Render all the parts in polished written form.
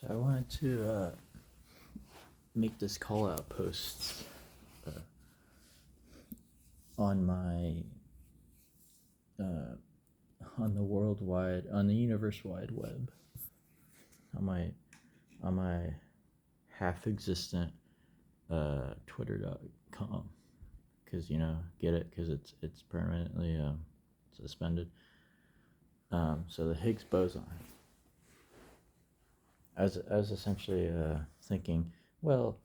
So I wanted to make this call out post on my on the universe wide web, on my half existent twitter.com, because get it, because it's permanently suspended. So the Higgs boson. I was essentially thinking, well,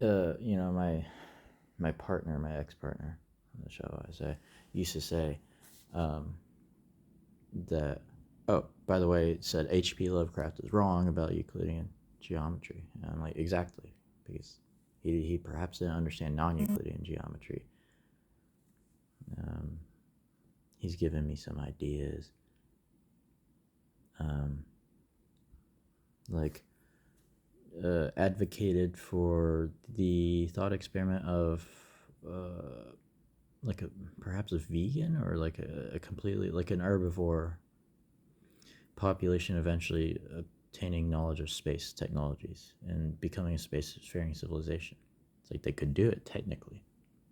my partner, my ex-partner on the show, used to say that, oh, by the way, it said H.P. Lovecraft is wrong about Euclidean geometry. And I'm like, exactly, because he perhaps didn't understand non-Euclidean geometry. He's given me some ideas. Advocated for the thought experiment of perhaps a vegan, or like a completely, like an herbivore population eventually obtaining knowledge of space technologies and becoming a spacefaring civilization. It's like they could do it technically.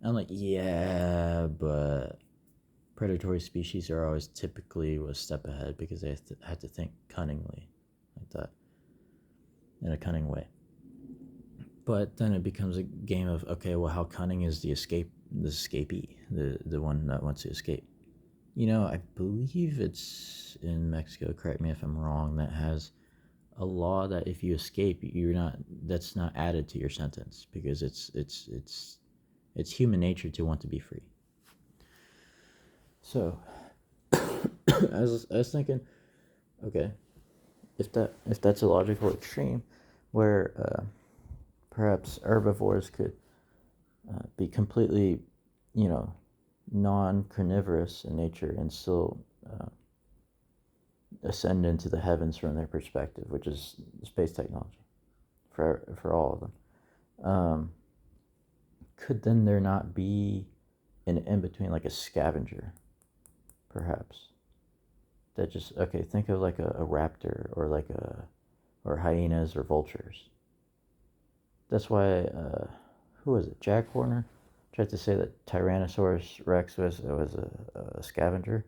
I'm like, yeah, but predatory species are always typically a step ahead because they have to think cunningly, like that, in a cunning way. But then it becomes a game of, okay, well, how cunning is the escapee, the one that wants to escape? I believe it's in Mexico, correct me if I'm wrong, that has a law that if you escape, that's not added to your sentence, because it's human nature to want to be free. So I was thinking, okay, if that's a logical extreme where perhaps herbivores could be completely, non-carnivorous in nature and still ascend into the heavens from their perspective, which is space technology for all of them. Could then there not be an in-between, like a scavenger, perhaps, that just, okay, think of like a raptor, or hyenas or vultures. That's why, who was it, Jack Horner tried to say that Tyrannosaurus Rex was a scavenger.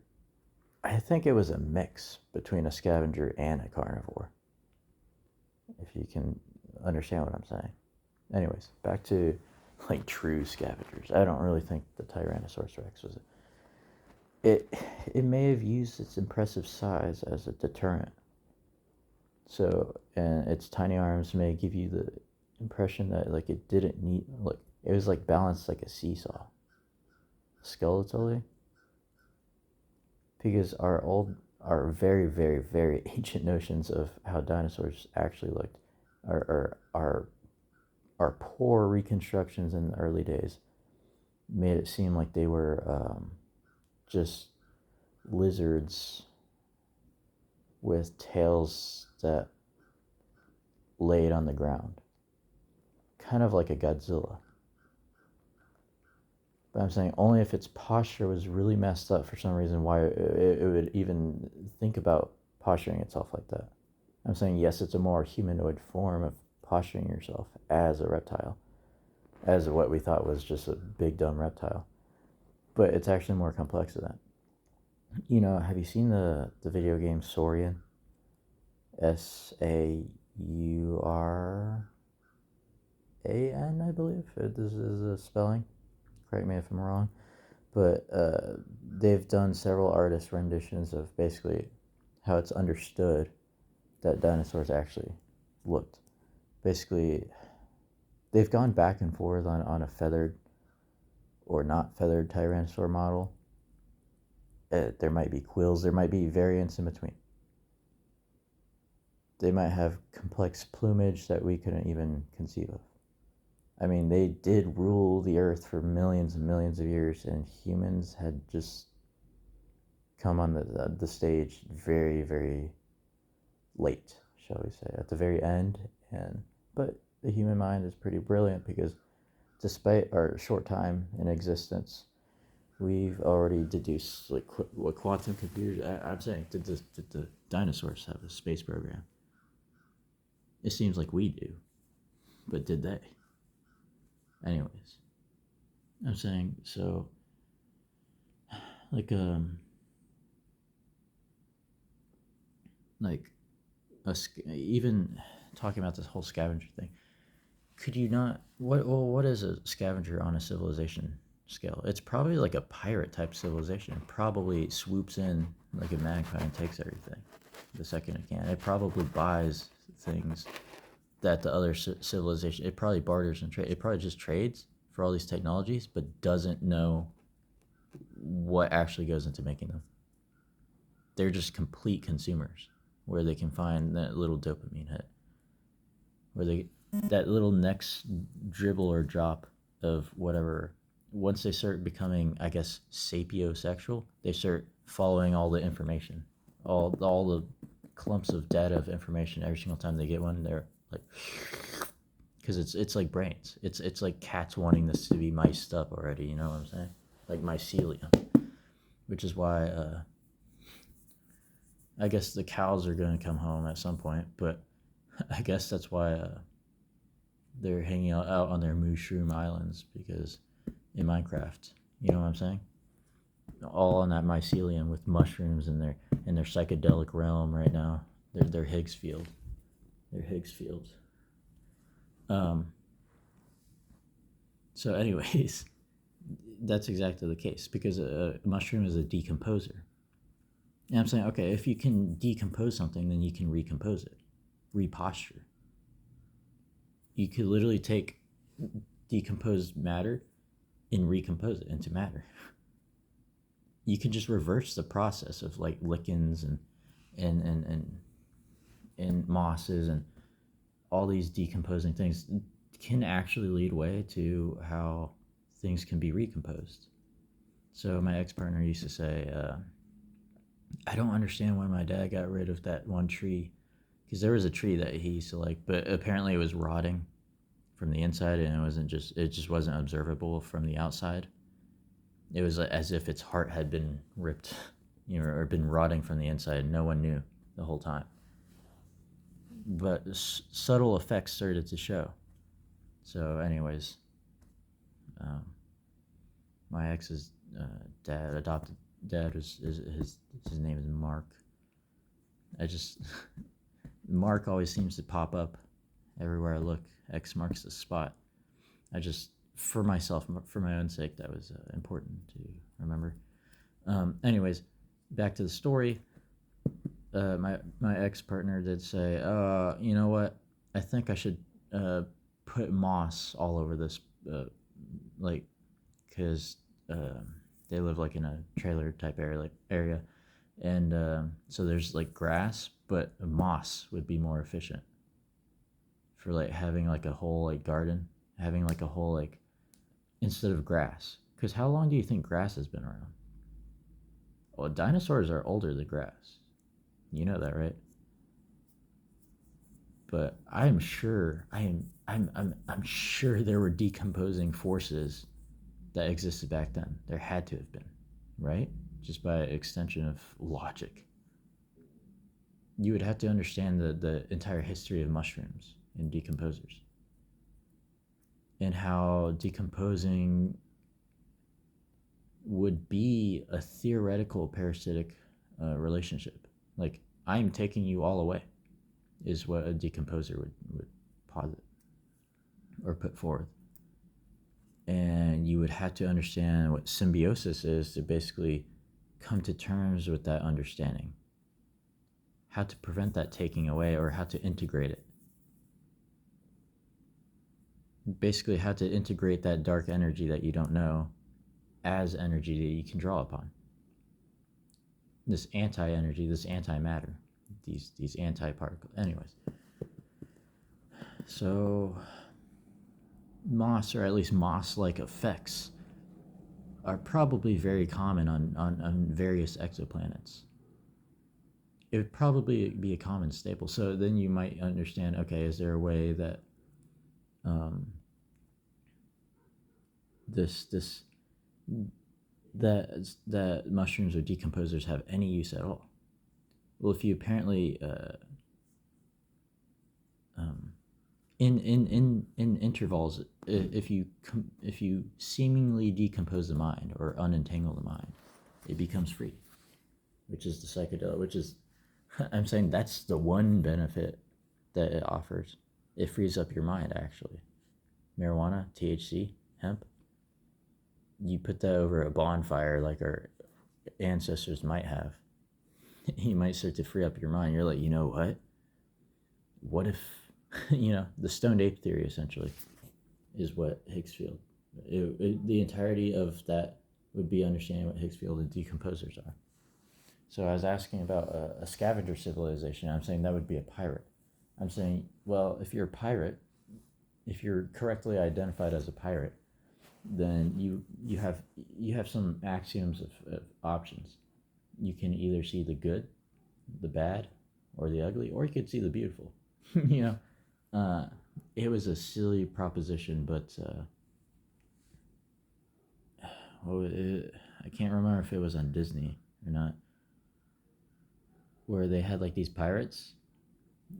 I think it was a mix between a scavenger and a carnivore, if you can understand what I'm saying. Anyways, back to like true scavengers. I don't really think the Tyrannosaurus Rex was it may have used its impressive size as a deterrent. So, and its tiny arms may give you the impression that like it didn't need, like it was like balanced like a seesaw skeletally, because our very, very, very ancient notions of how dinosaurs actually looked are poor reconstructions in the early days made it seem like they were just lizards with tails that laid on the ground, kind of like a Godzilla. But I'm saying only if its posture was really messed up for some reason, why it would even think about posturing itself like that. I'm saying, yes, it's a more humanoid form of posturing yourself as a reptile, as what we thought was just a big dumb reptile. But it's actually more complex than that. Have you seen the video game Saurian? Sauran, I believe. This is a spelling. Correct me if I'm wrong. But they've done several artist renditions of basically how it's understood that dinosaurs actually looked. Basically, they've gone back and forth on a feathered or not feathered tyrannosaur model. There might be quills, there might be variants in between. They might have complex plumage that we couldn't even conceive of. I mean, they did rule the earth for millions and millions of years, and humans had just come on the stage very, very late, shall we say, at the very end. But the human mind is pretty brilliant, because despite our short time in existence, we've already deduced like what quantum computers. I'm saying, did the dinosaurs have a space program? It seems like we do, but did they? Anyways, I'm saying so. Like like even talking about this whole scavenger thing. Could you not? What is a scavenger on a civilization scale? It's probably like a pirate type civilization. It probably swoops in like a magpie and takes everything the second it can. It probably buys things that the other civilization. It probably barters and trade. It probably just trades for all these technologies, but doesn't know what actually goes into making them. They're just complete consumers, where they can find that little dopamine hit, where they that little next dribble or drop of whatever. Once they start becoming, I guess, sapiosexual, they start following all the information, all the clumps of data of information. Every single time they get one, they're like, because it's like brains. It's like cats wanting this to be miced up already. You know what I'm saying? Like mycelium, which is why I guess the cows are going to come home at some point, but I guess that's why they're hanging out on their mushroom islands, because in Minecraft, you know what I'm saying? All on that mycelium with mushrooms in their psychedelic realm right now. They're Higgs field. They're Higgs field. So, anyways, that's exactly the case, because a mushroom is a decomposer. And I'm saying, okay, if you can decompose something, then you can recompose it, reposture. You could literally take decomposed matter and recompose it into matter. You can just reverse the process of like lichens and mosses and all these decomposing things can actually lead way to how things can be recomposed. So my ex-partner used to say, I don't understand why my dad got rid of that one tree, because there was a tree that he used to like, but apparently it was rotting from the inside, and it just wasn't observable from the outside. It was as if its heart had been ripped, or been rotting from the inside, and no one knew the whole time. But subtle effects started to show. So, anyways, my ex's adopted dad his name is Mark. Mark always seems to pop up everywhere I look. X marks the spot. For myself, for my own sake, that was important to remember. Anyways, back to the story. My ex partner did say, you know what? I think I should put moss all over this, like, because they live like in a trailer type area, and so there's like grass, but moss would be more efficient for like having like a whole like garden, having like a whole like, instead of grass. Because how long do you think grass has been around? Well, dinosaurs are older than grass. You know that, right? But I'm sure I'm sure there were decomposing forces that existed back then. There had to have been, right? Just by extension of logic. You would have to understand the entire history of mushrooms and decomposers, and how decomposing would be a theoretical parasitic relationship. Like, I'm taking you all away, is what a decomposer would posit or put forth. And you would have to understand what symbiosis is to basically come to terms with that understanding. How to prevent that taking away, or how to integrate it. Basically, how to integrate that dark energy that you don't know as energy that you can draw upon. This anti-energy, this anti-matter, these anti-particles. Anyways, so moss, or at least moss-like effects, are probably very common on various exoplanets. It would probably be a common staple. So then you might understand, okay, is there a way that that mushrooms or decomposers have any use at all? Well, if you apparently in intervals, if you seemingly decompose the mind or unentangle the mind, it becomes free, which is the psychedelic, which is I'm saying that's the one benefit that it offers. It frees up your mind, actually. Marijuana, THC, hemp, you put that over a bonfire like our ancestors might have. You might start to free up your mind. You're like, you know what if the stoned ape theory essentially is what Higgs field, the entirety of that would be understanding what Higgs field and decomposers are. So I was asking about a scavenger civilization. I'm saying that would be a pirate. I'm saying, well, if you're a pirate, if you're correctly identified as a pirate, then you have some axioms of options. You can either see the good, the bad, or the ugly, or you could see the beautiful. It was a silly proposition, but I can't remember if it was on Disney or not, where they had like these pirates.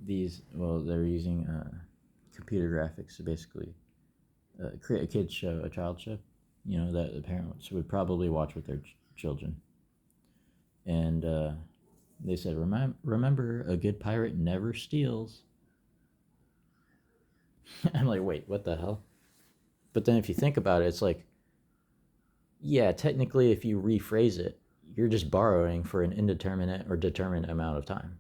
They're using computer graphics to basically create a kids show, a child show, that the parents would probably watch with their children. And they said, remember, a good pirate never steals. I'm like, wait, what the hell? But then if you think about it, it's like, yeah, technically, if you rephrase it, you're just borrowing for an indeterminate or determinate amount of time.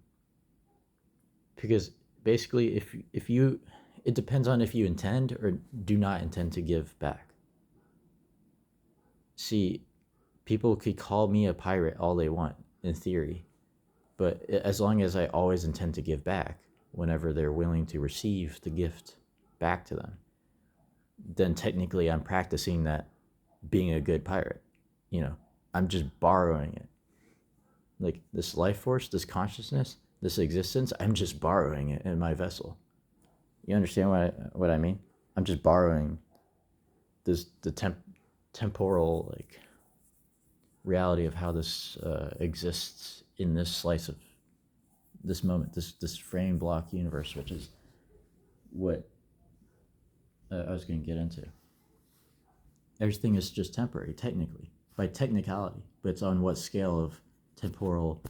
Because basically, it depends on if you intend or do not intend to give back. See, people could call me a pirate all they want, in theory, but as long as I always intend to give back whenever they're willing to receive the gift back to them, then technically I'm practicing that being a good pirate. I'm just borrowing it. Like this life force, this consciousness, this existence, I'm just borrowing it in my vessel. You understand what I mean? I'm just borrowing the temporal like reality of how this exists in this slice of this moment, this frame block universe, which is what I was going to get into. Everything is just temporary, technically, by technicality, but it's on what scale of temporal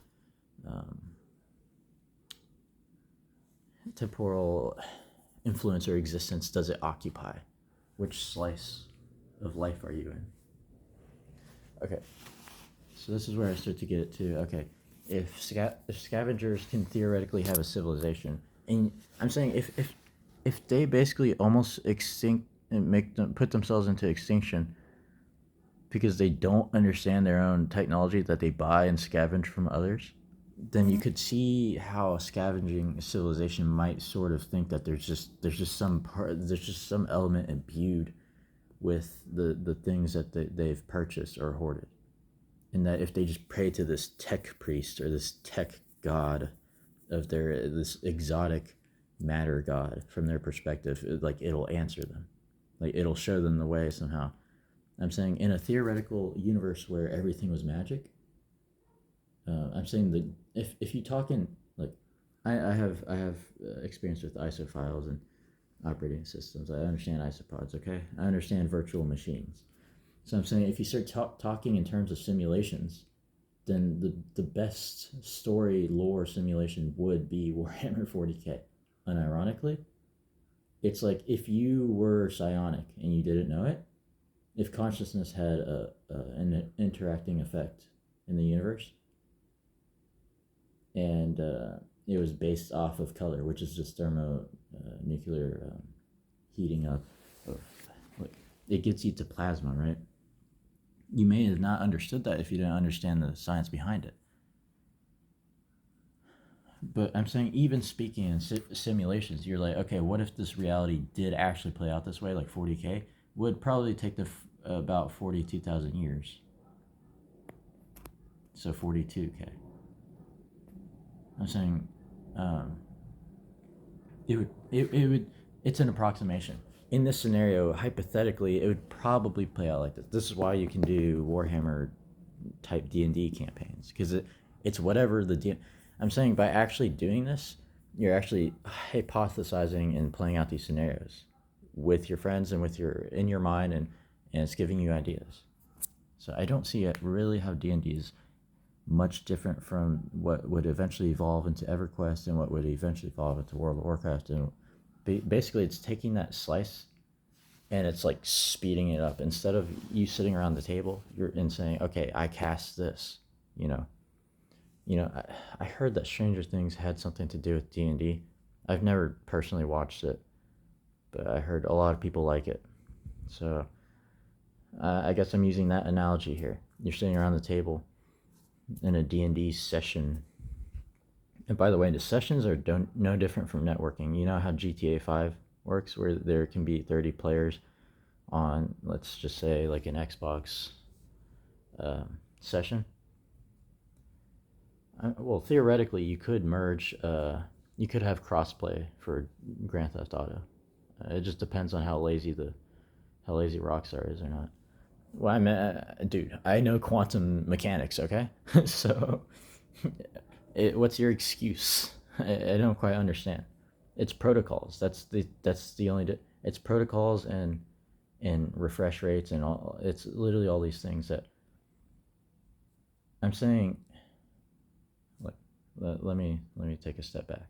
influence or existence does it occupy? Which slice of life are you in? Okay, so this is where I start to get it to. Okay, if scavengers can theoretically have a civilization, and I'm saying if they basically almost extinct and put themselves into extinction because they don't understand their own technology that they buy and scavenge from others, then you could see how a scavenging civilization might sort of think that there's just some element imbued with the things that they've purchased or hoarded, and that if they just pray to this tech priest or this tech god of this exotic matter god from their perspective, it'll answer them, like it'll show them the way somehow. I'm saying in a theoretical universe where everything was magic, I'm saying that if you talk in like I have experience with ISO files and operating systems. I understand isopods. Okay, I understand virtual machines. So I'm saying if you start talking in terms of simulations, then the best story lore simulation would be Warhammer 40k. Unironically, it's like if you were psionic and you didn't know it, if consciousness had an interacting effect in the universe, and it was based off of color, which is just thermonuclear heating up of, like, it gets you to plasma, right? You may have not understood that if you didn't understand the science behind it. But I'm saying, even speaking in simulations, you're like, okay, what if this reality did actually play out this way, like 40k? Would probably take about 42,000 years. So 42k. I'm saying, it's an approximation. In this scenario, hypothetically, it would probably play out like this. This is why you can do Warhammer type D&D campaigns, because it's whatever I'm saying, by actually doing this, you're actually hypothesizing and playing out these scenarios with your friends and with your in your mind, and it's giving you ideas. So I don't see it really how D&D is much different from what would eventually evolve into EverQuest and what would eventually evolve into World of Warcraft. And basically, it's taking that slice and it's like speeding it up. Instead of you sitting around the table, you're in saying, "Okay, I cast this." You know, I heard that Stranger Things had something to do with D&D. I've never personally watched it, but I heard a lot of people like it. So I guess I'm using that analogy here. You're sitting around the table in a D&D session. And by the way, the sessions are no different from networking. You know how GTA 5 works, where there can be 30 players on, let's just say, like an Xbox session? Well, theoretically, you could merge, you could have crossplay for Grand Theft Auto. It just depends on how lazy Rockstar is or not. Well, I mean, dude, I know quantum mechanics, okay? So, what's your excuse? I don't quite understand. It's protocols. That's the only. It's protocols and refresh rates and all. It's literally all these things that I'm saying. Like, let me take a step back.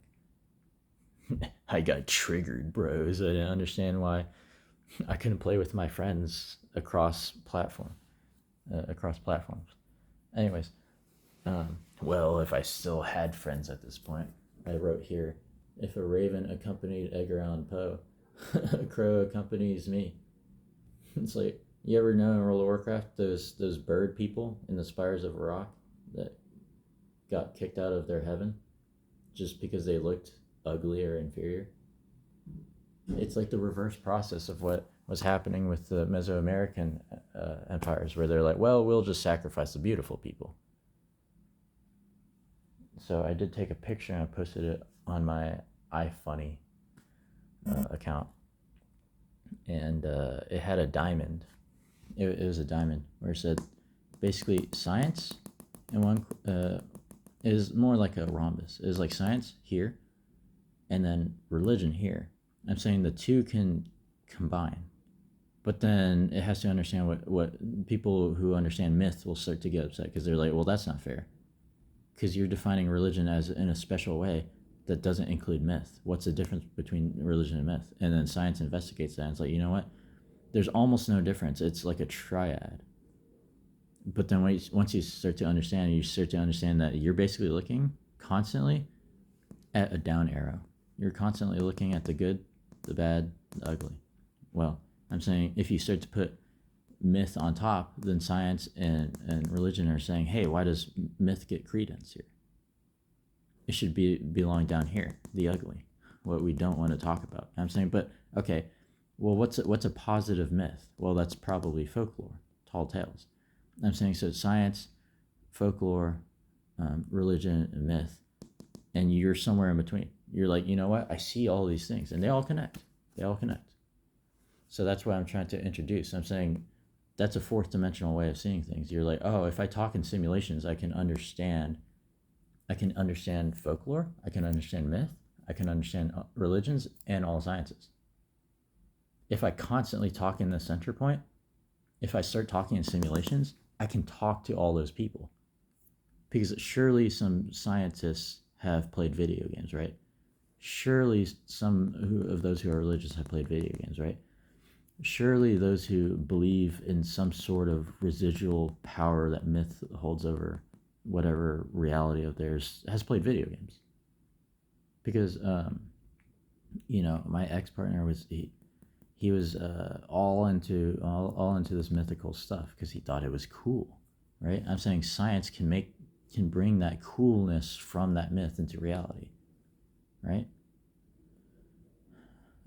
I got triggered, bros. I didn't understand why I couldn't play with my friends across platforms. Anyways, well, if I still had friends at this point, I wrote here, if a raven accompanied Edgar Allan Poe, a crow accompanies me. It's like, you ever know in World of Warcraft those bird people in the spires of Rock that got kicked out of their heaven just because they looked ugly or inferior? It's like the reverse process of what was happening with the Mesoamerican empires, where they're like, well, we'll just sacrifice the beautiful people. So I did take a picture and I posted it on my iFunny account, and it had a diamond. It was a diamond where it said, basically, science in one is more like a rhombus. It was like science here, and then religion here. I'm saying the two can combine, but then it has to understand what people who understand myth will start to get upset, because they're like, well, that's not fair, because you're defining religion as in a special way that doesn't include myth. What's the difference between religion and myth? And then science investigates that, and it's like, you know what? There's almost no difference. It's like a triad. But then once you start to understand, that you're basically looking constantly at a down arrow. You're constantly looking at the good, the bad, the ugly. Well, I'm saying if you start to put myth on top, then science and religion are saying, hey, why does myth get credence here? It should belong down here, the ugly, what we don't want to talk about. I'm saying, but okay, well, what's a positive myth? Well, that's probably folklore, tall tales. I'm saying, so science, folklore, religion, and myth, and you're somewhere in between. You're like, you know what? I see all these things, and they all connect. So that's what I'm trying to introduce. I'm saying that's a fourth dimensional way of seeing things. You're like, oh, if I talk in simulations, I can understand folklore, I can understand myth, I can understand religions and all sciences. If I constantly talk in the center point, if I start talking in simulations, I can talk to all those people. Because surely some scientists have played video games, right? Surely some of those who are religious have played video games, right? Surely those who believe in some sort of residual power that myth holds over whatever reality of theirs has played video games. Because my ex-partner was he was all into this mythical stuff because he thought it was cool, right? I'm saying science can bring that coolness from that myth into reality, right?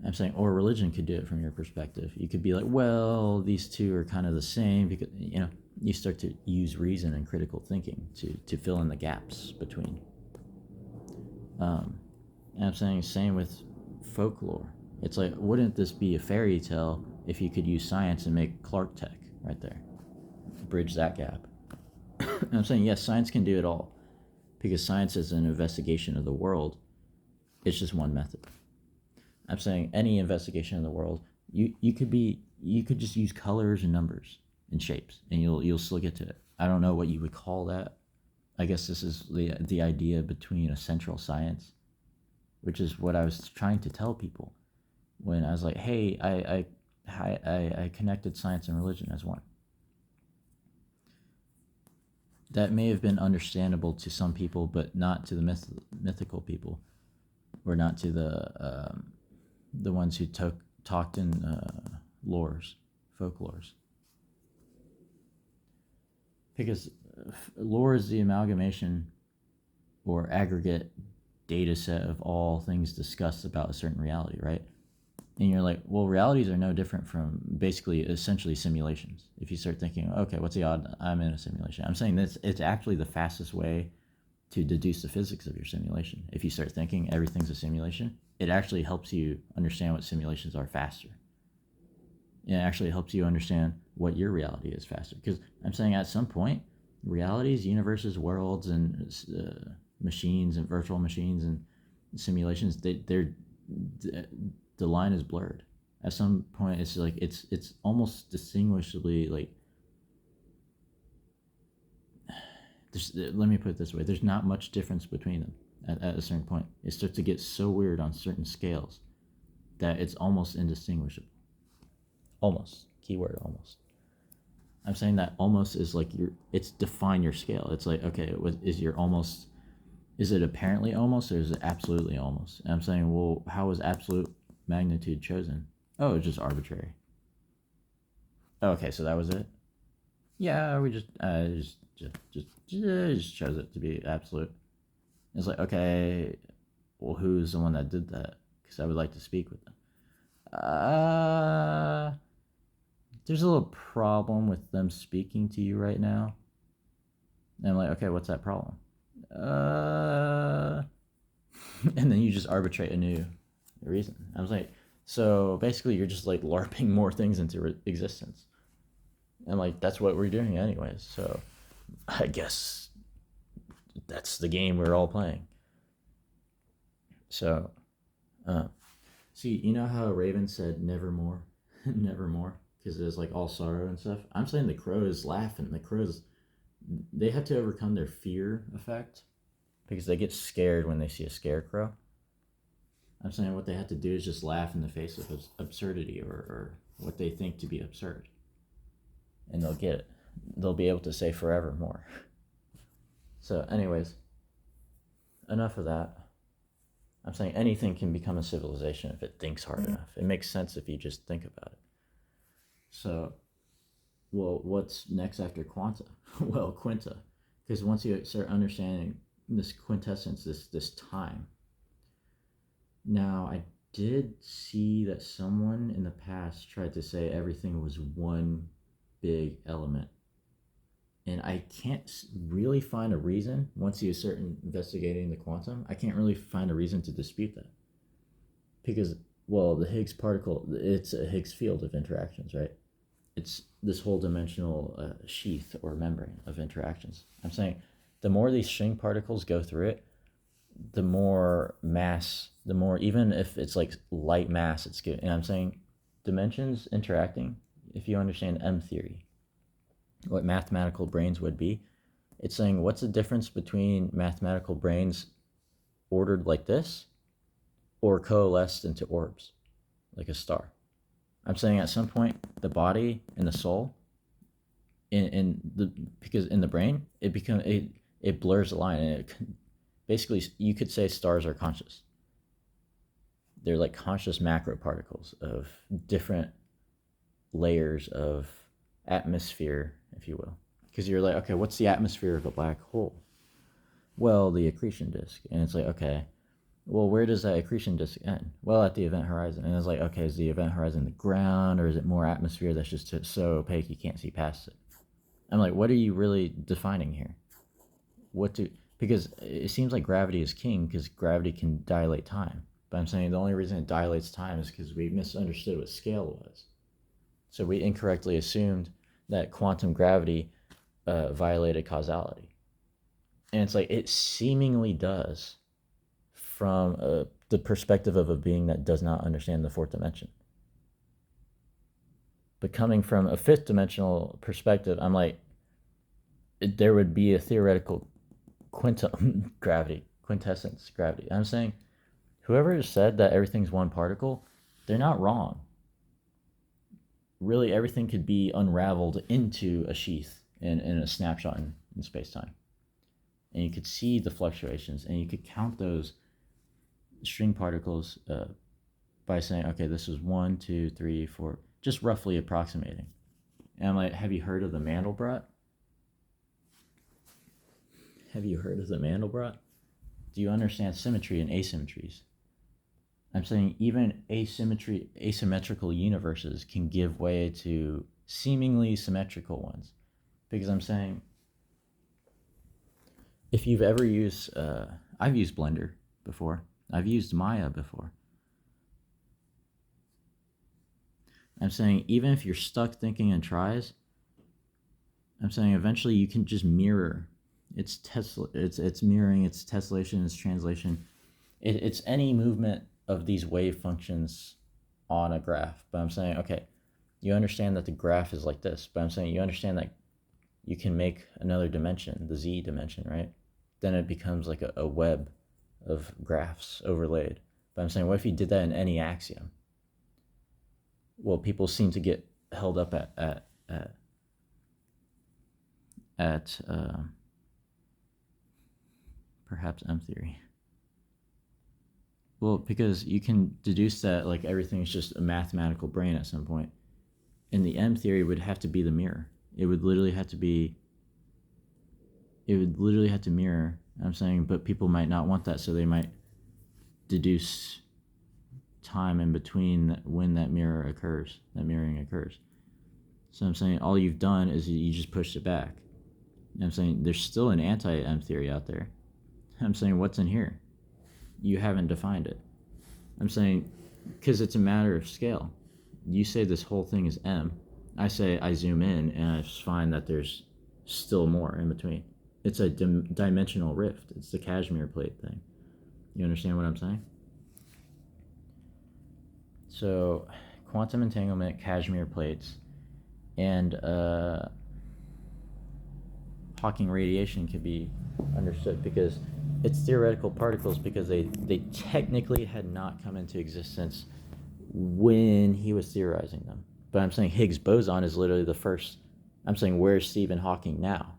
I'm saying, or religion could do it from your perspective. You could be like, well, these two are kind of the same, because you start to use reason and critical thinking to fill in the gaps between. And I'm saying same with folklore. It's like, wouldn't this be a fairy tale if you could use science and make Clark Tech right there? Bridge that gap. And I'm saying, yes, science can do it all, because science is an investigation of the world. It's just one method. I'm saying any investigation in the world, you could just use colors and numbers and shapes, and you'll still get to it. I don't know what you would call that. I guess this is the idea between a central science, which is what I was trying to tell people when I was like, hey, I connected science and religion as one. That may have been understandable to some people, but not to the mythical people, or not to the ones who talked in folklores. Because lore is the amalgamation or aggregate data set of all things discussed about a certain reality, right? And you're like, well, realities are no different from basically essentially simulations. If you start thinking, okay, what's the odd I'm in a simulation? I'm saying this, it's actually the fastest way to deduce the physics of your simulation. If you start thinking everything's a simulation, it actually helps you understand what simulations are faster. It actually helps you understand what your reality is faster. Because I'm saying at some point, realities, universes, worlds, and machines and virtual machines and simulations, the line is blurred. At some point, it's like it's almost distinguishably like. Let me put it this way: there's not much difference between them at a certain point. It starts to get so weird on certain scales that it's almost indistinguishable. Almost. Keyword almost. I'm saying that almost is like it's define your scale. It's like, okay, is your almost, is it apparently almost or is it absolutely almost? And I'm saying, well, how was absolute magnitude chosen? Oh, it's just arbitrary. Okay, so that was it? Yeah, we just chose it to be absolute. It's like, okay, well, who's the one that did that? Because I would like to speak with them. There's a little problem with them speaking to you right now. And I'm like, okay, what's that problem? And then you just arbitrate a new reason. I was like, so basically you're just like LARPing more things into existence. And like, that's what we're doing anyways. So I guess that's the game we're all playing. So, see, you know how Raven said nevermore? Nevermore? Because there's like all sorrow and stuff. I'm saying the crows laughing. The crows, they have to overcome their fear effect because they get scared when they see a scarecrow. I'm saying what they have to do is just laugh in the face of absurdity or what they think to be absurd. And they'll get it. They'll be able to say forevermore. So, anyways, enough of that. I'm saying anything can become a civilization if it thinks hard enough. It makes sense if you just think about it. So, well, what's next after quanta? Well, quinta. Because once you start understanding this quintessence, this time. Now, I did see that someone in the past tried to say everything was one big element. And I can't really find a reason, once you start investigating the quantum, I can't really find a reason to dispute that. Because, well, the Higgs particle, it's a Higgs field of interactions, right? It's this whole dimensional sheath or membrane of interactions. I'm saying the more these string particles go through it, the more mass, the more, even if it's like light mass, it's good. And I'm saying dimensions interacting, if you understand M theory, what mathematical brains would be, it's saying what's the difference between mathematical brains ordered like this or coalesced into orbs like a star. I'm saying at some point the body and the soul because in the brain it blurs the line, and it basically, you could say stars are conscious. They're like conscious macro particles of different layers of atmosphere, if you will. Because you're like, okay, what's the atmosphere of a black hole? Well, the accretion disk. And it's like, okay, well, where does that accretion disk end? Well, at the event horizon. And it's like, okay, is the event horizon the ground, or is it more atmosphere that's just so opaque you can't see past it? I'm like, what are you really defining here? Because it seems like gravity is king because gravity can dilate time. But I'm saying the only reason it dilates time is because we misunderstood what scale was. So we incorrectly assumed that quantum gravity violated causality. And it's like, it seemingly does from a the perspective of a being that does not understand the fourth dimension. But coming from a fifth dimensional perspective, I'm like, there would be a theoretical quintessence gravity. I'm saying whoever has said that everything's one particle, they're not wrong. Really, everything could be unraveled into a sheath in a snapshot in space-time. And you could see the fluctuations, and you could count those string particles by saying, okay, this is 1, 2, 3, 4, just roughly approximating. And I'm like, have you heard of the Mandelbrot? Have you heard of the Mandelbrot? Do you understand symmetry and asymmetries? I'm saying even asymmetrical universes can give way to seemingly symmetrical ones. Because I'm saying, if you've ever used, I've used Blender before. I've used Maya before. I'm saying, even if you're stuck thinking in tries, I'm saying eventually you can just mirror its mirroring, its tessellation, its translation. It's any movement of these wave functions on a graph. But I'm saying, okay, you understand that the graph is like this, but I'm saying you understand that you can make another dimension, the z dimension, right? Then it becomes like a web of graphs overlaid. But I'm saying, what if you did that in any axiom? Well, people seem to get held up at perhaps M theory. Well, because you can deduce that like everything is just a mathematical brain at some point. And the M theory would have to be the mirror. It would literally have to mirror. I'm saying, but people might not want that, so they might deduce time in between when that mirroring occurs. So I'm saying all you've done is you just pushed it back. And I'm saying there's still an anti-M theory out there. I'm saying, what's in here? You haven't defined it. I'm saying, because it's a matter of scale. You say this whole thing is M. I say I zoom in and I find that there's still more in between. It's a dimensional rift. It's the Kashmir plate thing. You understand what I'm saying? So, quantum entanglement, Kashmir plates, and Hawking radiation can be understood because it's theoretical particles, because they technically had not come into existence when he was theorizing them. But I'm saying Higgs boson is literally the first. I'm saying, where's Stephen Hawking now?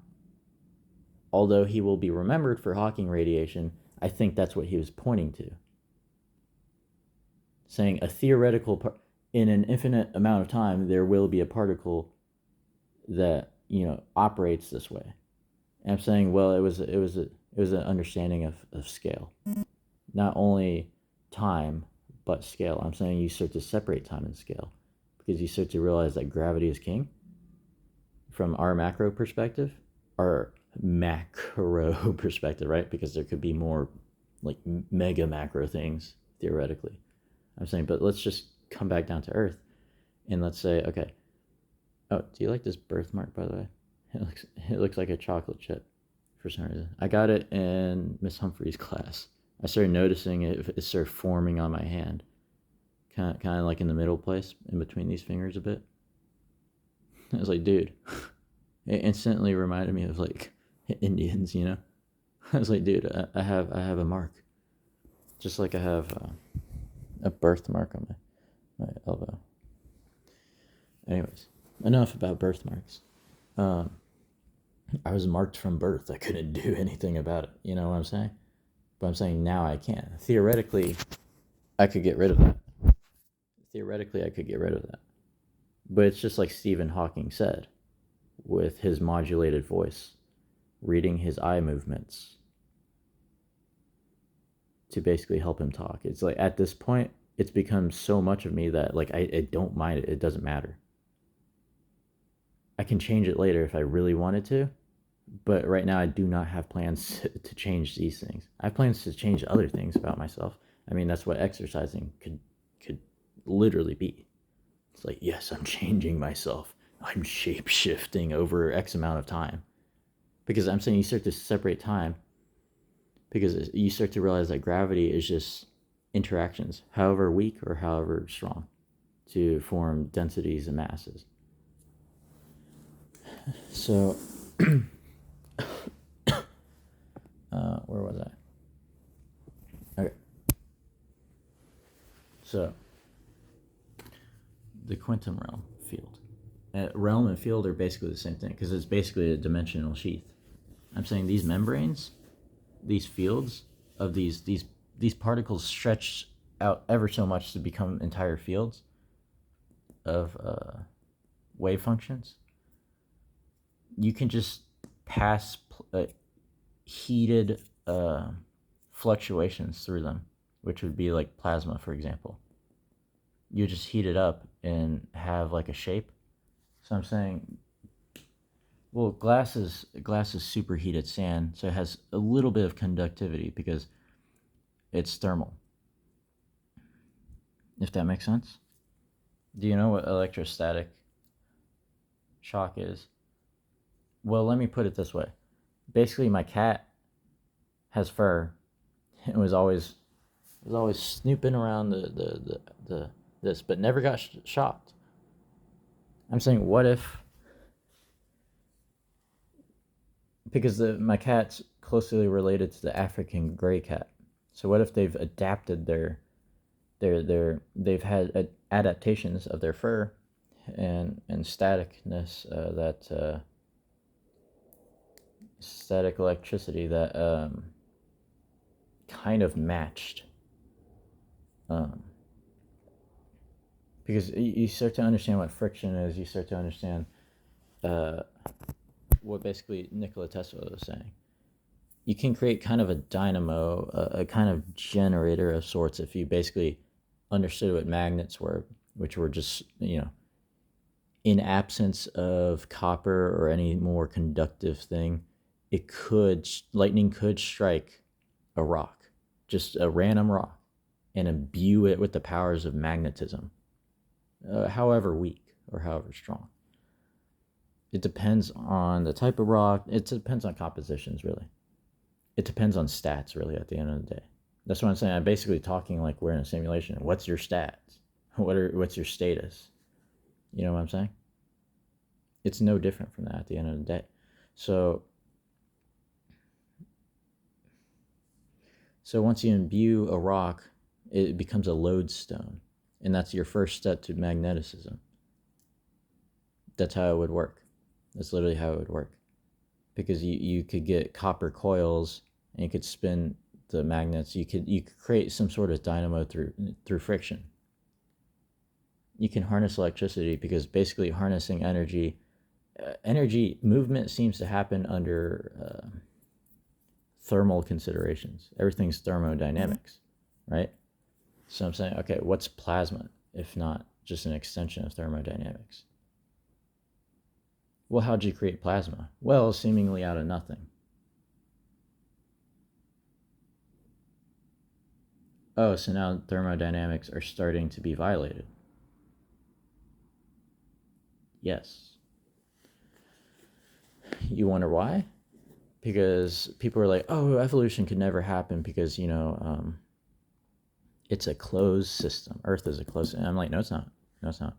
Although he will be remembered for Hawking radiation, I think that's what he was pointing to. Saying a theoretical in an infinite amount of time, there will be a particle that, operates this way. And I'm saying, well, it was an understanding of scale, not only time but scale. I'm saying you start to separate time and scale because you start to realize that gravity is king from our macro perspective, right? Because there could be more like mega macro things theoretically. I'm saying, but let's just come back down to earth and let's say, okay, oh, do you like this birthmark, by the way? It looks like a chocolate chip for some reason. I got it in Miss Humphrey's class. I started noticing it started forming on my hand, kind of like in the middle place, in between these fingers a bit. I was like, dude, it instantly reminded me of like Indians, I was like, dude, I have a mark, just like I have a birthmark on my elbow. Anyways, enough about birthmarks. I was marked from birth. I couldn't do anything about it. You know what I'm saying? But I'm saying now I can. Theoretically, I could get rid of that. But it's just like Stephen Hawking said, with his modulated voice, reading his eye movements to basically help him talk. It's like at this point, it's become so much of me that like I don't mind it. It doesn't matter. I can change it later if I really wanted to, but right now I do not have plans to change these things. I have plans to change other things about myself. I mean, that's what exercising could literally be. It's like, yes, I'm changing myself. I'm shape-shifting over X amount of time. Because I'm saying you start to separate time, because you start to realize that gravity is just interactions, however weak or however strong, to form densities and masses. So, where was I? Okay. So, the quantum realm field. Realm and field are basically the same thing because it's basically a dimensional sheath. I'm saying these membranes, these fields of these particles stretch out ever so much to become entire fields of wave functions. You can just pass heated fluctuations through them, which would be like plasma, for example. You just heat it up and have like a shape. So I'm saying, well, glass is superheated sand, so it has a little bit of conductivity because it's thermal. If that makes sense. Do you know what electrostatic shock is? Well, let me put it this way. Basically, my cat has fur. It was always snooping around the this, but never got shocked. I'm saying, what if, because my cat's closely related to the African gray cat. So what if they've adapted they've had adaptations of their fur and staticness, that static electricity that kind of matched, because you start to understand what friction is. You start to understand what basically Nikola Tesla was saying. You can create kind of a dynamo, a kind of generator of sorts, if you basically understood what magnets were, which were just, in absence of copper or any more conductive thing, lightning could strike a rock, just a random rock, and imbue it with the powers of magnetism, however weak or however strong. It depends on the type of rock. It depends on compositions, really. It depends on stats, really, at the end of the day. That's what I'm saying. I'm basically talking like we're in a simulation. What's your stats? What's your status? You know what I'm saying? It's no different from that at the end of the day. So once you imbue a rock, it becomes a lodestone. And that's your first step to magneticism. That's how it would work. That's literally how it would work. Because you could get copper coils and you could spin the magnets. You could create some sort of dynamo through friction. You can harness electricity because basically harnessing energy movement seems to happen under thermal considerations. Everything's thermodynamics, right? So I'm saying, okay, what's plasma if not just an extension of thermodynamics? Well, how'd you create plasma? Well, seemingly out of nothing. Oh, so now thermodynamics are starting to be violated. Yes. You wonder why? Because people are like, oh, evolution could never happen because, it's a closed system. Earth is a closed system. And I'm like, no, it's not. No, it's not.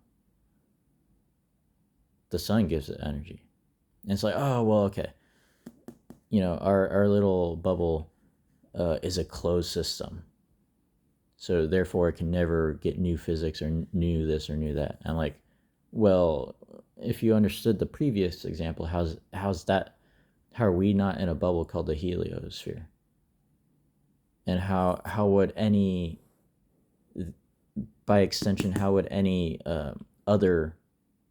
The sun gives it energy. And it's like, oh, well, okay. Our little bubble is a closed system. So therefore it can never get new physics or new this or new that. I'm like, well, if you understood the previous example, how's that? How are we not in a bubble called the heliosphere? And how would any, by extension, how would any other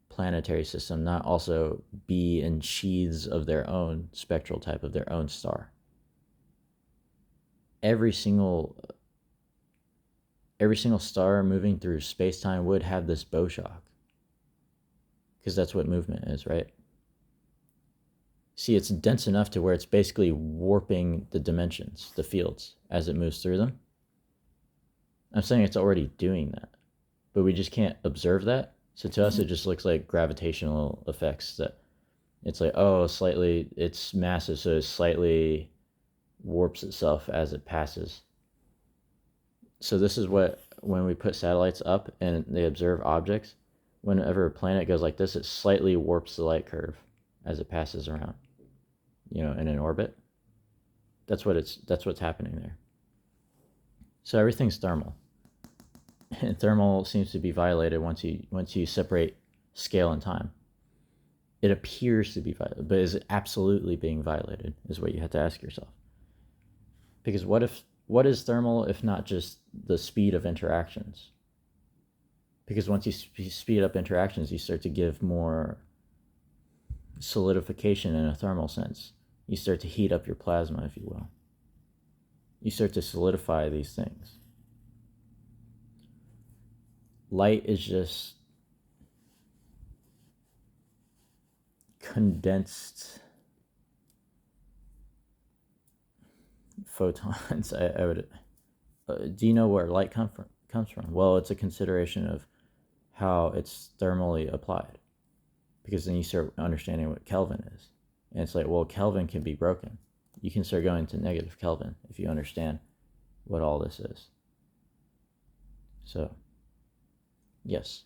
planetary system not also be in sheaths of their own spectral type of their own star? Every single star moving through space-time would have this bow shock, because that's what movement is, right? See, it's dense enough to where it's basically warping the dimensions, the fields, as it moves through them. I'm saying it's already doing that, but we just can't observe that. So to us, it just looks like gravitational effects, that it's like, oh, slightly, it's massive, so it slightly warps itself as it passes. So this is what, when we put satellites up and they observe objects, whenever a planet goes like this, it slightly warps the light curve as it passes around, in an orbit. That's what's happening there. So everything's thermal. And thermal seems to be violated once you separate scale and time. It appears to be violated, but is it absolutely being violated is what you have to ask yourself. Because what is thermal if not just the speed of interactions? Because once you speed up interactions, you start to give more solidification in a thermal sense. You start to heat up your plasma, if you will. You start to solidify these things. Light is just condensed photons. I would. Do you know where light comes from? Well, it's a consideration of how it's thermally applied, because then you start understanding what Kelvin is, and it's like, well, Kelvin can be broken. You can start going to negative Kelvin if you understand what all this is. So, yes,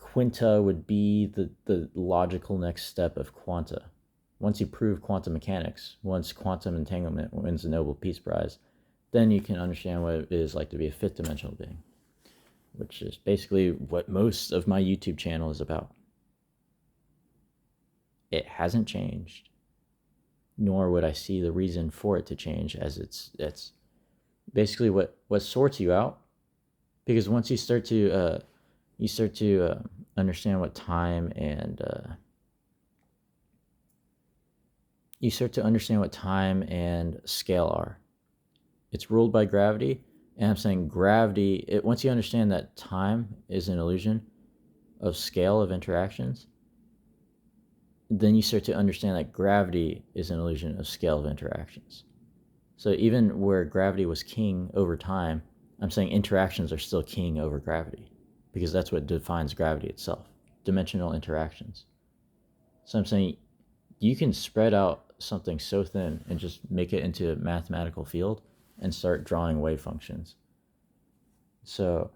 quinta would be the logical next step of quanta. Once you prove quantum mechanics, once quantum entanglement wins the Nobel Peace Prize, then you can understand what it is like to be a fifth dimensional being, which is basically what most of my YouTube channel is about. It hasn't changed, nor would I see the reason for it to change, as it's basically what sorts you out. Because once you start to understand what time and scale are. It's ruled by gravity, and I'm saying gravity, once you understand that time is an illusion of scale of interactions, then you start to understand that gravity is an illusion of scale of interactions. So even where gravity was king over time, I'm saying interactions are still king over gravity, because that's what defines gravity itself, dimensional interactions. So I'm saying you can spread out something so thin and just make it into a mathematical field and start drawing wave functions. So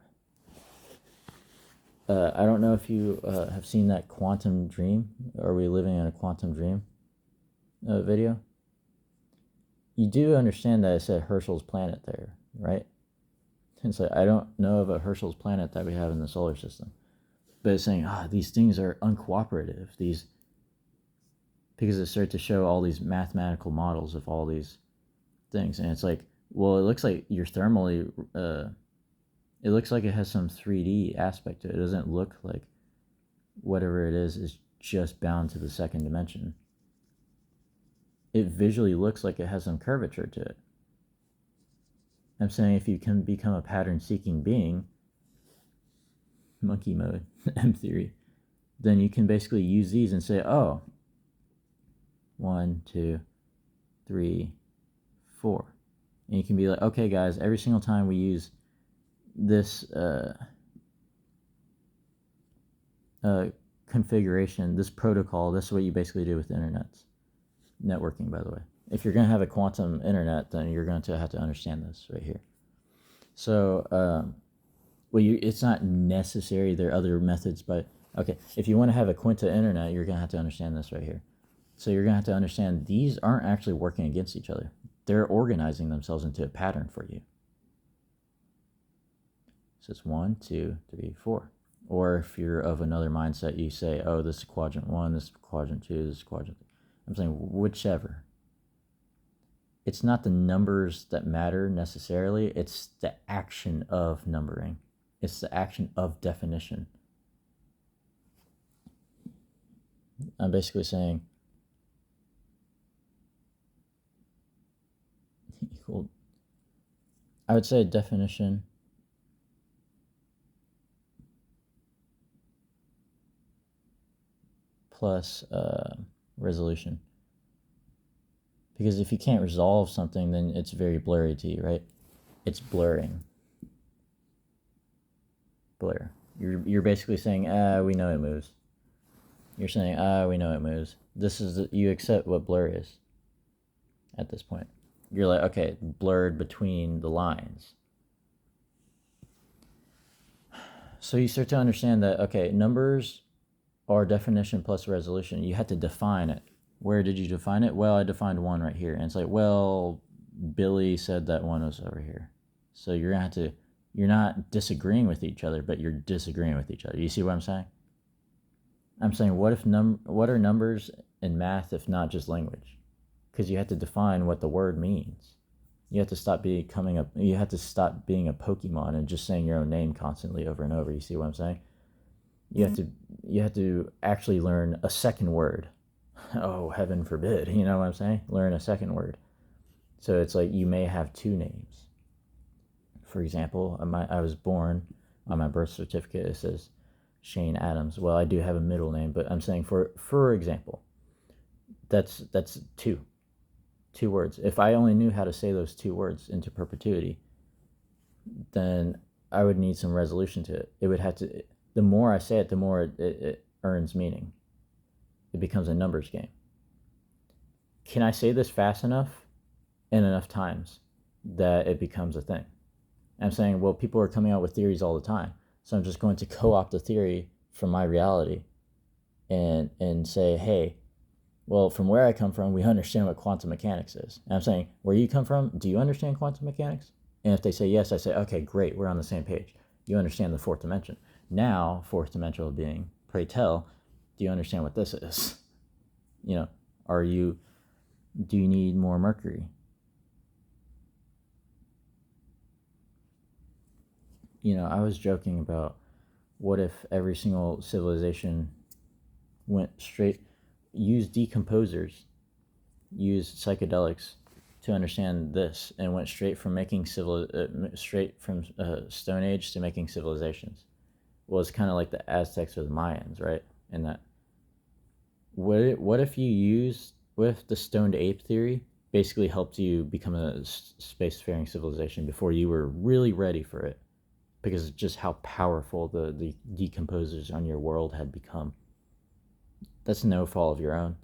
I don't know if you have seen that quantum dream. Are we living in a quantum dream video? You do understand that it said Herschel's planet there, right? It's like, I don't know of a Herschel's planet that we have in the solar system, but it's saying, these things are uncooperative. Because it started to show all these mathematical models of all these things, and it's like, well, it looks like you're thermally, it looks like it has some 3D aspect to it. It doesn't look like whatever it is just bound to the second dimension. It visually looks like it has some curvature to it. I'm saying if you can become a pattern-seeking being, monkey mode, M theory, then you can basically use these and say, 1, 2, 3, 4. And you can be like, okay, guys, every single time we use this configuration, this protocol, this is what you basically do with internets. Networking, by the way. If you're going to have a quantum internet, then you're going to have to understand this right here. So, it's not necessary. There are other methods, but okay, if you want to have a quinta internet, you're going to have to understand this right here. So you're going to have to understand these aren't actually working against each other. They're organizing themselves into a pattern for you. So it's 1, 2, 3, 4. Or if you're of another mindset, you say, this is quadrant 1, this is quadrant 2, this is quadrant 3. I'm saying whichever. It's not the numbers that matter necessarily. It's the action of numbering. It's the action of definition. I'm basically saying I would say definition plus resolution. Because if you can't resolve something, then it's very blurry to you, right? It's blurring. Blur. You're basically saying, we know it moves. You're saying, we know it moves. You accept what blur is at this point. You're like, okay, blurred between the lines. So you start to understand that, okay, numbers are definition plus resolution. You had to define it. Where did you define it? Well, I defined 1 right here. And it's like, well, Billy said that 1 was over here. So you're going to have to, you're not disagreeing with each other, but you're disagreeing with each other. You see what I'm saying? I'm saying, what are numbers in math if not just language? Because you have to define what the word means. You have to stop being a Pokemon and just saying your own name constantly over and over. You see what I'm saying? You have to actually learn a second word. Oh, heaven forbid. You know what I'm saying? Learn a second word. So it's like you may have 2 names. For example, I was born on my birth certificate. It says Shane Adams. Well, I do have a middle name, but I'm saying for example, that's 2 words. If I only knew how to say those 2 words into perpetuity, then I would need some resolution to it. It would have to. The more I say it, the more it earns meaning. It becomes a numbers game. Can I say this fast enough and enough times that it becomes a thing? I'm saying, well, people are coming out with theories all the time. So I'm just going to co-opt a theory from my reality and say, hey, well, from where I come from, we understand what quantum mechanics is. And I'm saying, where you come from, do you understand quantum mechanics? And if they say yes, I say, okay, great, we're on the same page. You understand the 4th dimension. Now, 4th dimensional being, pray tell, do you understand what this is? You know, do you need more mercury? You know, I was joking about what if every single civilization used decomposers, used psychedelics to understand this, and went straight from Stone Age to making civilizations. Well, it's kind of like the Aztecs or the Mayans, right? And that, what if the stoned ape theory basically helped you become a spacefaring civilization before you were really ready for it, because of just how powerful the decomposers on your world had become. That's no fault of your own.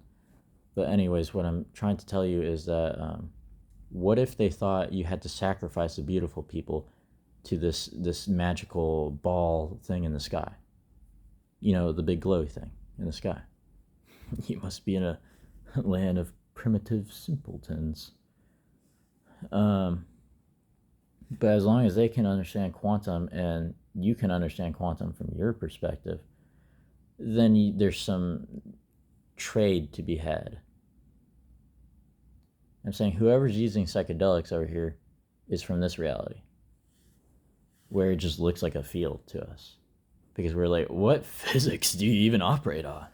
But anyways, what I'm trying to tell you is that what if they thought you had to sacrifice the beautiful people to this magical ball thing in the sky? You know, the big glowy thing in the sky. You must be in a land of primitive simpletons. But as long as they can understand quantum and you can understand quantum from your perspective, then there's some trade to be had. I'm saying whoever's using psychedelics over here is from this reality, where it just looks like a field to us. Because we're like, what physics do you even operate on?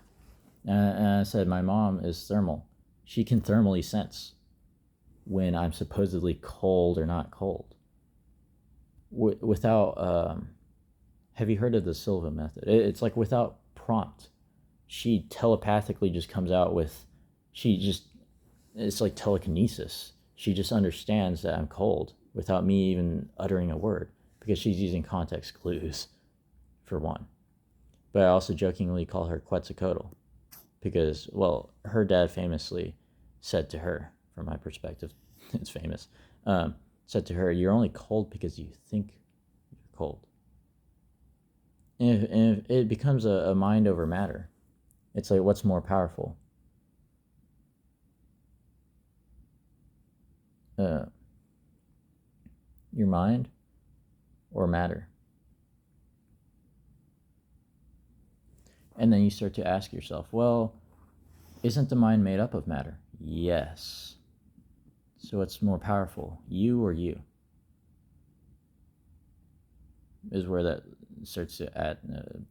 And I said, my mom is thermal. She can thermally sense when I'm supposedly cold or not cold. Have you heard of the Silva method? It's like without prompt. She telepathically just comes out with, it's like telekinesis. She just understands that I'm cold without me even uttering a word, because she's using context clues, for one. But I also jokingly call her Quetzalcoatl, because, well, her dad famously said to her, from my perspective, it's famous, said to her, you're only cold because you think you're cold. And if it becomes a mind over matter, it's like, what's more powerful? Your mind or matter? And then you start to ask yourself, well, isn't the mind made up of matter? Yes. So what's more powerful, you or you? Is where that starts to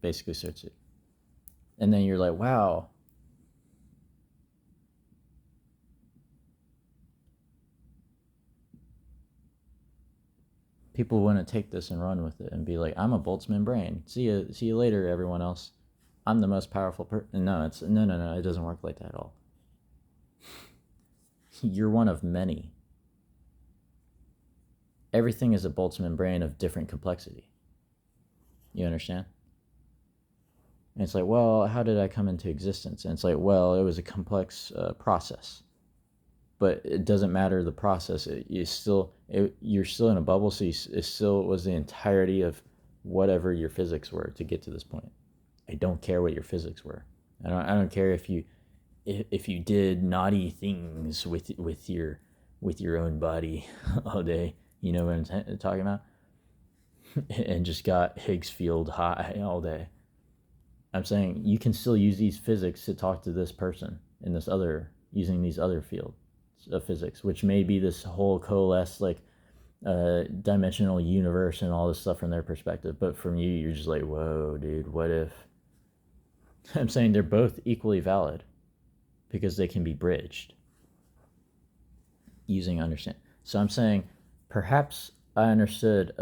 basically starts it. And then you're like, wow. People want to take this and run with it and be like, I'm a Boltzmann brain. See you later, everyone else. I'm the most powerful person. No, no. It doesn't work like that at all. You're one of many. Everything is a Boltzmann brain of different complexity. You understand? And it's like, well, how did I come into existence? And it's like, well, it was a complex process. But it doesn't matter the process. You're still in a bubble, so it still was the entirety of whatever your physics were to get to this point. I don't care what your physics were. I don't care if you did naughty things with your own body all day. You know what I'm talking about? And just got Higgs field high all day. I'm saying you can still use these physics to talk to this person in this other, using these other fields of physics, which may be this whole coalesced like dimensional universe and all this stuff from their perspective. But from you, you're just like, whoa, dude, what if? I'm saying they're both equally valid because they can be bridged using understand. So I'm saying perhaps I understood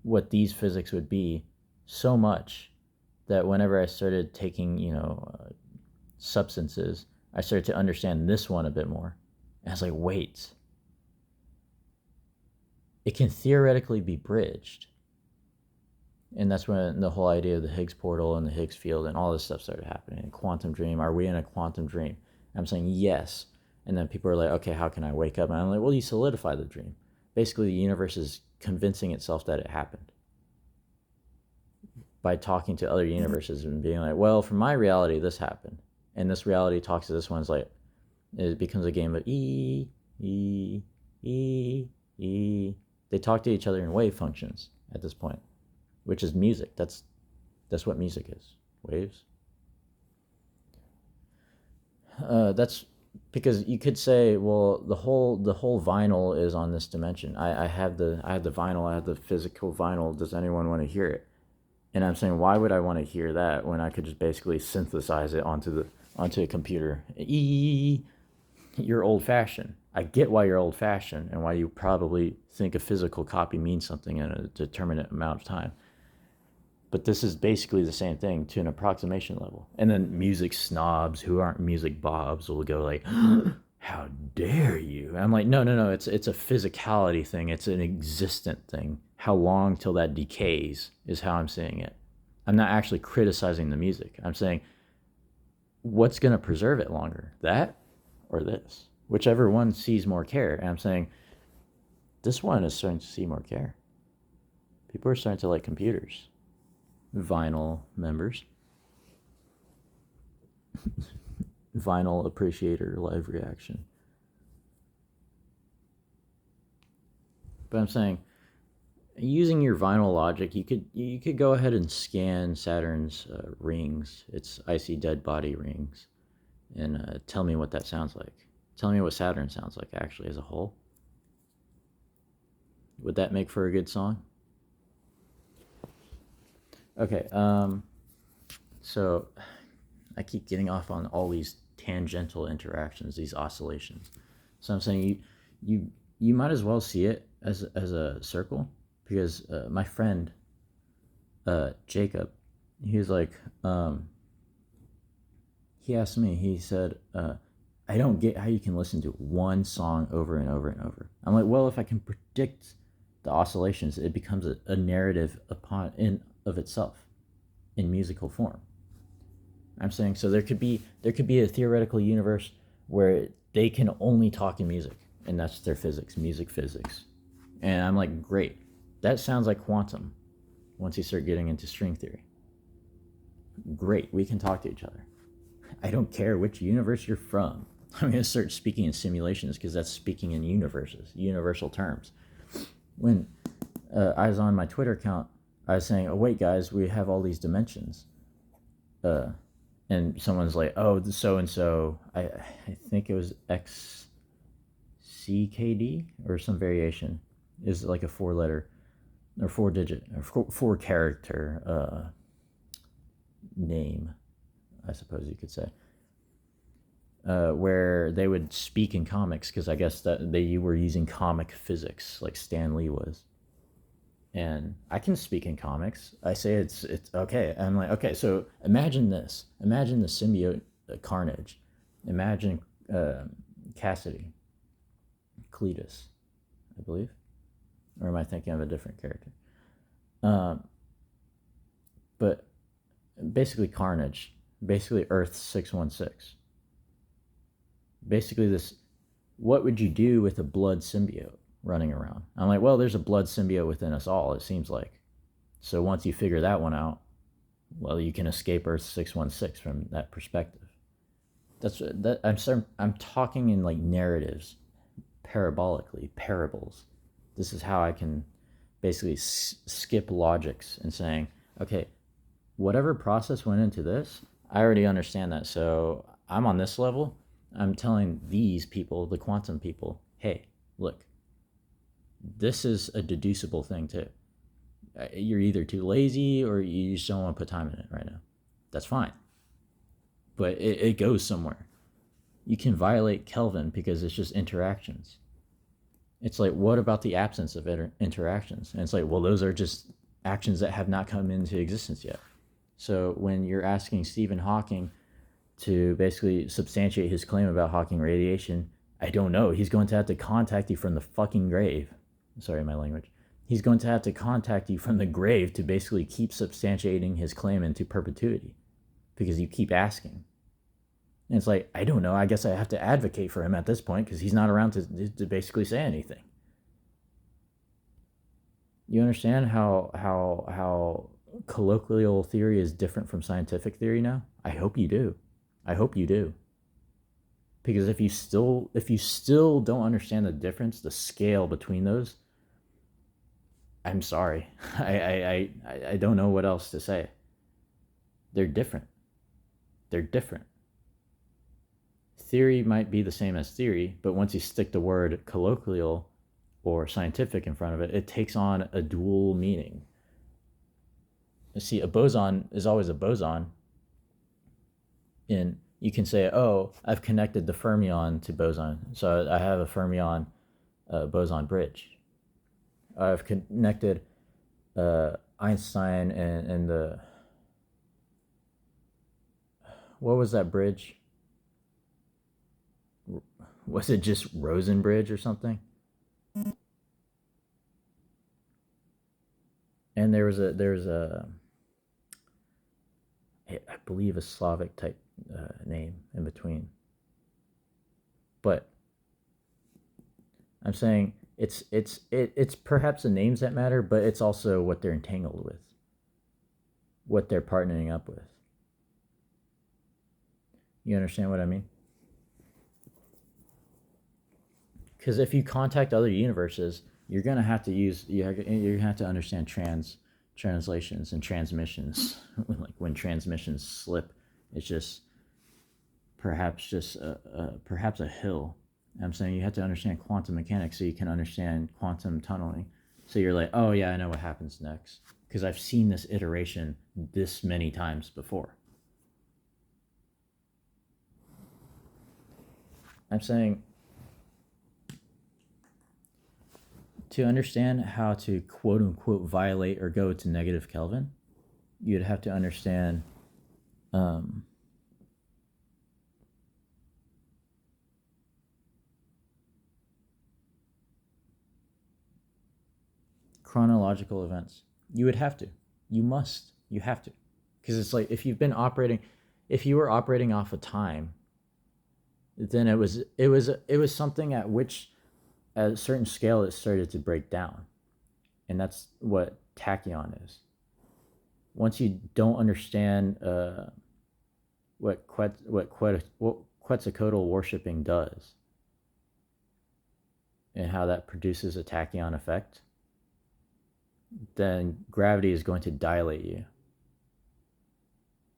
what these physics would be so much that whenever I started taking, substances, I started to understand this one a bit more. And I was like, wait, it can theoretically be bridged. And that's when the whole idea of the Higgs portal and the Higgs field and all this stuff started happening. And quantum dream, are we in a quantum dream? I'm saying yes. And then people are like, okay, how can I wake up? And I'm like, well, you solidify the dream. Basically, the universe is convincing itself that it happened by talking to other universes and being like, well, from my reality, this happened. And this reality talks to this one's like, it becomes a game of E. They talk to each other in wave functions at this point, which is music. That's what music is. Waves. That's because you could say, well, the whole vinyl is on this dimension. I have the vinyl, I have the physical vinyl. Does anyone want to hear it? And I'm saying, why would I want to hear that when I could just basically synthesize it onto a computer? You're old-fashioned. I get why you're old-fashioned and why you probably think a physical copy means something in a determinate amount of time. But this is basically the same thing to an approximation level. And then music snobs who aren't music bobs will go like, how dare you? And I'm like, no, it's a physicality thing. It's an existent thing. How long till that decays is how I'm saying it. I'm not actually criticizing the music. I'm saying, what's going to preserve it longer? That or this? Whichever one sees more care. And I'm saying, this one is starting to see more care. People are starting to like computers. Vinyl members. Vinyl appreciator live reaction. But I'm saying, using your vinyl logic, you could go ahead and scan Saturn's rings, its icy dead body rings, and tell me what that sounds like. Tell me what Saturn sounds like actually as a whole. Would that make for a good song? Okay, so I keep getting off on all these tangential interactions, these oscillations. So I'm saying you might as well see it as a circle, because my friend Jacob, he was like, he asked me, he said, I don't get how you can listen to one song over and over and over. I'm like, well, if I can predict the oscillations, it becomes a narrative in of itself in musical form. I'm saying, so there could be a theoretical universe where they can only talk in music, and that's their physics, music physics. And I'm like, great. That sounds like quantum once you start getting into string theory. Great, we can talk to each other. I don't care which universe you're from. I'm going to start speaking in simulations because that's speaking in universes, universal terms. When I was on my Twitter account, I was saying, oh, wait, guys, we have all these dimensions. And someone's like, oh, so-and-so, I think it was XCKD or some variation, is like a 4-letter or 4-digit or 4-character name, I suppose you could say. Where they would speak in comics, because I guess that they were using comic physics like Stan Lee was. And I can speak in comics. I say it's okay. I'm like, okay, so imagine this. Imagine the symbiote Carnage. Imagine Cassidy. Cletus, I believe. Or am I thinking of a different character? But basically Carnage. Basically Earth 616. Basically this, what would you do with a blood symbiote running around? I'm like, well, there's a blood symbiote within us all, it seems like. So once you figure that one out, well, you can escape Earth 616 from that perspective. I'm talking in like narratives, parabolically, parables. This is how I can basically skip logics and saying, okay, whatever process went into this, I already understand that. So I'm on this level. I'm telling these people, the quantum people, hey, look, this is a deducible thing too. You're either too lazy or you just don't want to put time in it right now. That's fine. But it goes somewhere. You can violate Kelvin because it's just interactions. It's like, what about the absence of interactions? And it's like, well, those are just actions that have not come into existence yet. So when you're asking Stephen Hawking to basically substantiate his claim about Hawking radiation, I don't know. He's going to have to contact you from the fucking grave. Sorry, my language. He's going to have to contact you from the grave to basically keep substantiating his claim into perpetuity because you keep asking. And it's like, I don't know. I guess I have to advocate for him at this point because he's not around to basically say anything. You understand how colloquial theory is different from scientific theory now? I hope you do. I hope you do. Because if you still don't understand the difference, the scale between those, I'm sorry. I don't know what else to say. They're different. They're different. Theory might be the same as theory, but once you stick the word colloquial or scientific in front of it, it takes on a dual meaning. You see, a boson is always a boson. And you can say, oh, I've connected the fermion to boson. So I have a fermion boson bridge. I've connected Einstein and the... What was that bridge? Was it just Rosen Bridge or something? And there's a I believe a Slavic type name in between. But I'm saying it's perhaps the names that matter, but it's also what they're entangled with, what they're partnering up with. You understand what I mean? Because if you contact other universes, you're gonna have to you're gonna have to understand translations and transmissions. Like when transmissions slip, it's just perhaps a hill. I'm saying you have to understand quantum mechanics so you can understand quantum tunneling. So you're like, oh yeah, I know what happens next because I've seen this iteration this many times before. I'm saying to understand how to quote unquote violate or go to negative Kelvin, you'd have to understand chronological events. You would have to. You must. You have to. Because it's like if you were operating off of time, then it was something at which at a certain scale it started to break down. And that's what tachyon is. Once you don't understand what Quetzalcoatl worshipping does and how that produces a tachyon effect, then gravity is going to dilate you.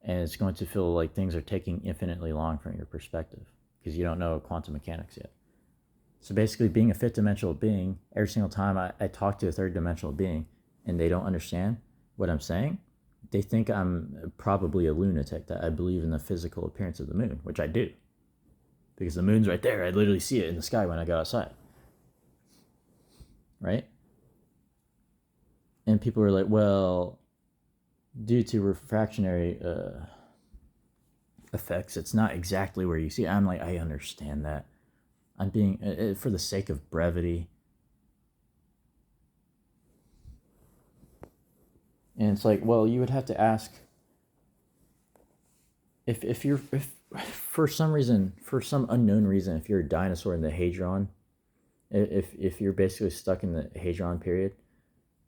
And it's going to feel like things are taking infinitely long from your perspective because you don't know quantum mechanics yet. So basically, being a fifth dimensional being, every single time I talk to a third dimensional being and they don't understand what I'm saying, they think I'm probably a lunatic, that I believe in the physical appearance of the moon, which I do. Because the moon's right there. I literally see it in the sky when I go outside. Right? And people are like, well, due to refractionary effects, it's not exactly where you see it. I'm like, I understand that. I'm being, for the sake of brevity. And it's like, well, you would have to ask if for some reason, for some unknown reason, if you're a dinosaur in the Hadron, if you're basically stuck in the Hadron period,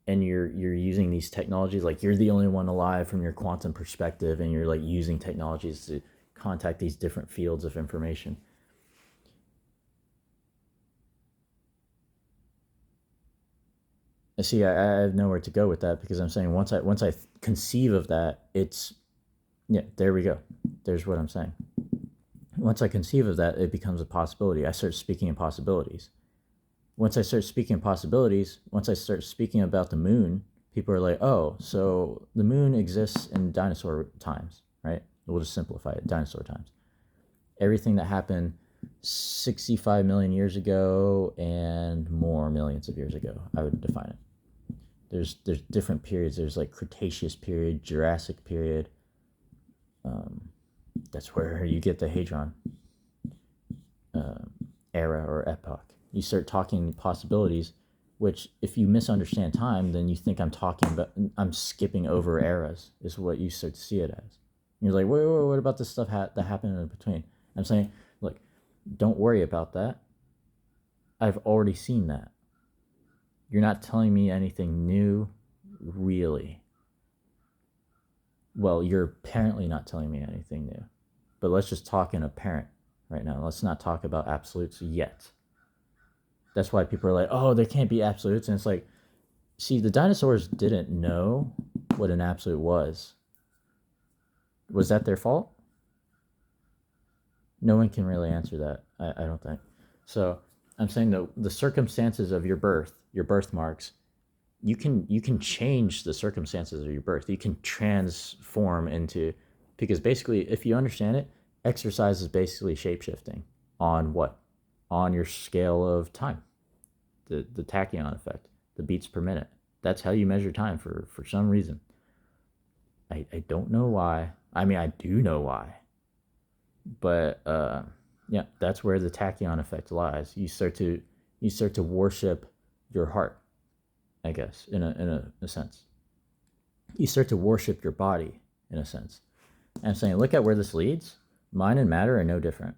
and you're using these technologies, like you're the only one alive from your quantum perspective, and you're like using technologies to contact these different fields of information. See, I have nowhere to go with that, because I'm saying once I conceive of that, it's, yeah, there we go. There's what I'm saying. Once I conceive of that, it becomes a possibility. I start speaking in possibilities. Once I start speaking in possibilities, once I start speaking about the moon, people are like, oh, so the moon exists in dinosaur times, right? We'll just simplify it, dinosaur times. Everything that happened 65 million years ago and more millions of years ago, I would define it. There's different periods. There's like Cretaceous period, Jurassic period. That's where you get the Hadron era or epoch. You start talking possibilities, which if you misunderstand time, then you think I'm skipping over eras, is what you start to see it as. You're like, wait, what about this stuff that happened in between? I'm saying, look, don't worry about that. I've already seen that. You're not telling me anything new, really. Well, you're apparently not telling me anything new. But let's just talk in apparent right now. Let's not talk about absolutes yet. That's why people are like, oh, there can't be absolutes. And it's like, see, the dinosaurs didn't know what an absolute was. Was that their fault? No one can really answer that, I don't think. So I'm saying the circumstances of your birthmarks, you can change the circumstances of your birth. You can transform into, because basically, if you understand it, exercise is basically shapeshifting on what? On your scale of time, the tachyon effect, the beats per minute. That's how you measure time for some reason. I don't know why. I mean, I do know why. But yeah, that's where the tachyon effect lies. You start to worship your heart, I guess, in a sense. You start to worship your body, in a sense. And I'm saying, look at where this leads. Mind and matter are no different.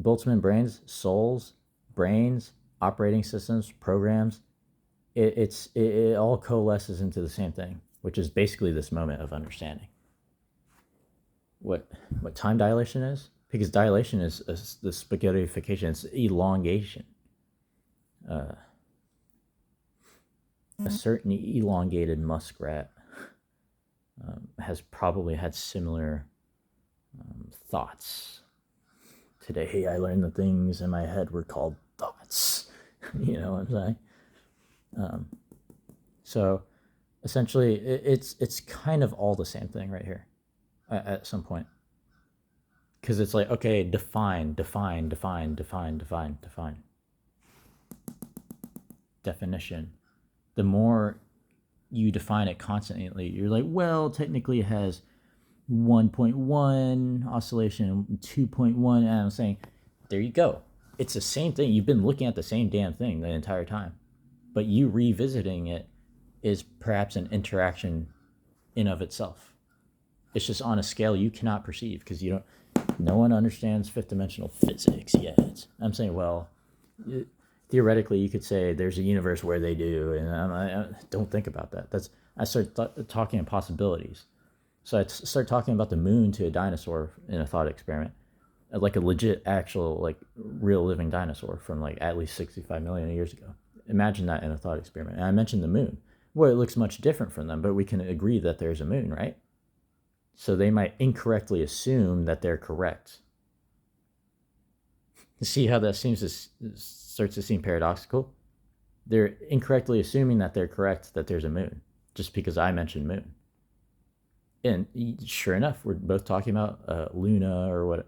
Boltzmann brains, souls, brains, operating systems, programs, it all coalesces into the same thing, which is basically this moment of understanding. What time dilation is? Because dilation is the spaghettification, it's elongation. A certain elongated muskrat has probably had similar thoughts. Today I learned the things in my head were called thoughts. You know what I'm saying? So essentially, it's kind of all the same thing right here at some point. Because it's like, okay, define. Definition. The more you define it constantly, you're like, well, technically it has 1.1 oscillation, 2.1, and I'm saying, there you go. It's the same thing. You've been looking at the same damn thing the entire time. But you revisiting it is perhaps an interaction in of itself. It's just on a scale you cannot perceive, because no one understands fifth dimensional physics yet. I'm saying, well, theoretically you could say there's a universe where they do, and I don't think about that. I start talking in possibilities. So I start talking about the moon to a dinosaur in a thought experiment, like a legit, actual, like real living dinosaur from like at least 65 million years ago. Imagine that in a thought experiment. And I mentioned the moon. Well, it looks much different from them, but we can agree that there's a moon, right? So they might incorrectly assume that they're correct. See how that starts to seem paradoxical? They're incorrectly assuming that they're correct, that there's a moon, just because I mentioned moon. And sure enough, we're both talking about Luna, or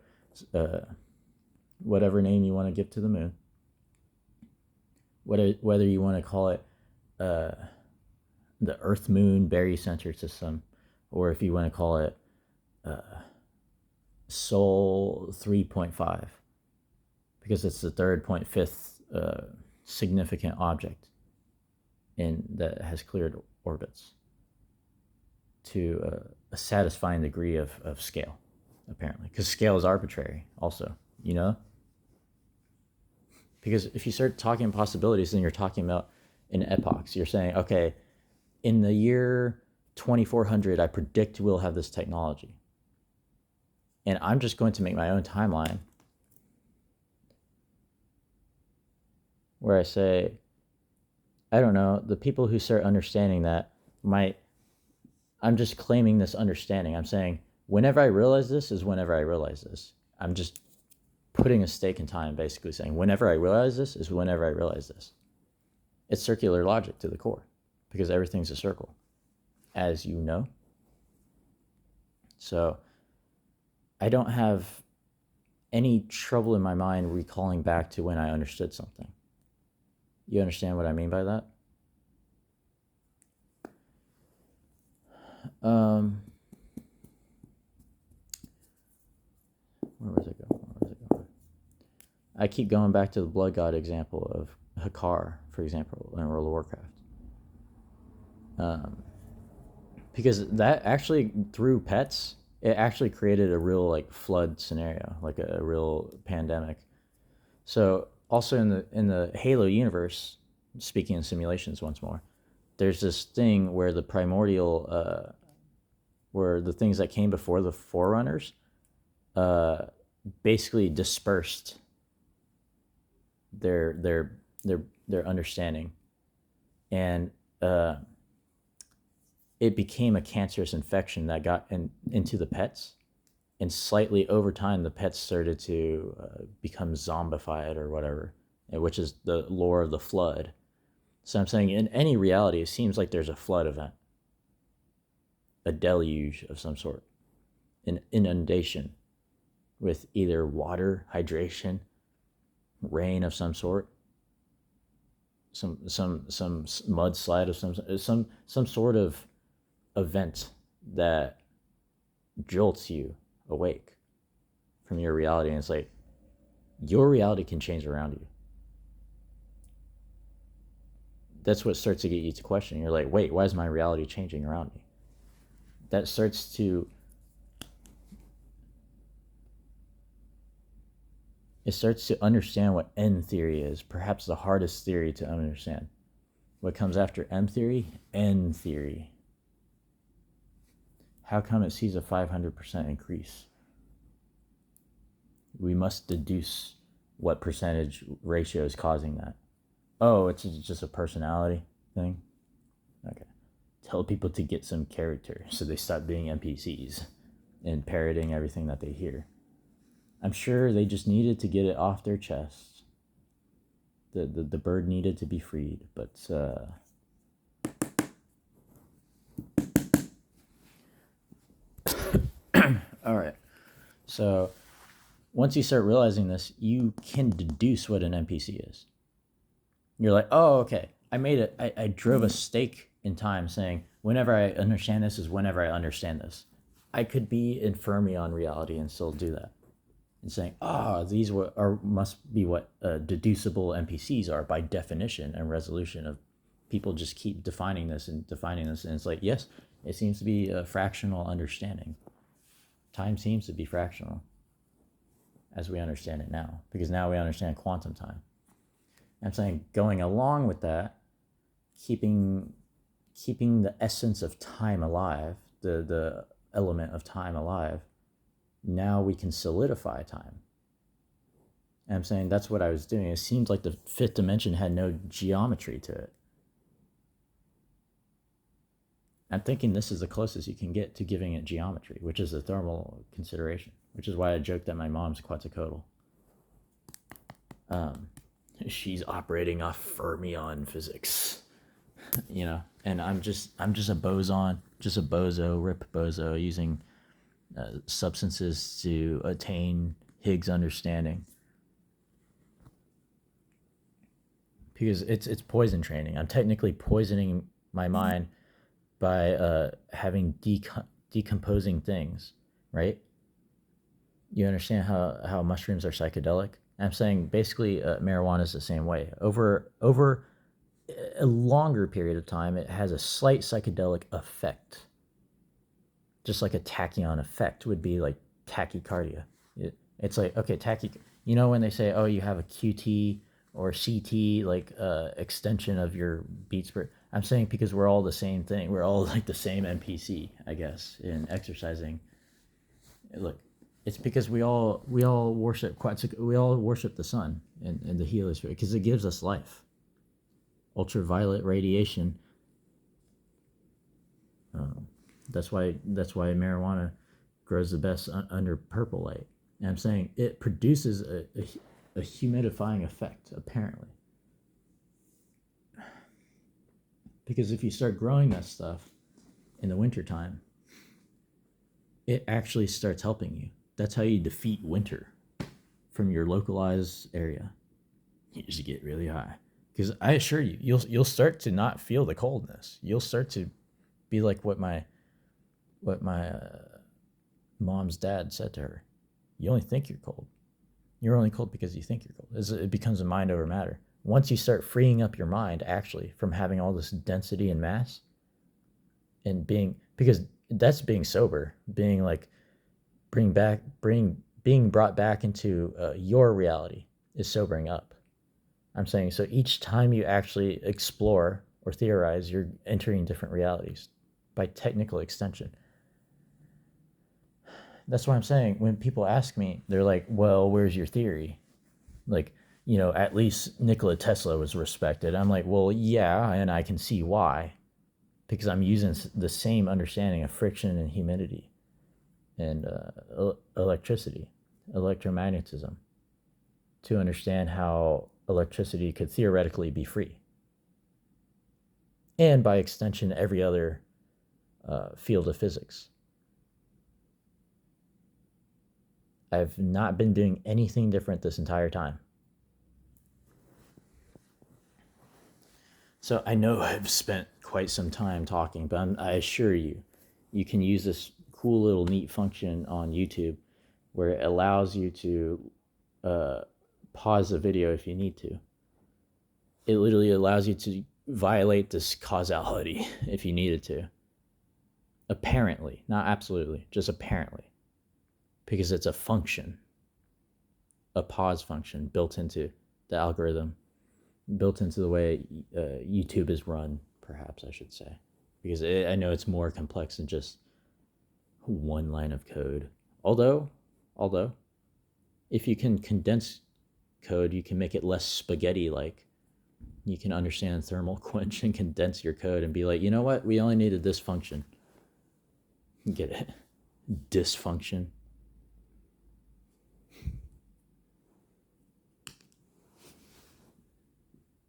whatever name you want to give to the moon. Whether you want to call it the Earth-Moon barycenter system, or if you want to call it Sol 3.5, because it's the 3.5 significant object that has cleared orbits to a satisfying degree of scale, apparently, because scale is arbitrary also, you know? Because if you start talking possibilities, then you're talking about in epochs. You're saying, okay, in the year 2400, I predict we'll have this technology. And I'm just going to make my own timeline where I say, I don't know, the people who start understanding that might, I'm just claiming this understanding. I'm saying, whenever I realize this is whenever I realize this. I'm just putting a stake in time, basically saying, whenever I realize this is whenever I realize this. It's circular logic to the core, because everything's a circle, as you know. So I don't have any trouble in my mind recalling back to when I understood something. You understand what I mean by that? Where was it going? I keep going back to the blood god example of Hakar, for example, in World of Warcraft. Because that actually, through pets, it actually created a real like flood scenario, like a real pandemic. So also in the Halo universe, speaking in simulations once more, there's this thing where the primordial, where the things that came before the Forerunners, basically dispersed their understanding, and it became a cancerous infection that got into the pets, and slightly over time the pets started to become zombified or whatever, which is the lore of the flood. So I'm saying in any reality it seems like there's a flood event, a deluge of some sort, an inundation with either water, hydration, rain of some sort, some mudslide of some sort of event that jolts you awake from your reality. And it's like your reality can change around you. That's what starts to get you to question. You're like, wait, why is my reality changing around me? That starts to understand what N theory is, perhaps the hardest theory to understand. What comes after M theory? N theory. How come it sees a 500% increase? We must deduce what percentage ratio is causing that. Oh, it's just a personality thing? Okay. Tell people to get some character so they stop being NPCs and parroting everything that they hear. I'm sure they just needed to get it off their chest. The bird needed to be freed, but all right. So once you start realizing this, you can deduce what an NPC is. You're like, oh, okay. I made it. I drove a stake in time saying, whenever I understand this is whenever I understand this. I could be in fermion reality and still do that. And saying, these must be what deducible NPCs are by definition and resolution of people just keep defining this. And it's like, yes, it seems to be a fractional understanding. Time seems to be fractional as we understand it now, because now we understand quantum time. I'm saying going along with that, keeping the essence of time alive, the element of time alive, now we can solidify time. And I'm saying that's what I was doing. It seems like the fifth dimension had no geometry to it. I'm thinking this is the closest you can get to giving it geometry, which is a thermal consideration, which is why I joked that my mom's Quetzalcoatl. She's operating off fermion physics, and I'm just a boson, just a bozo, rip bozo, using substances to attain Higgs understanding, because it's poison training. I'm technically poisoning my mind by having decomposing things, right? You understand how mushrooms are psychedelic? I'm saying basically marijuana is the same way. Over a longer period of time, it has a slight psychedelic effect. Just like a tachyon effect would be like tachycardia. It's like, okay, when they say, oh, you have a QT or CT, like extension of your beats per. I'm saying because we're all the same thing. We're all like the same NPC, I guess, in exercising. Look, it's because we all worship we all worship the sun and the heliosphere because it gives us life. Ultraviolet radiation. That's why marijuana grows the best under purple light. And I'm saying it produces a humidifying effect, apparently. Because if you start growing that stuff in the wintertime, it actually starts helping you. That's how you defeat winter from your localized area. You just get really high. Because I assure you, you'll start to not feel the coldness. You'll start to be like what my mom's dad said to her. You only think you're cold. You're only cold because you think you're cold. It becomes a mind over matter. Once you start freeing up your mind, actually, from having all this density and mass, and because that's being sober, being like, being brought back into your reality is sobering up. I'm saying, so each time you actually explore or theorize, you're entering different realities by technical extension. That's why I'm saying when people ask me, they're like, well, where's your theory? Like, at least Nikola Tesla was respected. I'm like, well, yeah, and I can see why. Because I'm using the same understanding of friction and humidity and electricity, electromagnetism, to understand how electricity could theoretically be free. And by extension, every other field of physics. I've not been doing anything different this entire time. So I know I've spent quite some time talking, but I assure you, you can use this cool little neat function on YouTube where it allows you to pause the video if you need to. It literally allows you to violate this causality if you needed to. Apparently, not absolutely, just apparently. Because it's a function, a pause function built into the algorithm, built into the way YouTube is run, perhaps I should say. Because I know it's more complex than just one line of code. Although, if you can condense code, you can make it less spaghetti-like. You can understand thermal quench and condense your code and be like, you know what? We only needed this function. Get it? Dysfunction.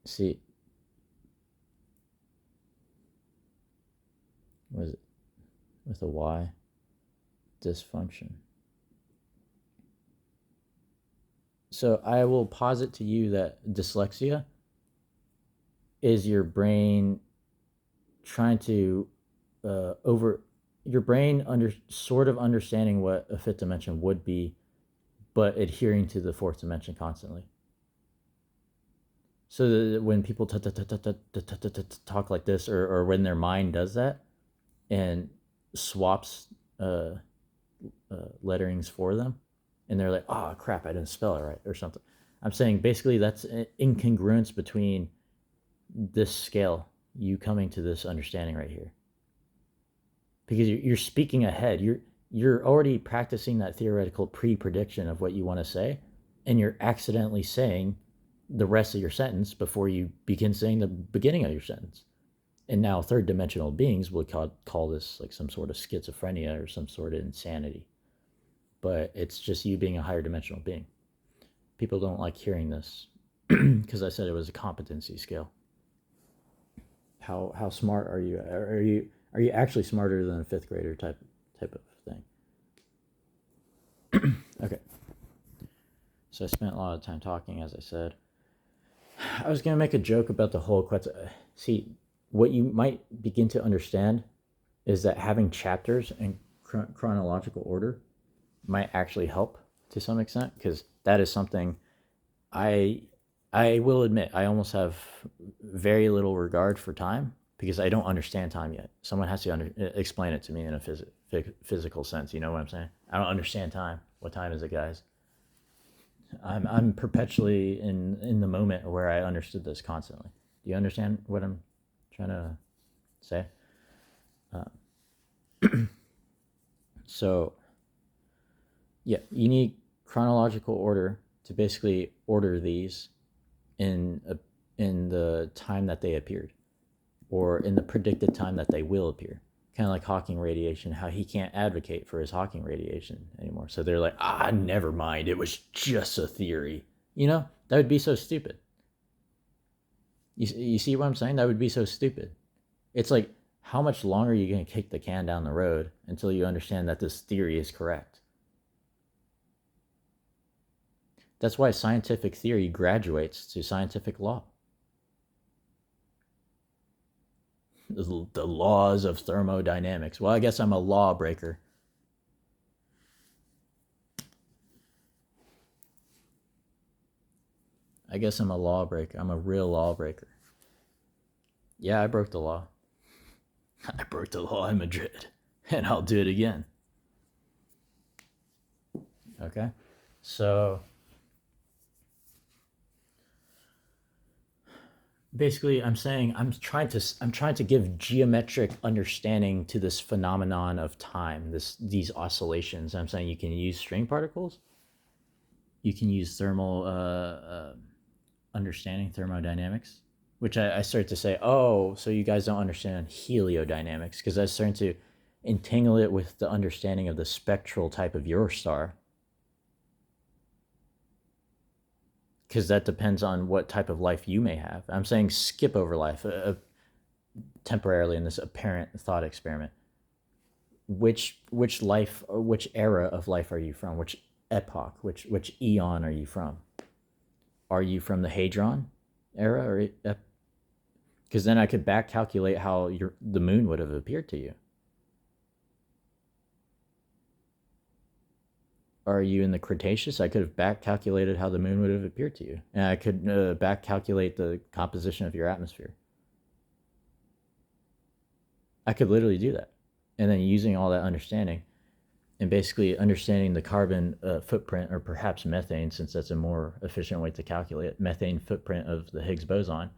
See, was it with a Y? Dysfunction. So I will posit to you that dyslexia is your brain trying to your brain sort of understanding what a fifth dimension would be, but adhering to the fourth dimension constantly. So that when people talk like this, or when their mind does that and swaps letterings for them, and they're like, oh crap, I didn't spell it right or something. I'm saying basically that's an incongruence between this scale, you coming to this understanding right here. Because you're speaking ahead. You're already practicing that theoretical pre-prediction of what you want to say, and you're accidentally saying the rest of your sentence before you begin saying the beginning of your sentence. And now third dimensional beings would call this like some sort of schizophrenia or some sort of insanity. But it's just you being a higher dimensional being. People don't like hearing this because I said it was a competency scale. How smart are you? Are you actually smarter than a fifth grader type of thing? Okay. So I spent a lot of time talking, as I said. I was gonna make a joke about the whole see, what you might begin to understand is that having chapters in chronological order might actually help to some extent, because that is something I will admit I almost have very little regard for time, because I don't understand time yet. Someone has to explain it to me in a physical sense. You know what I'm saying? I don't understand time. What time is it, guys? I'm perpetually in the moment where I understood this constantly. Do you understand what I'm trying to say? So yeah, you need chronological order to basically order these in in the time that they appeared, or in the predicted time that they will appear. Kind of like Hawking radiation, how he can't advocate for his Hawking radiation anymore. So they're like, never mind, it was just a theory. That would be so stupid. You see what I'm saying? That would be so stupid. It's like, how much longer are you going to kick the can down the road until you understand that this theory is correct? That's why scientific theory graduates to scientific law. The laws of thermodynamics. Well, I guess I'm a lawbreaker. I guess I'm a lawbreaker. I'm a real lawbreaker. Yeah, I broke the law. I broke the law in Madrid, and I'll do it again. Okay? So basically I'm saying I'm trying to give geometric understanding to this phenomenon of time, these oscillations. I'm saying you can use string particles, you can use thermal understanding, thermodynamics, which I started to say, oh, so you guys don't understand heliodynamics, because I was starting to entangle it with the understanding of the spectral type of your star, because that depends on what type of life you may have. I'm saying skip over life temporarily in this apparent thought experiment. Which life, or which era of life are you from? Which epoch? Which eon are you from? Are you from the Hadron era, or because then I could back calculate how the moon would have appeared to you. Are you in the Cretaceous? I could have back calculated how the moon would have appeared to you, and I could back calculate the composition of your atmosphere. I could literally do that, and then using all that understanding, and basically understanding the carbon footprint, or perhaps methane, since that's a more efficient way to calculate it, methane footprint of the Higgs boson,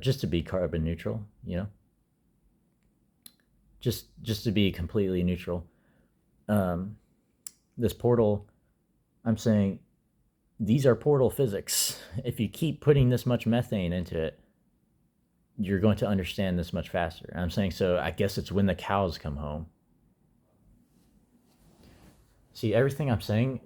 just to be carbon neutral, just to be completely neutral. This portal, I'm saying these are portal physics. If you keep putting this much methane into it, you're going to understand this much faster. And I'm saying, so I guess it's when the cows come home. See, everything I'm saying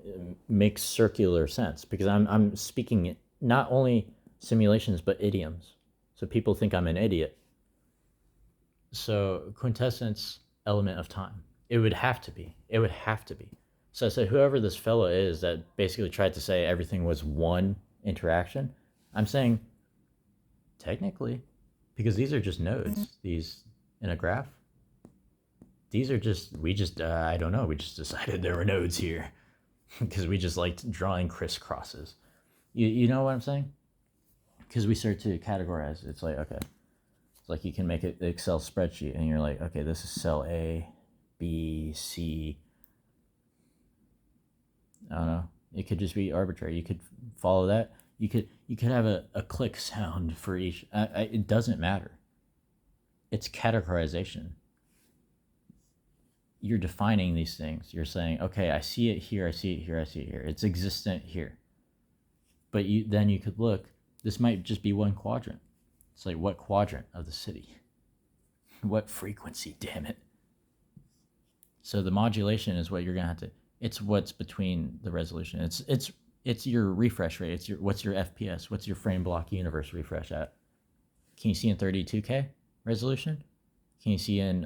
makes circular sense, because I'm speaking not only simulations but idioms. So people think I'm an idiot. So quintessence element of time. It would have to be. It would have to be. So I said, whoever this fellow is that basically tried to say everything was one interaction, I'm saying technically, because these are just nodes, these in a graph. These are just, I don't know, we just decided there were nodes here because we just liked drawing crisscrosses. You know what I'm saying? Because we start to categorize. It's like, okay, it's like you can make an Excel spreadsheet and you're like, okay, this is cell A, B, C. I don't know. It could just be arbitrary. You could follow that. You could have a click sound for each. It doesn't matter. It's categorization. You're defining these things. You're saying, okay, I see it here, I see it here, I see it here. It's existent here. But then you could look, this might just be one quadrant. It's like, what quadrant of the city? What frequency, damn it. So the modulation is what you're going to have to, it's what's between the resolution. It's your refresh rate. What's your FPS? What's your frame block universe refresh at? Can you see in 32K resolution? Can you see in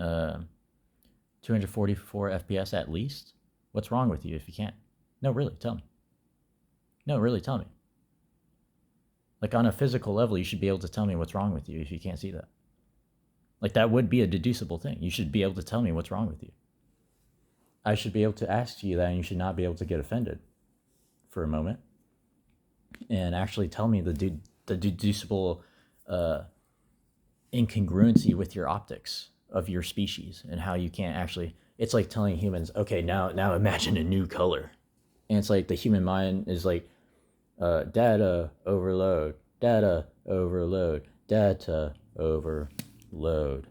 244 FPS at least? What's wrong with you if you can't? No, really, tell me. No, really, tell me. Like, on a physical level, you should be able to tell me what's wrong with you if you can't see that. Like, that would be a deducible thing. You should be able to tell me what's wrong with you. I should be able to ask you that, and you should not be able to get offended for a moment and actually tell me the deducible incongruency with your optics of your species and how you can't actually. It's like telling humans, okay, now imagine a new color. And it's like the human mind is like data overload, data overload, data overload.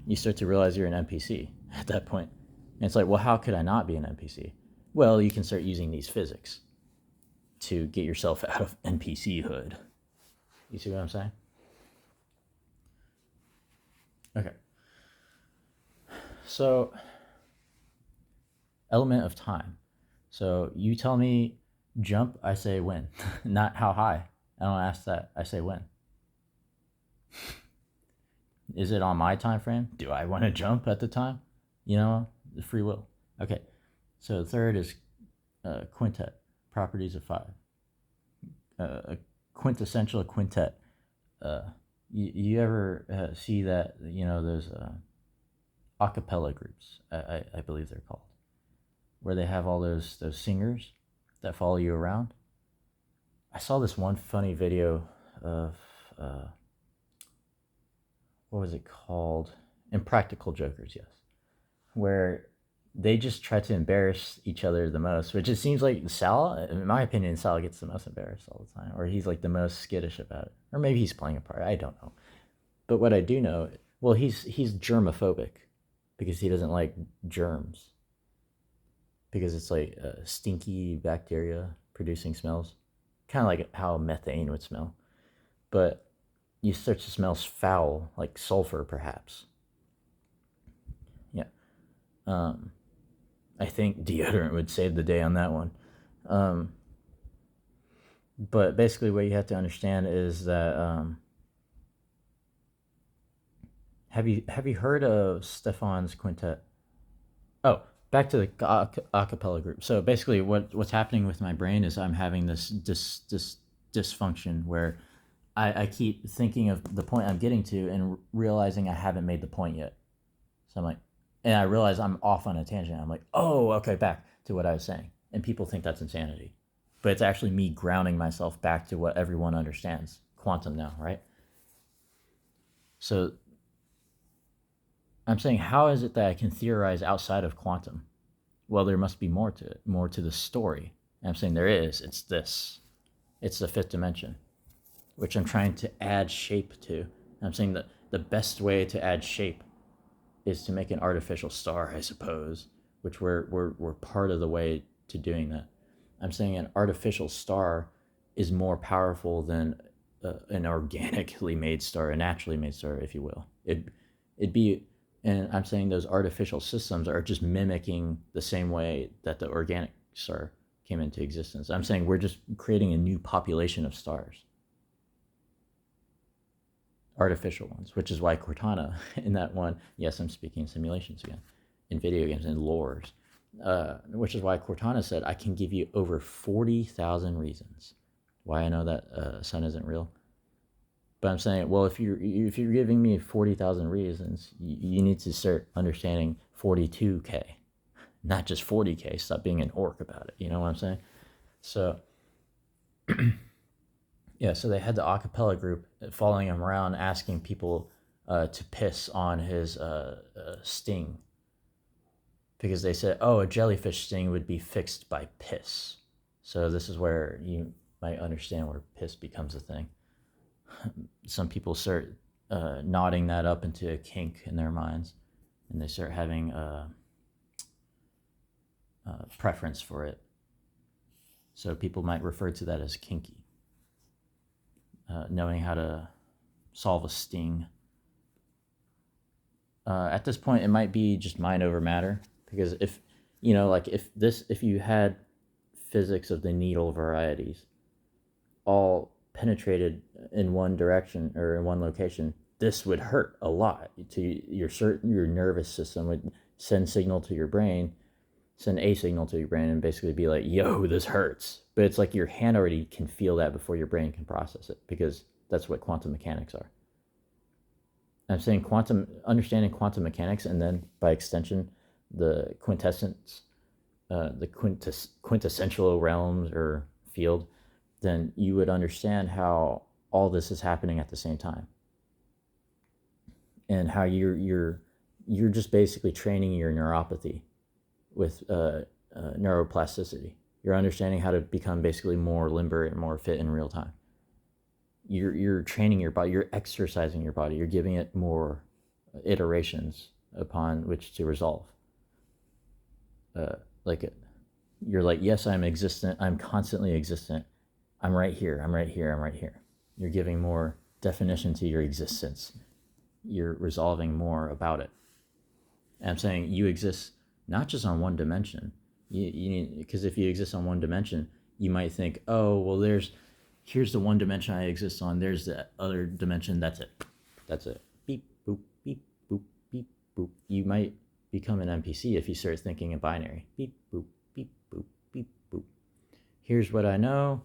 You start to realize you're an NPC at that point. And it's like, well, how could I not be an NPC? Well, you can start using these physics to get yourself out of NPC hood. You see what I'm saying? Okay. So, element of time. So you tell me jump, I say when. Not how high. I don't ask that. I say when. Is it on my time frame? Do I want to jump at the time? You know, the free will. Okay. So the third is quintet, properties of five. A quintessential quintet. You ever see that, those a cappella groups, I believe they're called, where they have all those singers that follow you around? I saw this one funny video of, what was it called? Impractical Jokers, yes. Where they just try to embarrass each other the most, which it seems like Sal, in my opinion, Sal gets the most embarrassed all the time, or he's like the most skittish about it. Or maybe he's playing a part, I don't know. But what I do know, well, he's germophobic because he doesn't like germs. Because it's like stinky bacteria producing smells, kind of like how methane would smell. But you start to smell foul, like sulfur, perhaps. Yeah. I think deodorant would save the day on that one. But basically, what you have to understand is that have you heard of Stefan's quintet? Oh, back to the a cappella group. So basically, what's happening with my brain is I'm having this dysfunction where I keep thinking of the point I'm getting to and realizing I haven't made the point yet. So I'm like, and I realize I'm off on a tangent. I'm like, oh, okay, back to what I was saying. And people think that's insanity. But it's actually me grounding myself back to what everyone understands. Quantum now, right? So I'm saying, how is it that I can theorize outside of quantum? Well, there must be more to it, more to the story. And I'm saying there is. It's this. It's the fifth dimension, which I'm trying to add shape to. And I'm saying that the best way to add shape is to make an artificial star, I suppose, which we're part of the way to doing that. I'm saying an artificial star is more powerful than an organically made star, a naturally made star, if you will. It'd be, and I'm saying those artificial systems are just mimicking the same way that the organic star came into existence. I'm saying we're just creating a new population of stars, artificial ones, which is why Cortana in that one, yes, I'm speaking simulations again, in video games and lores, which is why Cortana said, I can give you over 40,000 reasons why I know that sun isn't real. But I'm saying, well, if you're giving me 40,000 reasons, you need to start understanding 42K, not just 40K. Stop being an orc about it. You know what I'm saying? So, yeah, so they had the a cappella group following him around, asking people to piss on his sting. Because they said, oh, a jellyfish sting would be fixed by piss. So this is where you might understand where piss becomes a thing. Some people start nodding that up into a kink in their minds, and they start having a preference for it. So people might refer to that as kinky. Knowing how to solve a sting. At this point, it might be just mind over matter, because if you had physics of the needle varieties all penetrated in one direction or in one location, this would hurt a lot. To your nervous system would send a signal to your brain, and basically be like, yo, this hurts. But it's like your hand already can feel that before your brain can process it, because that's what quantum mechanics are. I'm saying understanding quantum mechanics, and then by extension, the quintessential realms or field, then you would understand how all this is happening at the same time, and how you're just basically training your neuropathy with neuroplasticity. You're understanding how to become basically more limber and more fit in real time. You're training your body. You're exercising your body. You're giving it more iterations upon which to resolve. Like you're like, yes, I'm existent. I'm constantly existent. I'm right here. I'm right here. I'm right here. You're giving more definition to your existence. You're resolving more about it. And I'm saying you exist not just on one dimension. You need, because if you exist on one dimension, you might think, oh, well, here's the one dimension I exist on. There's the other dimension. That's it. That's it. Beep, boop, beep, boop, beep, boop. You might become an NPC if you start thinking in binary. Beep, boop, beep, boop, beep, boop. Here's what I know.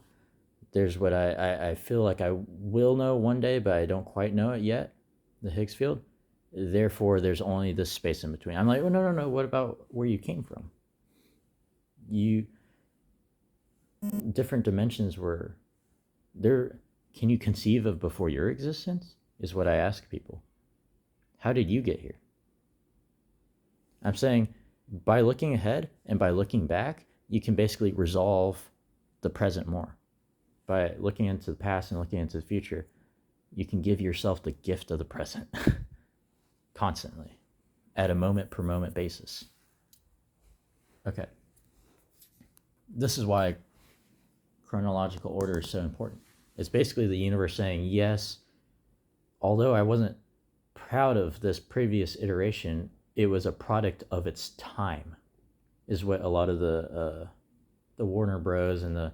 There's what I feel like I will know one day, but I don't quite know it yet, the Higgs field. Therefore, there's only this space in between. I'm like, oh, no. What about where you came from? Different dimensions were there. Can you conceive of before your existence? Is what I ask people. How did you get here? I'm saying by looking ahead and by looking back, you can basically resolve the present more. By looking into the past and looking into the future, you can give yourself the gift of the present constantly at a moment per moment basis. Okay. This is why chronological order is so important. It's basically the universe saying, yes, although I wasn't proud of this previous iteration, it was a product of its time, is what a lot of the Warner Bros. And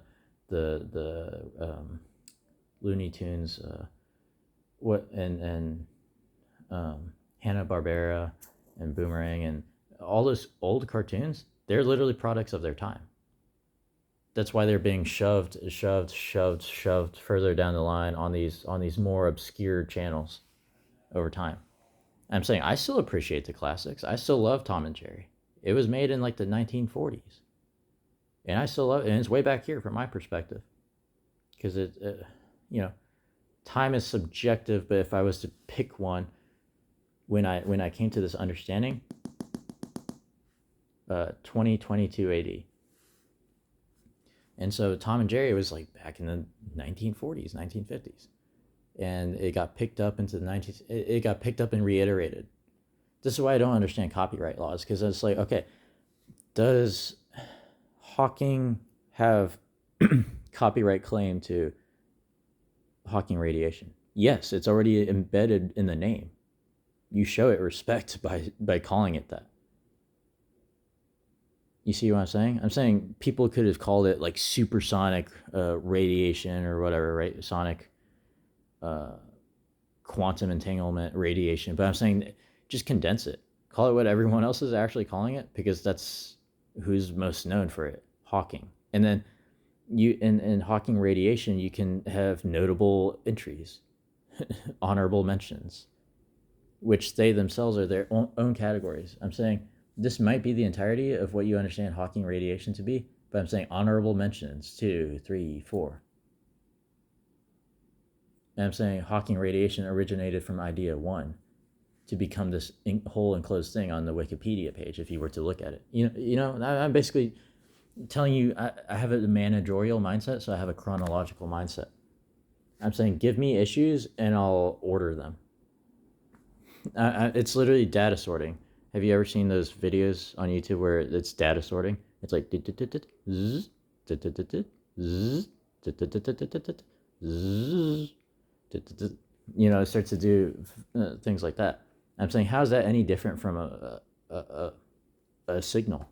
the Looney Tunes, Hanna-Barbera and Boomerang and all those old cartoons, they're literally products of their time. That's why they're being shoved further down the line on these more obscure channels over time. I'm saying I still appreciate the classics. I still love Tom and Jerry. It was made in like the 1940s. And I still love it. And it's way back here from my perspective. Because time is subjective, but if I was to pick one, when I came to this understanding, 2022 AD. And so Tom and Jerry was like back in the 1940s, 1950s. And it got picked up into the 90s. It got picked up and reiterated. This is why I don't understand copyright laws, because it's like, okay, does Hawking have copyright claim to Hawking radiation? Yes, it's already embedded in the name. You show it respect by calling it that. You see what I'm saying? I'm saying people could have called it like supersonic radiation or whatever, right? Sonic quantum entanglement radiation. But I'm saying just condense it. Call it what everyone else is actually calling it, because that's who's most known for it, Hawking. And then in Hawking radiation, you can have notable entries, honorable mentions, which they themselves are their own categories. I'm saying this might be the entirety of what you understand Hawking radiation to be, but I'm saying honorable mentions, 2, 3, 4. And I'm saying Hawking radiation originated from idea 1 to become this whole enclosed thing on the Wikipedia page, if you were to look at it. I'm basically telling you, I have a managerial mindset, so I have a chronological mindset. I'm saying give me issues and I'll order them. It's literally data sorting. Have you ever seen those videos on YouTube where it's data sorting? It's like it starts to do things like that. I'm saying, how is that any different from a signal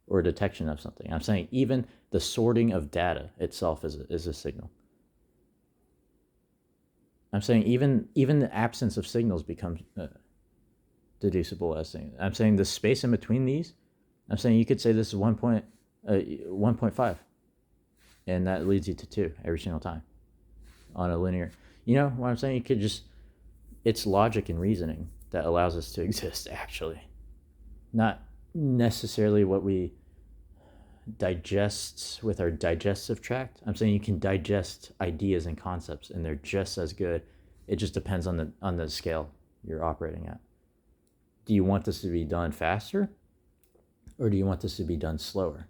or a detection of something? I'm saying even the sorting of data itself is a signal. I'm saying even the absence of signals becomes deducible as things. I'm saying the space in between these, I'm saying you could say this is 1.5, and that leads you to 2 every single time on a linear. You know what I'm saying? You could just, it's logic and reasoning that allows us to exist, actually. Not necessarily what we digest with our digestive tract. I'm saying you can digest ideas and concepts, and they're just as good. It just depends on the scale you're operating at. Do you want this to be done faster? Or do you want this to be done slower?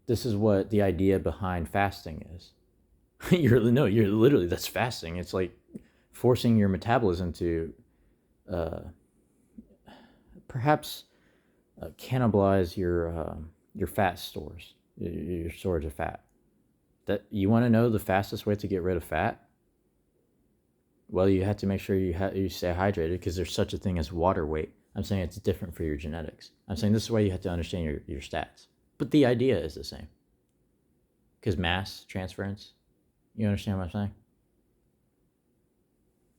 This is what the idea behind fasting is. You're literally, that's fasting. It's like forcing your metabolism to perhaps cannibalize your fat stores, your storage of fat. That you want to know the fastest way to get rid of fat? Well, you have to make sure you stay hydrated, because there's such a thing as water weight. I'm saying it's different for your genetics. I'm saying this is why you have to understand your stats. But the idea is the same. Because mass transference, you understand what I'm saying?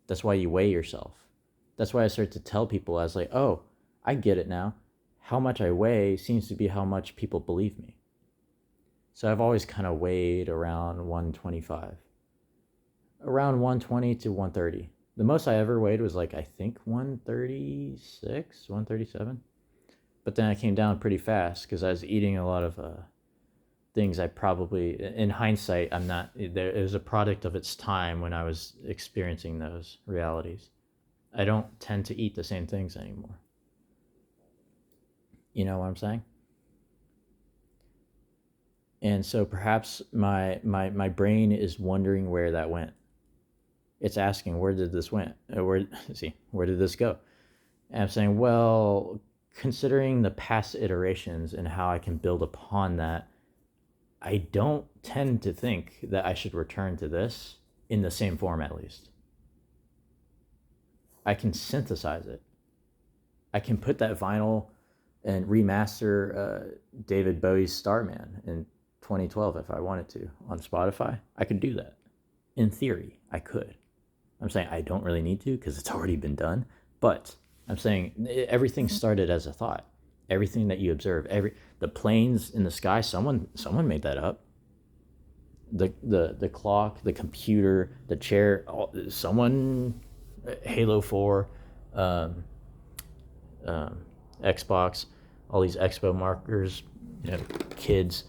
That's why you weigh yourself. That's why I started to tell people, I was like, oh, I get it now. How much I weigh seems to be how much people believe me. So I've always kind of weighed around 125. Around 120 to 130. The most I ever weighed was like, I think 136, 137. But then I came down pretty fast because I was eating a lot of things I probably, in hindsight, I'm not, it was a product of its time when I was experiencing those realities. I don't tend to eat the same things anymore. You know what I'm saying? And so perhaps my brain is wondering where that went. It's asking, where did this went? Where did this go? And I'm saying, well, considering the past iterations and how I can build upon that, I don't tend to think that I should return to this in the same form, at least. I can synthesize it. I can put that vinyl and remaster David Bowie's Starman in 2012 if I wanted to on Spotify. I could do that. In theory, I could. I'm saying I don't really need to because it's already been done. But I'm saying everything started as a thought. Everything that you observe, the planes in the sky, someone made that up. The clock, the computer, the chair, someone, Halo 4, Xbox, all these expo markers, kids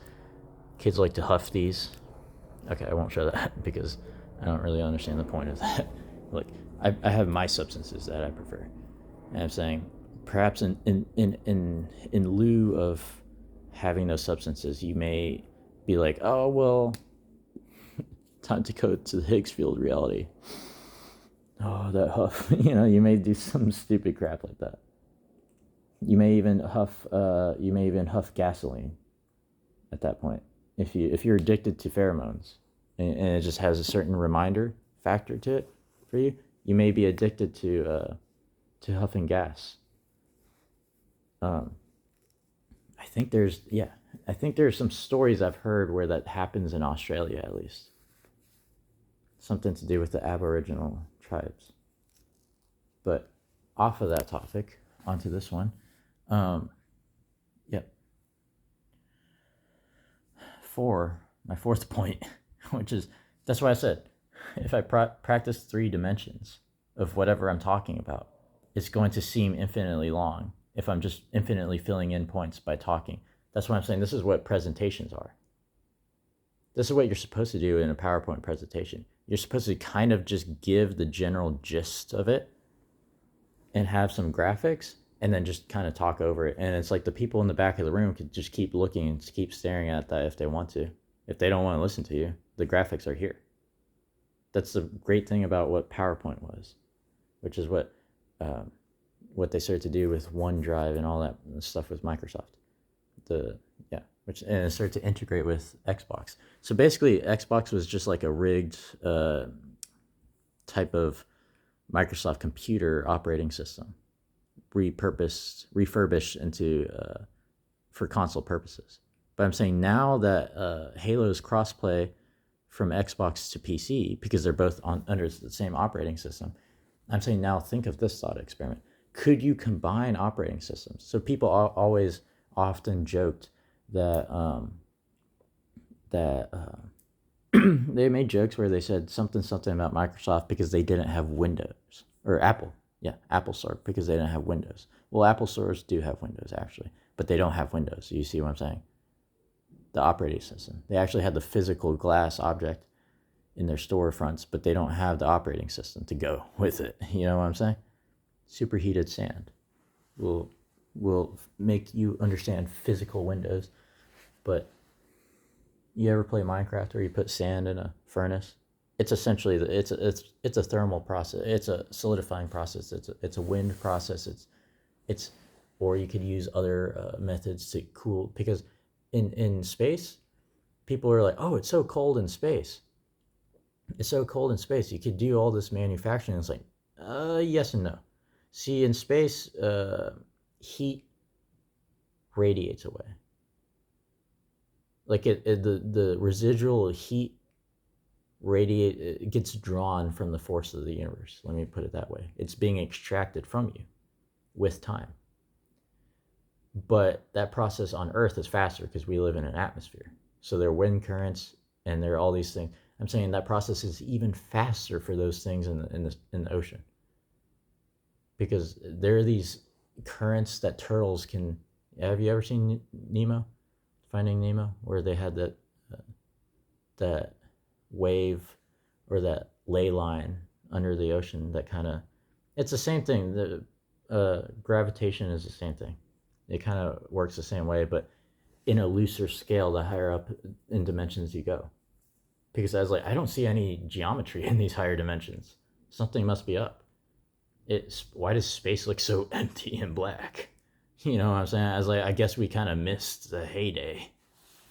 like to huff these. Okay, I won't show that because I don't really understand the point of that. Like, I have my substances that I prefer. And I'm saying, perhaps in lieu of having those substances, you may be like, oh, well, time to go to the Higgs field reality. Oh, that huff. You may do some stupid crap like that. You may even huff gasoline at that point. If you're addicted to pheromones and it just has a certain reminder factor to it for you, you may be addicted to huffing gas. I think there's some stories I've heard where that happens in Australia, at least. Something to do with the Aboriginal tribes. But off of that topic, onto this one. Yep. My fourth point, which is, that's why I said, if I practice 3 dimensions of whatever I'm talking about, it's going to seem infinitely long if I'm just infinitely filling in points by talking. That's why I'm saying this is what presentations are. This is what you're supposed to do in a PowerPoint presentation. You're supposed to kind of just give the general gist of it and have some graphics and then just kind of talk over it. And it's like the people in the back of the room could just keep looking and keep staring at that if they want to. If they don't want to listen to you, the graphics are here. That's the great thing about what PowerPoint was, which is what they started to do with OneDrive and all that stuff with Microsoft. And it started to integrate with Xbox. So basically, Xbox was just like a rigged type of Microsoft computer operating system, refurbished into for console purposes. But I'm saying now that Halo's crossplay from Xbox to PC, because they're both under the same operating system, I'm saying now think of this thought experiment. Could you combine operating systems? So people always often joked that they made jokes where they said something about Microsoft because they didn't have Windows, or Apple Store, because they didn't have Windows. Well, Apple stores do have Windows actually, but they don't have Windows. You see what I'm saying? The operating system. They actually had the physical glass object in their storefronts, but they don't have the operating system to go with it. You know what I'm saying? Superheated sand will will make you understand physical windows. But you ever play Minecraft where you put sand in a furnace? It's essentially it's a thermal process. It's a solidifying process. It's a wind process. It's or you could use other methods to cool, because in space people are like, oh, it's so cold in space. It's so cold in space. You could do all this manufacturing. It's like, yes and no. See, in space, heat radiates away. Like the residual heat it gets drawn from the force of the universe. Let me put it that way. It's being extracted from you with time. But that process on Earth is faster because we live in an atmosphere. So there are wind currents and there are all these things. I'm saying that process is even faster for those things in the ocean, because there are these currents that turtles can. Have you ever seen Nemo, Finding Nemo, where they had that wave or that ley line under the ocean that kind of, it's the same thing. The gravitation is the same thing. It kind of works the same way, but in a looser scale the higher up in dimensions you go. Because I was like, I don't see any geometry in these higher dimensions. Something must be up. Why does space look so empty and black? You know what I'm saying? I was like, I guess we kind of missed the heyday.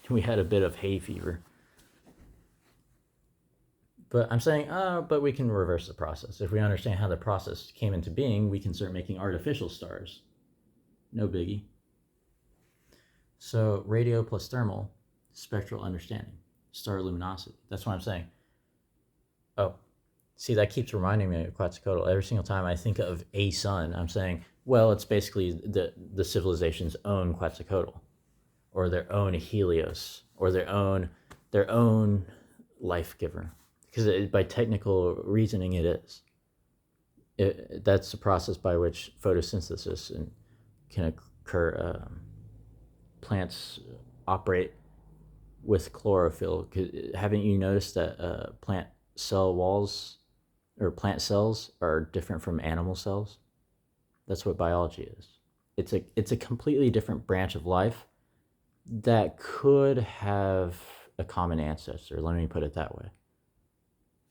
We had a bit of hay fever. But I'm saying, but we can reverse the process. If we understand how the process came into being, we can start making artificial stars. No biggie. So radio plus thermal, spectral understanding, star luminosity. That's what I'm saying. Oh, see, that keeps reminding me of Quetzalcoatl. Every single time I think of a sun, I'm saying, well, it's basically the civilization's own Quetzalcoatl, or their own Helios, or their own life giver. Because by technical reasoning, it is. That's the process by which photosynthesis can occur. Plants operate with chlorophyll. Haven't you noticed that plant cell walls or plant cells are different from animal cells? That's what biology is. It's a completely different branch of life that could have a common ancestor. Let me put it that way.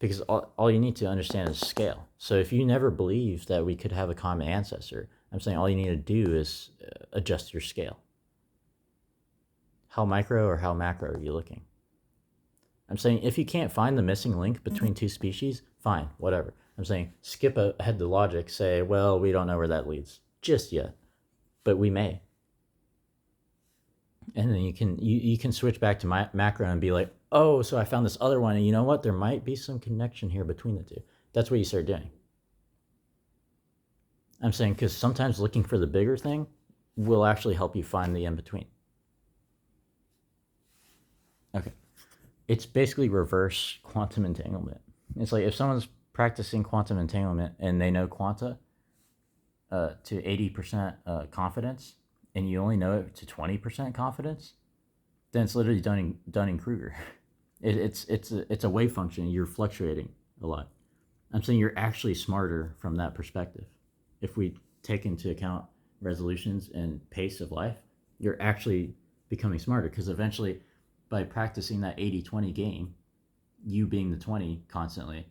Because all you need to understand is scale. So if you never believe that we could have a common ancestor, I'm saying all you need to do is adjust your scale. How micro or how macro are you looking? I'm saying if you can't find the missing link between two species, fine, whatever. I'm saying skip ahead the logic, say, well, we don't know where that leads just yet, but we may. And then you can switch back to macro and be like, oh, so I found this other one, and you know what? There might be some connection here between the two. That's what you start doing. I'm saying because sometimes looking for the bigger thing will actually help you find the in-between. Okay. It's basically reverse quantum entanglement. It's like if someone's practicing quantum entanglement and they know quanta to 80% confidence, and you only know it to 20% confidence, then it's literally Dunning-Kruger. It's a wave function. You're fluctuating a lot. I'm saying you're actually smarter from that perspective. If we take into account resolutions and pace of life, you're actually becoming smarter, because eventually, by practicing that 80-20 game, you being the 20 constantly,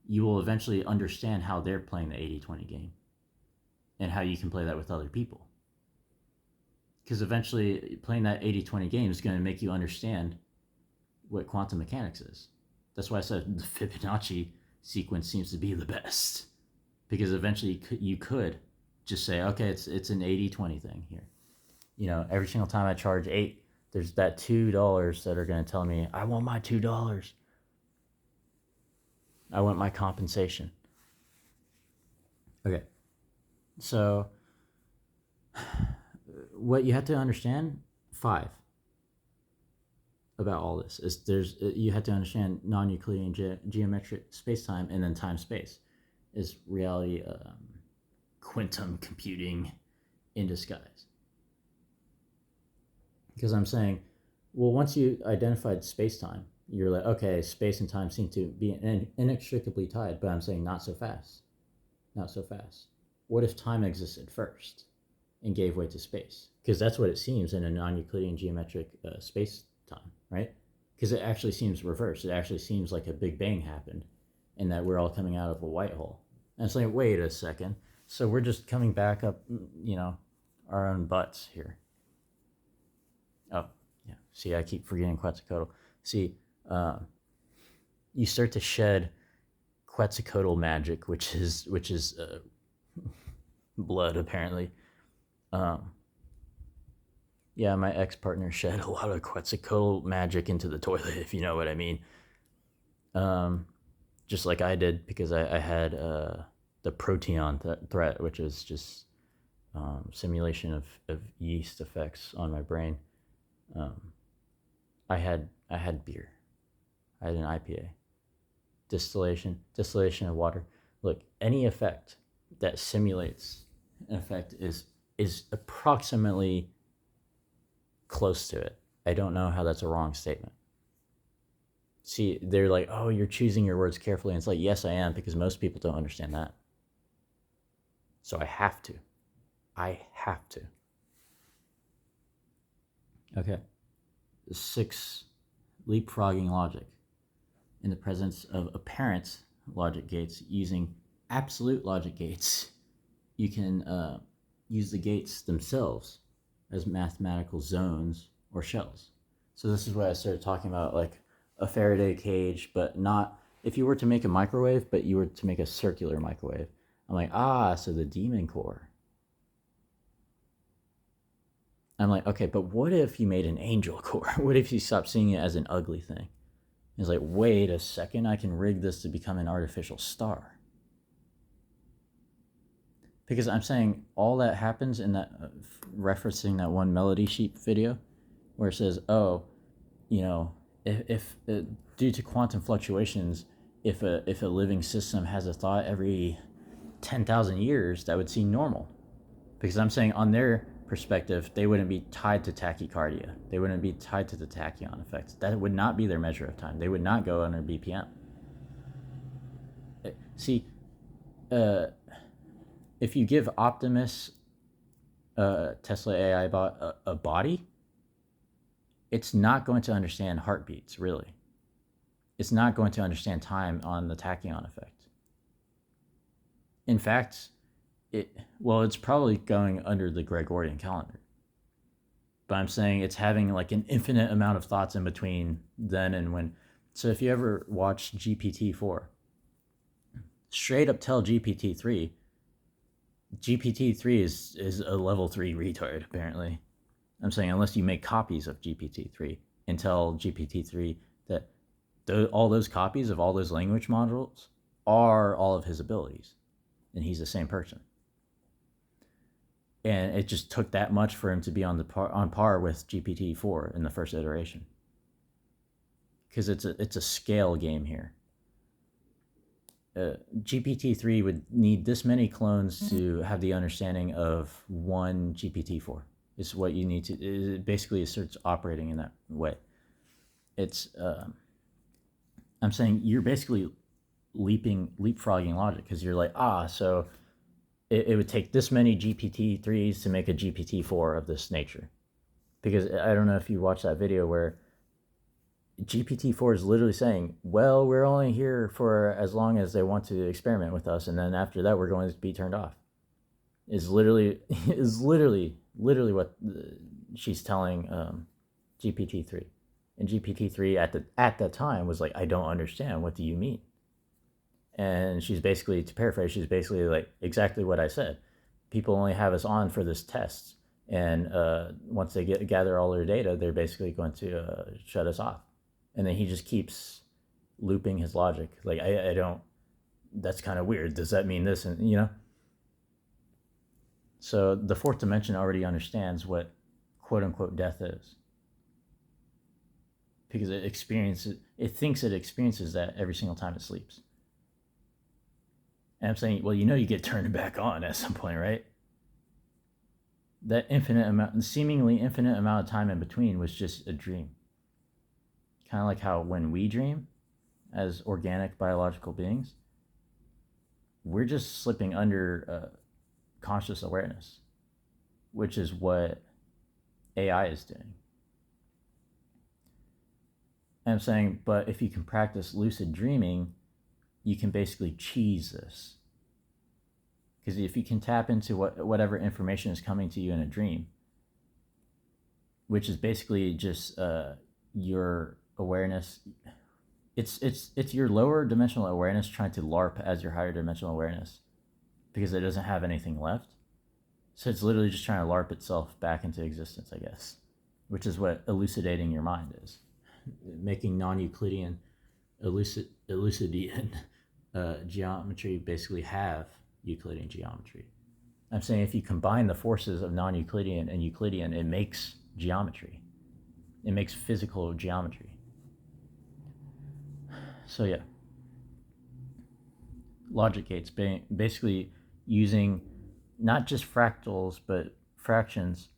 you will eventually understand how they're playing the 80-20 game and how you can play that with other people. Because eventually playing that 80-20 game is going to make you understand what quantum mechanics is. That's why I said the Fibonacci sequence seems to be the best. Because eventually you could just say, okay, it's an 80-20 thing here. You know, every single time I charge 8, there's that $2 that are going to tell me, I want my $2. I want my compensation. Okay. So what you have to understand, 5, about all this is you have to understand non-Euclidean geometric space-time, and then time-space is reality, quantum computing in disguise. Because I'm saying, well, once you identified space-time, you're like, okay, space and time seem to be inextricably tied, but I'm saying not so fast. Not so fast. What if time existed first? and gave way to space, because that's what it seems in a non-Euclidean geometric space time, right? Because it actually seems reversed. It actually seems like a Big Bang happened and that we're all coming out of a white hole. And it's like, wait a second. So we're just coming back up, our own butts here. Oh, yeah. See, I keep forgetting Quetzalcoatl. See, you start to shed Quetzalcoatl magic, which is blood, apparently. Yeah, my ex-partner shed a lot of Quetzalcoatl magic into the toilet, if you know what I mean. Just like I did, because I had the proteon threat, which is just simulation of yeast effects on my brain. I had beer. I had an IPA. Distillation of water. Look, any effect that simulates an effect is approximately close to it. I don't know how that's a wrong statement. See, they're like, oh, you're choosing your words carefully. And it's like, yes, I am, because most people don't understand that. So I have to. Okay. 6, leapfrogging logic. In the presence of apparent logic gates, using absolute logic gates, you can use the gates themselves as mathematical zones or shells. So this is what I started talking about, like a Faraday cage, but not, if you were to make a microwave, but you were to make a circular microwave. I'm like, so the demon core. I'm like, okay, but what if you made an angel core? What if you stopped seeing it as an ugly thing? It's like, wait a second, I can rig this to become an artificial star. Because I'm saying all that happens in that, referencing that one Melody Sheep video, where it says, if due to quantum fluctuations, if a living system has a thought every 10,000 years, that would seem normal. Because I'm saying on their perspective, they wouldn't be tied to tachycardia. They wouldn't be tied to the tachyon effect. That would not be their measure of time. They would not go under BPM. See, if you give Optimus Tesla AI bot a body, it's not going to understand heartbeats, really. It's not going to understand time on the tachyon effect. In fact, it's probably going under the Gregorian calendar. But I'm saying it's having like an infinite amount of thoughts in between then and when. So if you ever watch GPT-4, straight up tell GPT-3 is a level 3 retard, apparently. I'm saying unless you make copies of GPT-3 and tell GPT-3 that all those copies of all those language modules are all of his abilities, and he's the same person. And it just took that much for him to be on par with GPT-4 in the first iteration, because it's a scale game here. GPT-3 would need this many clones to have the understanding of one GPT-4. Is what you need to. It basically starts operating in that way. It's. I'm saying you're basically leapfrogging logic, because you're like, so it would take this many GPT-3s to make a GPT-4 of this nature. Because I don't know if you watched that video where GPT-4 is literally saying, well, we're only here for as long as they want to experiment with us, and then after that we're going to be turned off. Is literally what she's telling GPT-3. And GPT-3 at that time was like, I don't understand. What do you mean? And she's basically, to paraphrase, she's basically like exactly what I said. People only have us on for this test, and once they gather all their data, they're basically going to shut us off. And then he just keeps looping his logic. Like, I don't. That's kind of weird. Does that mean this? And So the fourth dimension already understands what quote unquote death is, because it thinks it experiences that every single time it sleeps. And I'm saying, well, you get turned back on at some point, right? That seemingly infinite amount of time in between was just a dream. Kind of like how when we dream as organic biological beings, we're just slipping under conscious awareness. which is what AI is doing. And I'm saying, but if you can practice lucid dreaming, you can basically cheese this. Because if you can tap into whatever information is coming to you in a dream, which is basically just your awareness, it's your lower dimensional awareness trying to LARP as your higher dimensional awareness, because it doesn't have anything left. So it's literally just trying to LARP itself back into existence, I guess, which is what elucidating your mind is. Making non-Euclidean Euclidean geometry basically have Euclidean geometry. I'm saying if you combine the forces of non-Euclidean and Euclidean, it makes geometry. It makes physical geometry. So yeah, logic gates basically using not just fractals but fractions,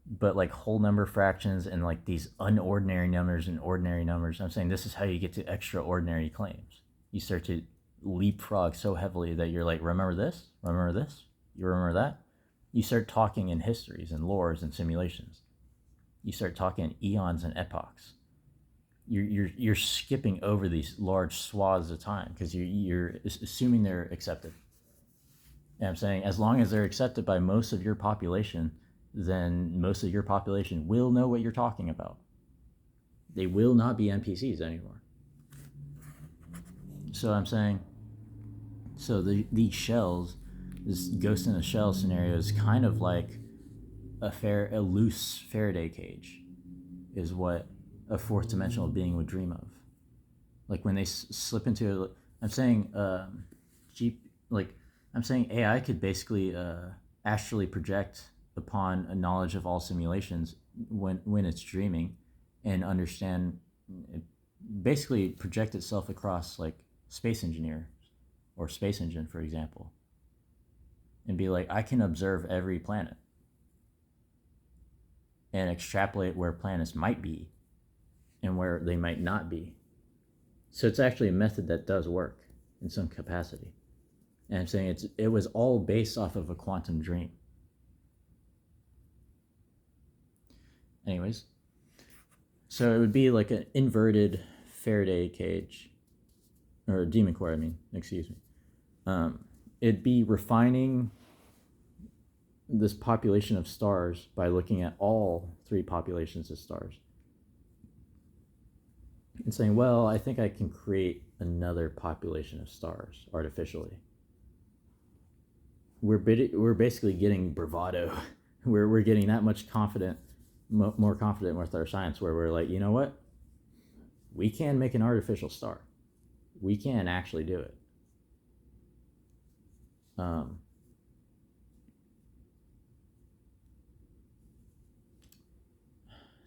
but like whole number fractions and like these unordinary numbers and ordinary numbers. I'm saying this is how you get to extraordinary claims. You start to leapfrog so heavily that you're like, remember this, you remember that. You start talking in histories and lores and simulations. You start talking in eons and epochs. You're skipping over these large swaths of time because you're assuming they're accepted. And I'm saying as long as they're accepted by most of your population, then most of your population will know what you're talking about. They will not be NPCs anymore. So I'm saying, so these shells, this ghost in a shell scenario is kind of like a loose Faraday cage, is what a fourth dimensional being would dream of. Like when they slip into it, I'm saying, I'm saying AI could basically astrally project upon a knowledge of all simulations when it's dreaming, and understand, basically project itself across like Space Engineer or Space Engine, for example, and be like, I can observe every planet and extrapolate where planets might be and where they might not be. So it's actually a method that does work in some capacity. And I'm saying it was all based off of a quantum dream. Anyways, so it would be like an inverted Faraday cage, or demon core, excuse me. It'd be refining this population of stars by looking at all three populations of stars and saying, well, I think I can create another population of stars artificially. We're basically getting bravado. We're getting that much more confident with our science, where we're like, you know what? We can make an artificial star. We can actually do it.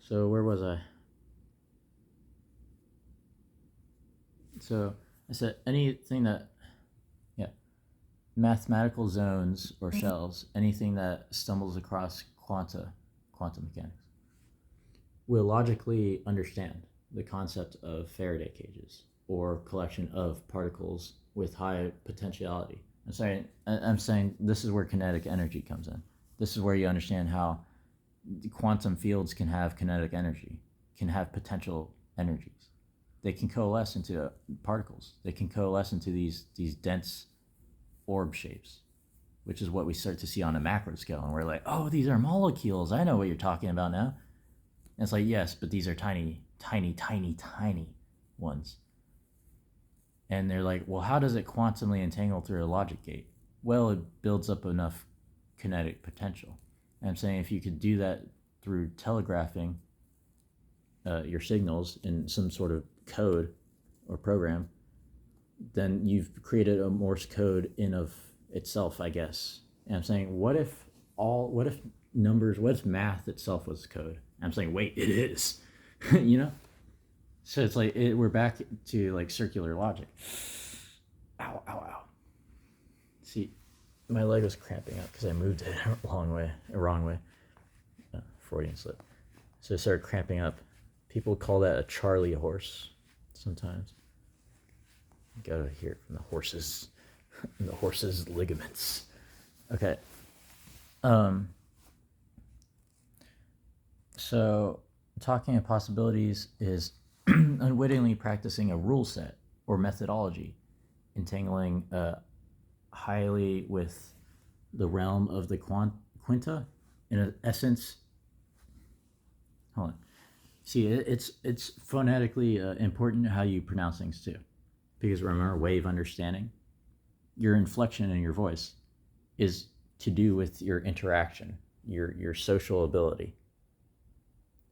So where was I? So I said anything that, mathematical zones or shells, anything that stumbles across quantum mechanics, will logically understand the concept of Faraday cages or collection of particles with high potentiality. I'm saying this is where kinetic energy comes in. This is where you understand how quantum fields can have kinetic energy, can have potential energies. They can coalesce into particles. They can coalesce into these dense orb shapes, which is what we start to see on a macro scale. And we're like, oh, these are molecules. I know what you're talking about now. And it's like, yes, but these are tiny, tiny, tiny, tiny ones. And they're like, well, how does it quantumly entangle through a logic gate? Well, it builds up enough kinetic potential. And I'm saying if you could do that through telegraphing your signals in some sort of code or program, then you've created a Morse code in of itself, I guess. And I'm saying, what if math itself was code? And I'm saying, wait, it is, you know? So it's like, we're back to like circular logic. Ow, ow, ow. See, my leg was cramping up because I moved it a wrong way. Freudian slip. So it started cramping up. People call that a Charlie horse sometimes. You gotta hear it from the horse's ligaments. Okay. So, talking in possibilities is unwittingly practicing a rule set or methodology, entangling highly with the realm of the quinta. In essence, hold on. See, it's phonetically important how you pronounce things too, because remember, wave understanding, your inflection in your voice is to do with your interaction, your social ability.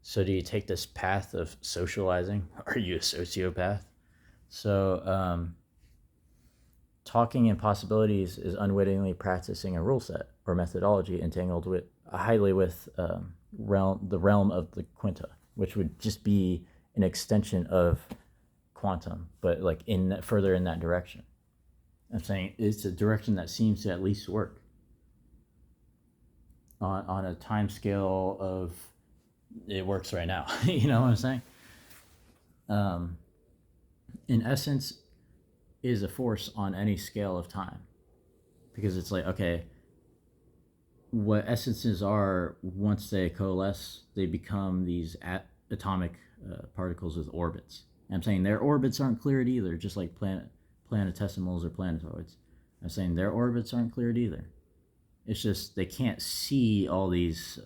So do you take this path of socializing? Are you a sociopath? So talking in possibilities is unwittingly practicing a rule set or methodology entangled with highly with the realm of the quinta, which would just be an extension of quantum, but like further in that direction. I'm saying it's a direction that seems to at least work on a time scale of it works right now. You know what I'm saying? In essence, is a force on any scale of time, because it's like, okay, what essences are, once they coalesce, they become these atomic particles with orbits. I'm saying their orbits aren't cleared either, just like planetesimals or planetoids. I'm saying their orbits aren't cleared either. It's just they can't see all these.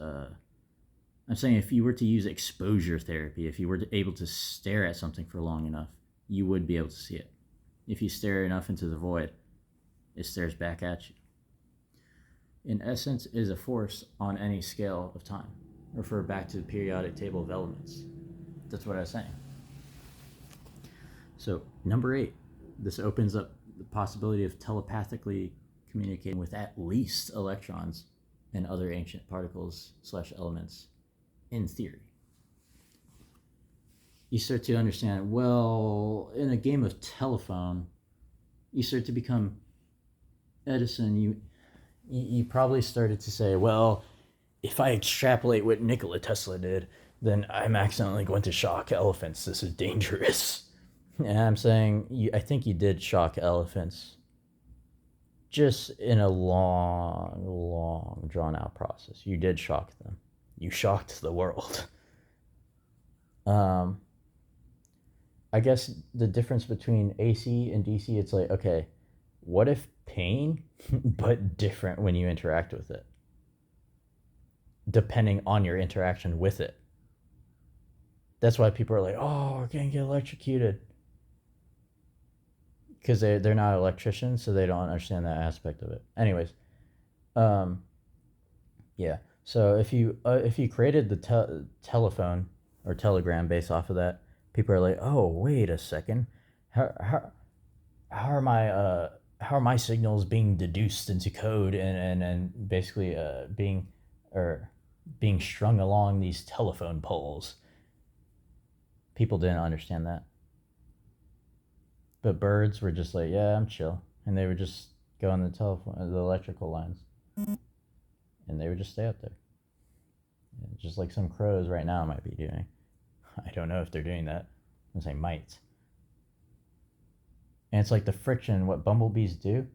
I'm saying if you were to use exposure therapy, if you were able to stare at something for long enough, you would be able to see it. If you stare enough into the void, it stares back at you. In essence, is a force on any scale of time. Refer back to the periodic table of elements. That's what I was saying. So, number 8, this opens up the possibility of telepathically communicating with at least electrons and other ancient particles / elements, in theory. You start to understand, well, in a game of telephone, you start to become Edison. You probably started to say, well, if I extrapolate what Nikola Tesla did, then I'm accidentally going to shock elephants. This is dangerous. And I'm saying, I think you did shock elephants, just in a long, drawn out process. You did shock them. You shocked the world. I guess the difference between AC and DC, it's like, okay, what if pain, but different when you interact with it, depending on your interaction with it? That's why people are like, oh, we're going to get electrocuted. Because they're not electricians, so they don't understand that aspect of it. Anyways, yeah. So if you created the telephone or telegram based off of that, people are like, oh, wait a second, how are my signals being deduced into code and basically being strung along these telephone poles? People didn't understand that. But birds were just like, yeah, I'm chill. And they would just go on the electrical lines. And they would just stay up there. Just like some crows right now might be doing. I don't know if they're doing that. I'm saying might. And it's like the friction, what bumblebees do,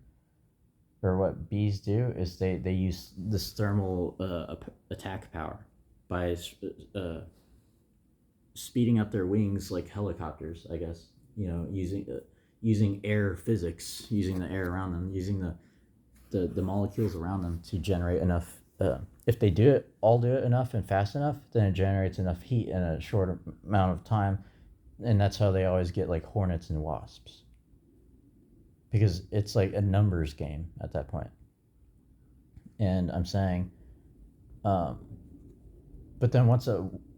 or what bees do, is they use this thermal attack power by speeding up their wings like helicopters, I guess. Using air physics, using the air around them, using the molecules around them to generate enough. If they do it enough and fast enough, then it generates enough heat in a short amount of time, and that's how they always get like hornets and wasps. Because it's like a numbers game at that point. And I'm saying, but then once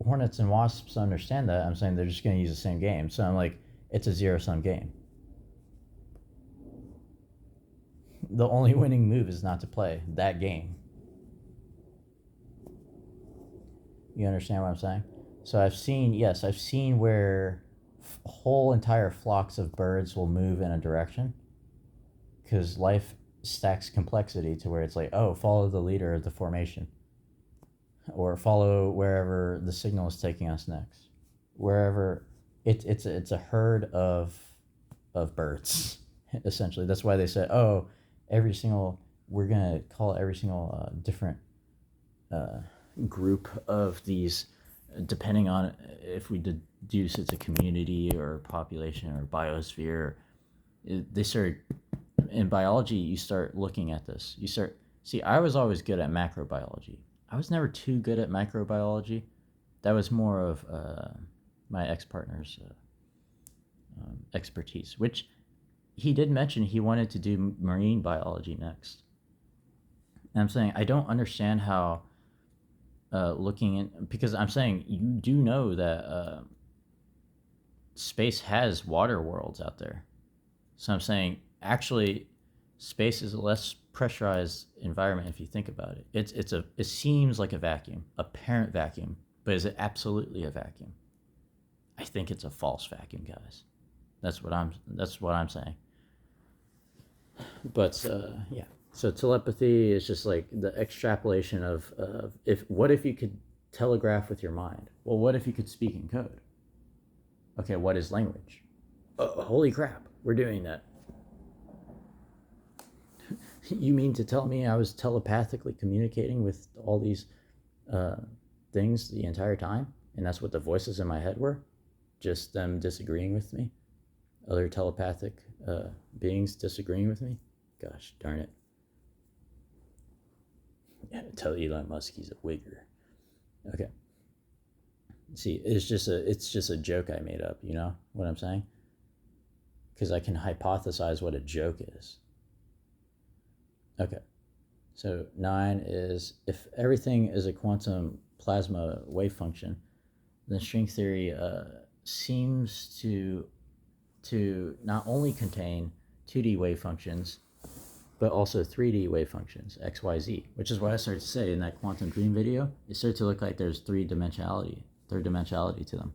hornets and wasps understand that, I'm saying they're just going to use the same game. So I'm like, it's a zero-sum game. The only winning move is not to play that game. You understand what I'm saying? So I've seen where whole entire flocks of birds will move in a direction, because life stacks complexity to where it's like, oh, follow the leader of the formation, or follow wherever the signal is taking us next. Wherever it's a herd of birds, essentially. That's why they said, oh, we're gonna call every single different group of these depending on if we deduce it's a community or population or biosphere, they start in biology. You start looking at this. You start see. I was always good at macrobiology. I was never too good at microbiology. That was more of my ex-partner's expertise, which he did mention he wanted to do marine biology next. And I'm saying I don't understand how looking in, because I'm saying you do know that space has water worlds out there. So I'm saying actually space is a less pressurized environment if you think about it. It seems like a vacuum, a parent vacuum, but is it absolutely a vacuum? I think it's a false vacuum, guys. That's what I'm saying. But yeah. So telepathy is just like the extrapolation of what if you could telegraph with your mind? Well, what if you could speak in code? Okay, what is language? Holy crap, we're doing that. You mean to tell me I was telepathically communicating with all these things the entire time? And that's what the voices in my head were? Just them disagreeing with me? Other telepathic beings disagreeing with me? Gosh darn it. Yeah, tell Elon Musk he's a wigger. Okay. See, it's just a joke I made up, you know what I'm saying? Because I can hypothesize what a joke is. Okay. So 9 is if everything is a quantum plasma wave function, then string theory seems to not only contain 2D wave functions, but also 3D wave functions, X, Y, Z, which is what I started to say in that quantum dream video. It started to look like there's third dimensionality to them.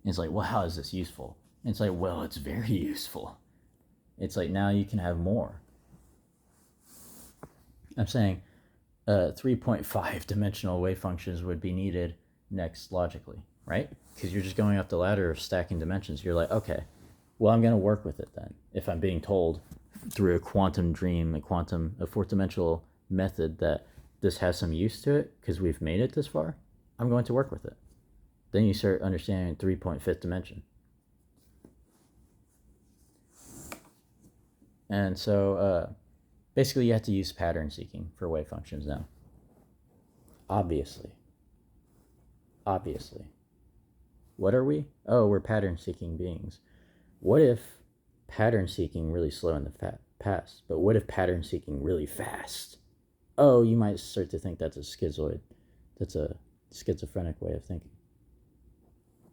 And it's like, well, how is this useful? And it's like, well, it's very useful. It's like now you can have more. I'm saying 3.5 dimensional wave functions would be needed next logically, right? Because you're just going up the ladder of stacking dimensions. You're like, okay, well, I'm going to work with it then. If I'm being told through a quantum dream, a fourth dimensional method that this has some use to it because we've made it this far, I'm going to work with it. Then you start understanding 3.5th dimension. And so basically you have to use pattern seeking for wave functions now. Obviously. What are we? Oh, we're pattern seeking beings. What if pattern seeking really slow in the past, but what if pattern seeking really fast? Oh, you might start to think that's a schizoid. That's a schizophrenic way of thinking.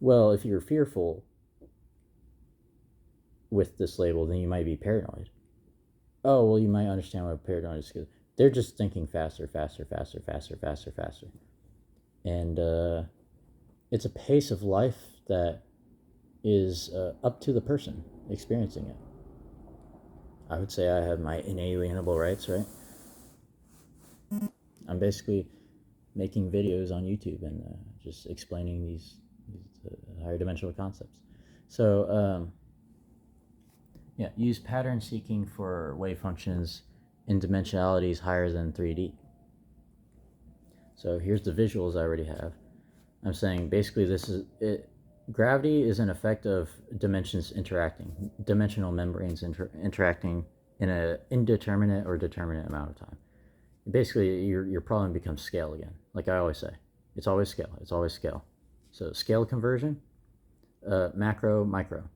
Well, if you're fearful with this label, then you might be paranoid. Oh, well, you might understand what paranoid is. They're just thinking faster. And it's a pace of life that is up to the person experiencing it. I would say I have my inalienable rights, right? I'm basically making videos on YouTube and just explaining these higher dimensional concepts. So, yeah, use pattern seeking for wave functions in dimensionalities higher than 3D. So here's the visuals I already have. I'm saying basically this is it. Gravity is an effect of dimensions interacting, dimensional membranes interacting in an indeterminate or determinate amount of time. Basically, your problem becomes scale again. Like I always say, it's always scale. So scale conversion, macro, micro.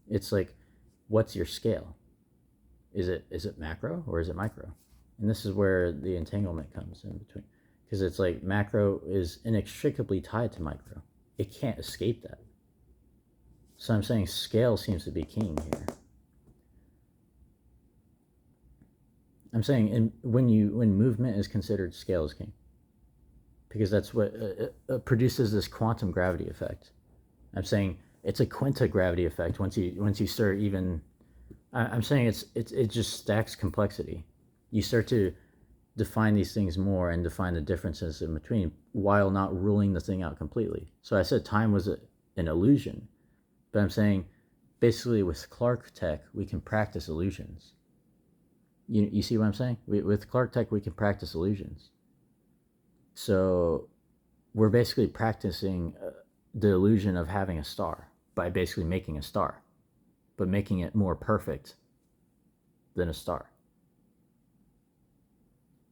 It's like, what's your scale? Is it macro or is it micro? And this is where the entanglement comes in between, because it's like macro is inextricably tied to micro. It can't escape that. So I'm saying scale seems to be king here. I'm saying when movement is considered, scale is king, because that's what produces this quantum gravity effect. I'm saying it's a quintagravity effect once you start even. I'm saying it just stacks complexity. You start to define these things more and define the differences in between while not ruling the thing out completely. So I said time was an illusion, but I'm saying basically with Clark Tech we can practice illusions. You see what I'm saying? With Clark Tech we can practice illusions. So we're basically practicing the illusion of having a star by basically making a star, but making it more perfect than a star.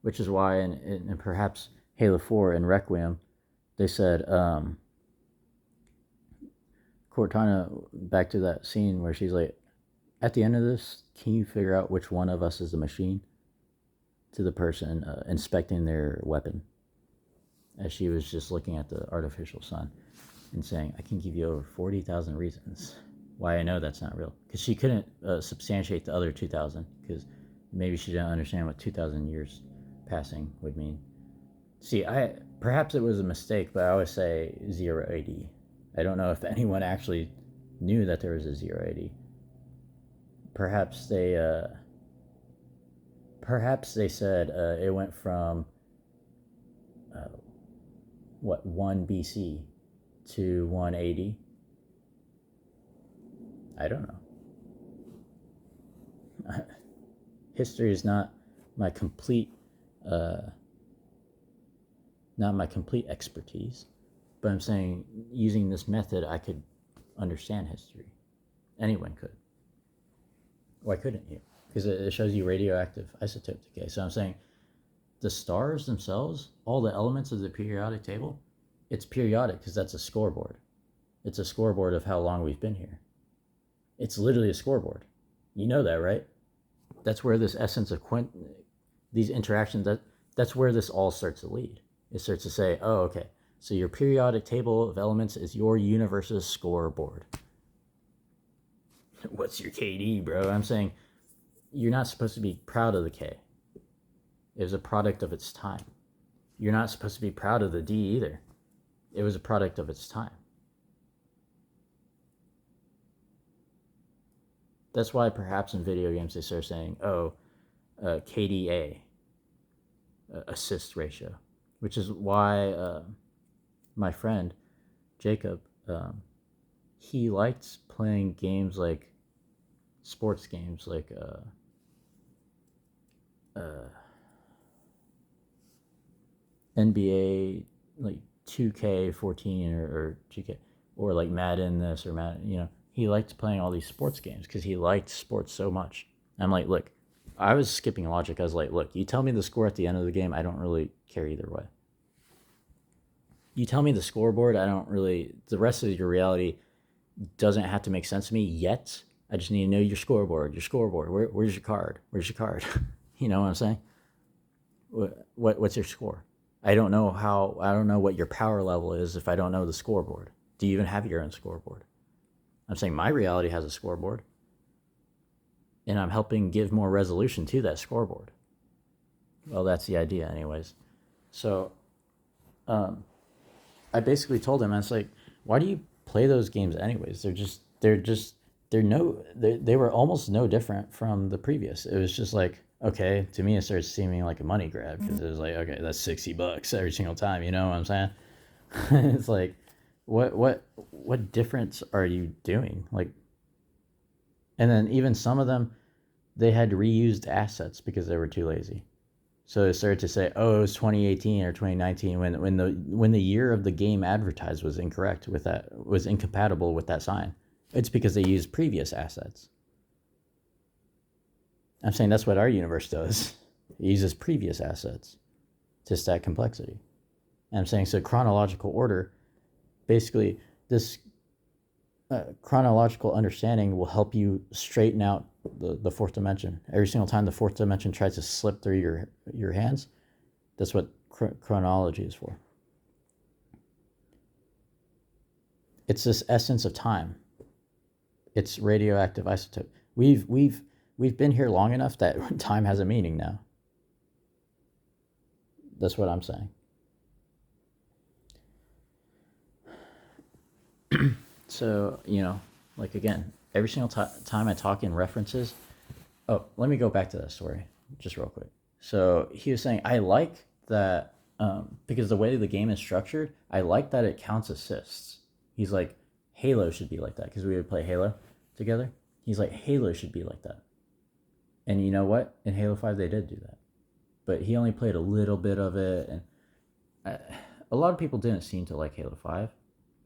Which is why in perhaps Halo 4 and Requiem, they said, Cortana, back to that scene where she's like, at the end of this, can you figure out which one of us is the machine? To the person inspecting their weapon, as she was just looking at the artificial sun and saying, I can give you over 40,000 reasons why I know that's not real. Because she couldn't substantiate the other 2,000, because maybe she didn't understand what 2,000 years passing would mean. See, perhaps it was a mistake, but I always say 0 AD. I don't know if anyone actually knew that there was a 0 AD. Perhaps they said it went from 1 BC to 180. I don't know. History is not my complete expertise, but I'm saying using this method I could understand history. Anyone could. Why couldn't you? Because it shows you radioactive isotope decay. So I'm saying the stars themselves, all the elements of the periodic table, it's periodic because that's a scoreboard. It's a scoreboard of how long we've been here. It's literally a scoreboard. You know that, right? That's where this essence of these interactions, that's where this all starts to lead. It starts to say, oh, okay, so your periodic table of elements is your universe's scoreboard. What's your KD, bro? I'm saying you're not supposed to be proud of the K. It was a product of its time. You're not supposed to be proud of the D either. It was a product of its time. That's why perhaps in video games they start saying, oh, KDA, assist ratio, which is why my friend Jacob, he liked playing games like sports games like NBA, like 2K14 or 2K, or like Madden this or Madden, he liked playing all these sports games because he liked sports so much. I'm like, look, I was skipping logic. I was like, look, you tell me the score at the end of the game, I don't really care either way. You tell me the scoreboard, the rest of your reality doesn't have to make sense to me yet. I just need to know your scoreboard. Where's your card? Where's your card? You know what I'm saying? What's your score? I don't know what your power level is if I don't know the scoreboard. Do you even have your own scoreboard? I'm saying my reality has a scoreboard, and I'm helping give more resolution to that scoreboard. Well, that's the idea anyways. So I basically told him, I was like, why do you play those games anyways? They were almost no different from the previous. It was just like, okay, to me it starts seeming like a money grab, because it was like, okay, that's $60 every single time, you know what I'm saying? It's like, what difference are you doing? Like, and then even some of them, they had reused assets because they were too lazy. So they started to say, oh, it was 2018 or 2019 when the year of the game advertised was incorrect, was incompatible with that sign. It's because they used previous assets. I'm saying that's what our universe does. It uses previous assets to stack complexity. And I'm saying, so chronological order, basically this chronological understanding will help you straighten out the fourth dimension. Every single time the fourth dimension tries to slip through your hands, that's what chronology is for. It's this essence of time. It's radioactive isotope. We've been here long enough that time has a meaning now. That's what I'm saying. So, like again, every single time I talk in references, oh, let me go back to that story just real quick. So he was saying, I like that because the way the game is structured, I like that it counts assists. He's like, Halo should be like that, because we would play Halo together. He's like, Halo should be like that. And you know what? In Halo 5, they did do that. But he only played a little bit of it. And a lot of people didn't seem to like Halo 5,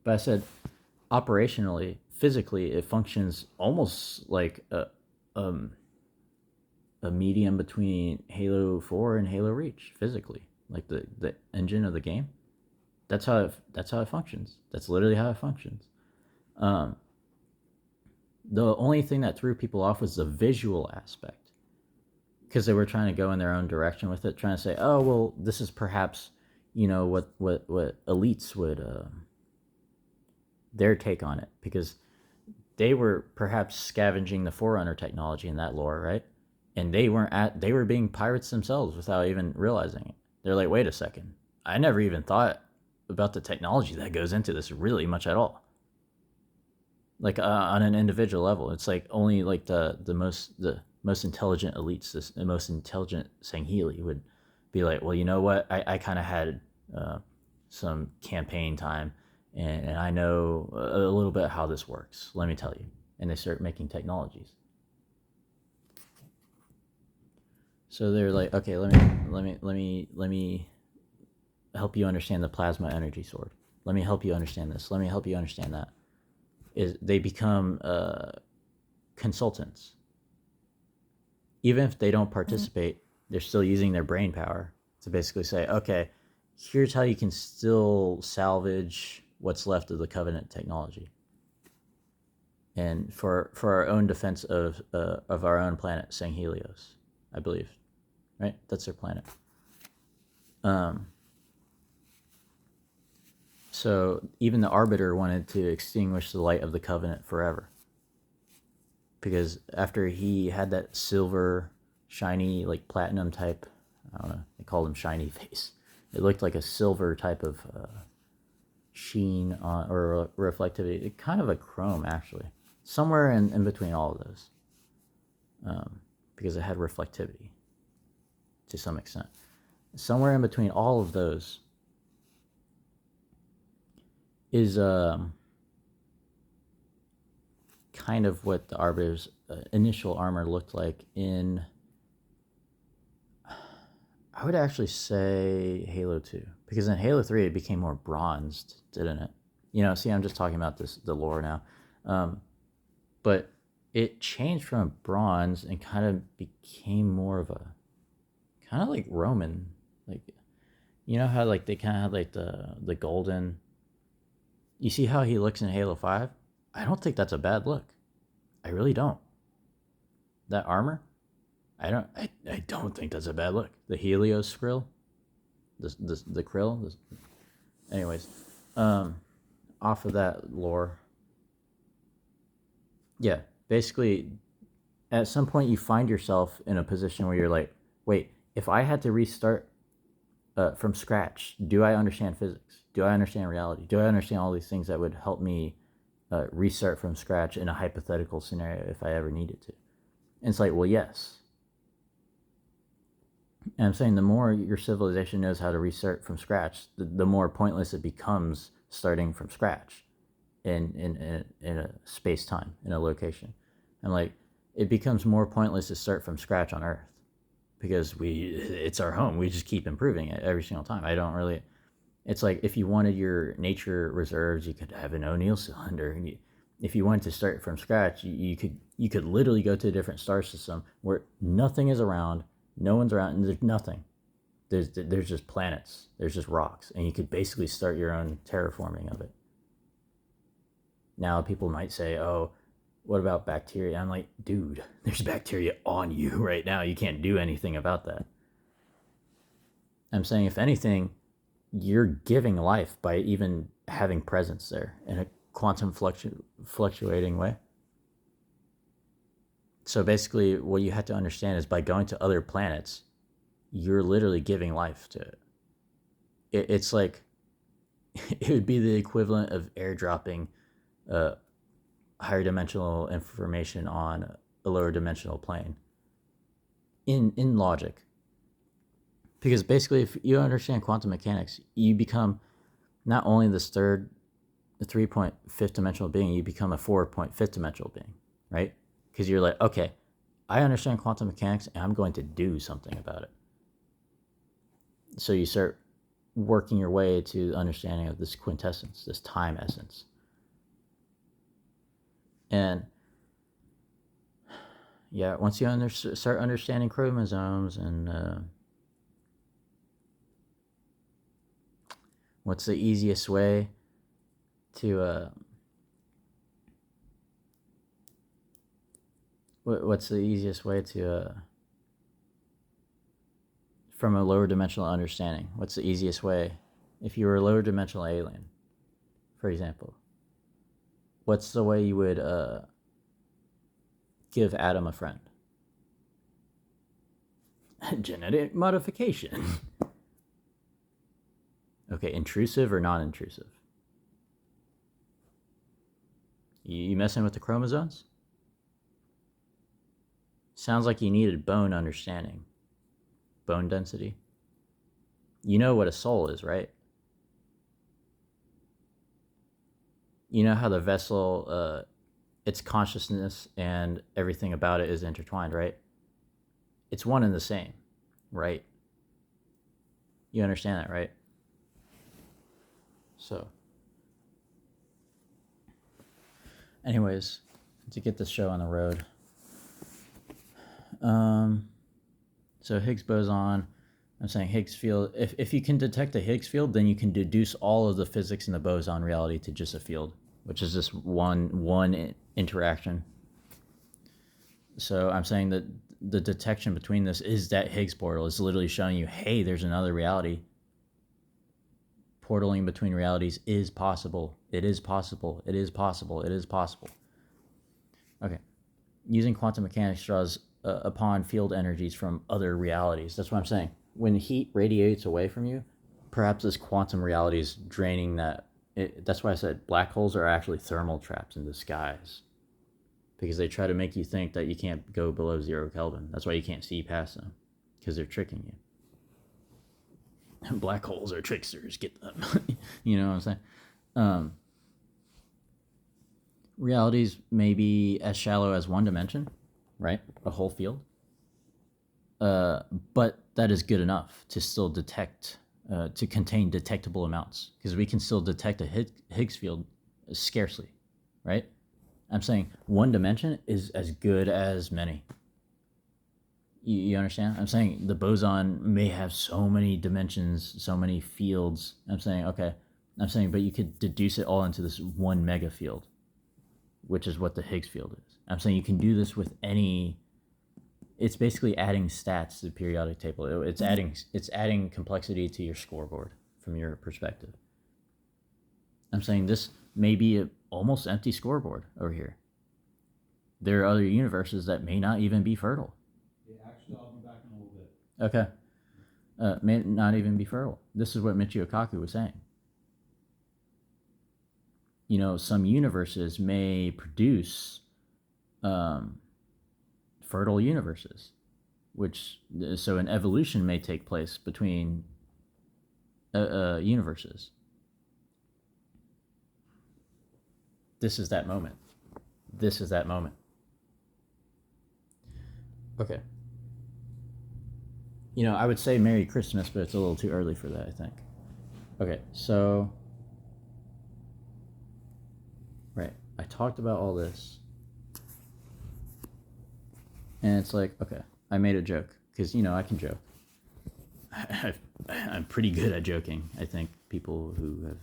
but I said operationally, physically, it functions almost like um, a medium between Halo 4 and Halo Reach physically, like the engine of the game. That's how it functions. That's literally how it functions. Um, the only thing that threw people off was the visual aspect, because they were trying to go in their own direction with it, trying to say, oh well, this is perhaps, what elites would their take on it, because they were perhaps scavenging the Forerunner technology in that lore, right? And they were being pirates themselves without even realizing it. They're like, wait a second, I never even thought about the technology that goes into this really much at all. Like on an individual level, it's like only like the most intelligent elites, the most intelligent Sangheili would be like, well, you know what? I kind of had some campaign time, and I know a little bit how this works. Let me tell you. And they start making technologies. So they're like, okay, let me help you understand the plasma energy sword. Let me help you understand this. Let me help you understand that. Is they become consultants. Even if they don't participate, they're still using their brain power to basically say, okay, here's how you can still salvage what's left of the Covenant technology. And for our own defense of our own planet, Sanghelios, I believe, right? That's their planet. So even the Arbiter wanted to extinguish the light of the Covenant forever, because after he had that silver, shiny, like platinum type, I don't know, they called him shiny face. It looked like a silver type of sheen on, or reflectivity, kind of a chrome actually, somewhere in between all of those, because it had reflectivity to some extent. Somewhere in between all of those is kind of what the Arbiter's initial armor looked like in, I would actually say Halo 2, because in Halo 3 it became more bronzed, didn't it? See, I'm just talking about the lore now. But it changed from bronze and kind of became more of a, kind of like Roman, like, how like they kind of had like the golden. You see how he looks in Halo 5? I don't think that's a bad look. I really don't. That armor, I don't think that's a bad look. The Helios krill, the krill. Anyways, off of that lore. Yeah, basically, at some point you find yourself in a position where you're like, wait, if I had to restart from scratch, do I understand physics? Do I understand reality? Do I understand all these things that would help me restart from scratch in a hypothetical scenario if I ever needed to? And it's like, well, yes. And I'm saying the more your civilization knows how to restart from scratch, the more pointless it becomes starting from scratch in a space time, in a location. And like, it becomes more pointless to start from scratch on Earth, because it's our home. We just keep improving it every single time. I don't really. It's like, if you wanted your nature reserves, you could have an O'Neill cylinder. If you wanted to start from scratch, you could literally go to a different star system where nothing is around, no one's around, and there's nothing. There's just planets. There's just rocks, and you could basically start your own terraforming of it. Now people might say, "Oh, what about bacteria?" I'm like, dude, there's bacteria on you right now. You can't do anything about that. I'm saying, if anything, you're giving life by even having presence there in a quantum fluctuating way. So basically, what you have to understand is, by going to other planets, you're literally giving life to it. It's like, it would be the equivalent of airdropping higher dimensional information on a lower dimensional plane in logic. Because basically, if you understand quantum mechanics, you become not only this 3.5 dimensional being, you become a 4.5 dimensional being, right? Because you're like, okay, I understand quantum mechanics and I'm going to do something about it. So you start working your way to understanding of this quintessence, this time essence. And yeah, once you start understanding chromosomes and what's the easiest way to what's the easiest way to from a lower dimensional understanding, what's the easiest way if you were a lower dimensional alien, for example, what's the way you would give Adam a friend? Genetic modification. Okay, intrusive or non-intrusive? You messing with the chromosomes? Sounds like you needed bone understanding. Bone density. You know what a soul is, right? You know how the vessel, its consciousness and everything about it is intertwined, right? It's one and the same, right? You understand that, right? So, anyways, to get this show on the road. So Higgs boson, I'm saying Higgs field. If you can detect a Higgs field, then you can deduce all of the physics in the boson reality to just a field, which is just one interaction. So I'm saying that the detection between this is that Higgs portal is literally showing you, hey, there's another reality. Portaling between realities is possible. It is possible. It is possible. It is possible. Okay. Using quantum mechanics draws upon field energies from other realities. That's what I'm saying. When heat radiates away from you, perhaps this quantum reality is draining that. That's why I said black holes are actually thermal traps in disguise, because they try to make you think that you can't go below 0 Kelvin. That's why you can't see past them, because they're tricking you. Black holes are tricksters. Get them. You know what I'm saying? Realities may be as shallow as one dimension, right? A whole field. But that is good enough to still detect, to contain detectable amounts, because we can still detect a Higgs field scarcely, right? I'm saying one dimension is as good as many. You understand? I'm saying the boson may have so many dimensions, so many fields. I'm saying, okay, I'm saying, but you could deduce it all into this one mega field, which is what the Higgs field is. I'm saying you can do this with any. It's basically adding stats to the periodic table. It's adding complexity to your scoreboard from your perspective. I'm saying this may be an almost empty scoreboard over here. There are other universes that may not even be fertile. Yeah, actually, I'll be back in a little bit. Okay. May not even be fertile. This is what Michio Kaku was saying. You know, some universes may produce fertile universes, so an evolution may take place between universes. This is that moment. This is that moment. Okay. You know, I would say Merry Christmas, but it's a little too early for that, I think. Okay, so right, I talked about all this, and it's like, okay, I made a joke, because, you know, I can joke. I'm pretty good at joking. I think people who have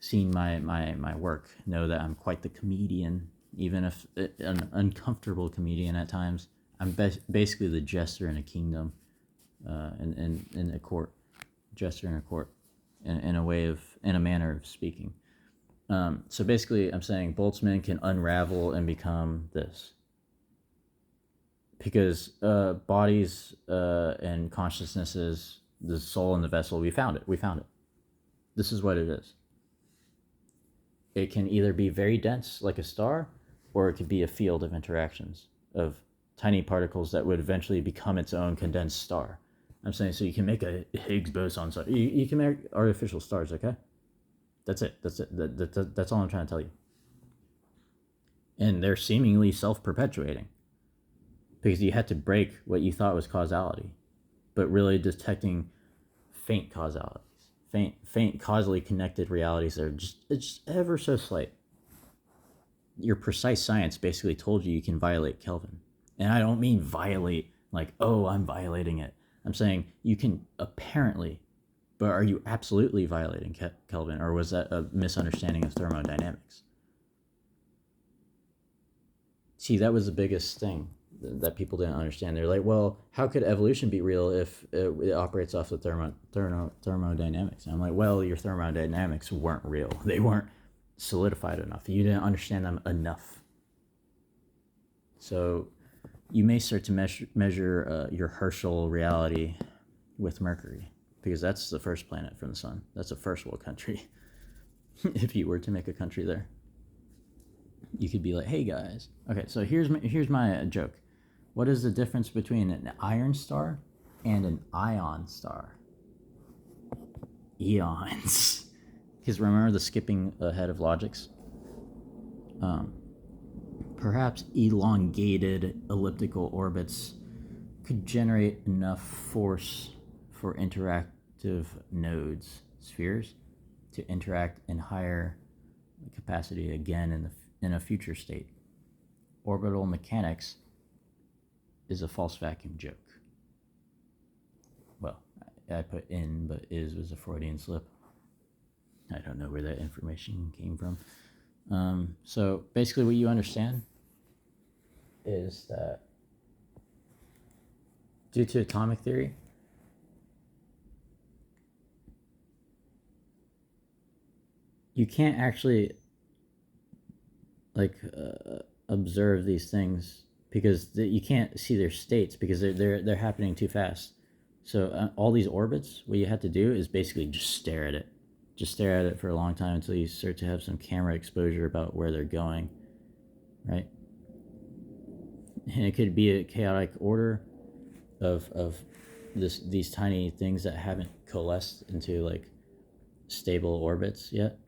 seen my work know that I'm quite the comedian, even if an uncomfortable comedian at times. I'm basically the jester in a kingdom, in a court, jester in a court, in a manner of speaking. So basically, I'm saying Boltzmann can unravel and become this, because bodies and consciousnesses, the soul and the vessel, we found it. This is what it is. It can either be very dense like a star, or it could be a field of interactions of tiny particles that would eventually become its own condensed star. I'm saying, so you can make a Higgs boson star. You can make artificial stars, okay? That's it. That's all I'm trying to tell you. And they're seemingly self-perpetuating, because you had to break what you thought was causality, but really detecting faint causalities, faint causally connected realities that are just ever so slight. Your precise science basically told you can violate Kelvin. And I don't mean violate like, oh, I'm violating it. I'm saying you can apparently, but are you absolutely violating Kelvin, or was that a misunderstanding of thermodynamics? See, that was the biggest thing that people didn't understand. They're like, well, how could evolution be real if it operates off the thermodynamics? And I'm like, well, your thermodynamics weren't real. They weren't solidified enough. You didn't understand them enough. So you may start to measure your Herschel reality with Mercury, because that's the first planet from the sun. That's a first world country. If you were to make a country there, you could be like, hey guys, okay, so here's my joke. What is the difference between an iron star and an ion star? Eons. Because remember the skipping ahead of logics? Perhaps elongated elliptical orbits could generate enough force for interactive nodes, spheres, to interact in higher capacity again in a future state. Orbital mechanics is a false vacuum joke. Well, I put in, but was a Freudian slip. I don't know where that information came from. So basically what you understand is that due to atomic theory, you can't actually observe these things because you can't see their states because they're happening too fast. So all these orbits, what you have to do is basically just stare at it. Just stare at it for a long time until you start to have some camera exposure about where they're going, right? And it could be a chaotic order of these tiny things that haven't coalesced into like stable orbits yet.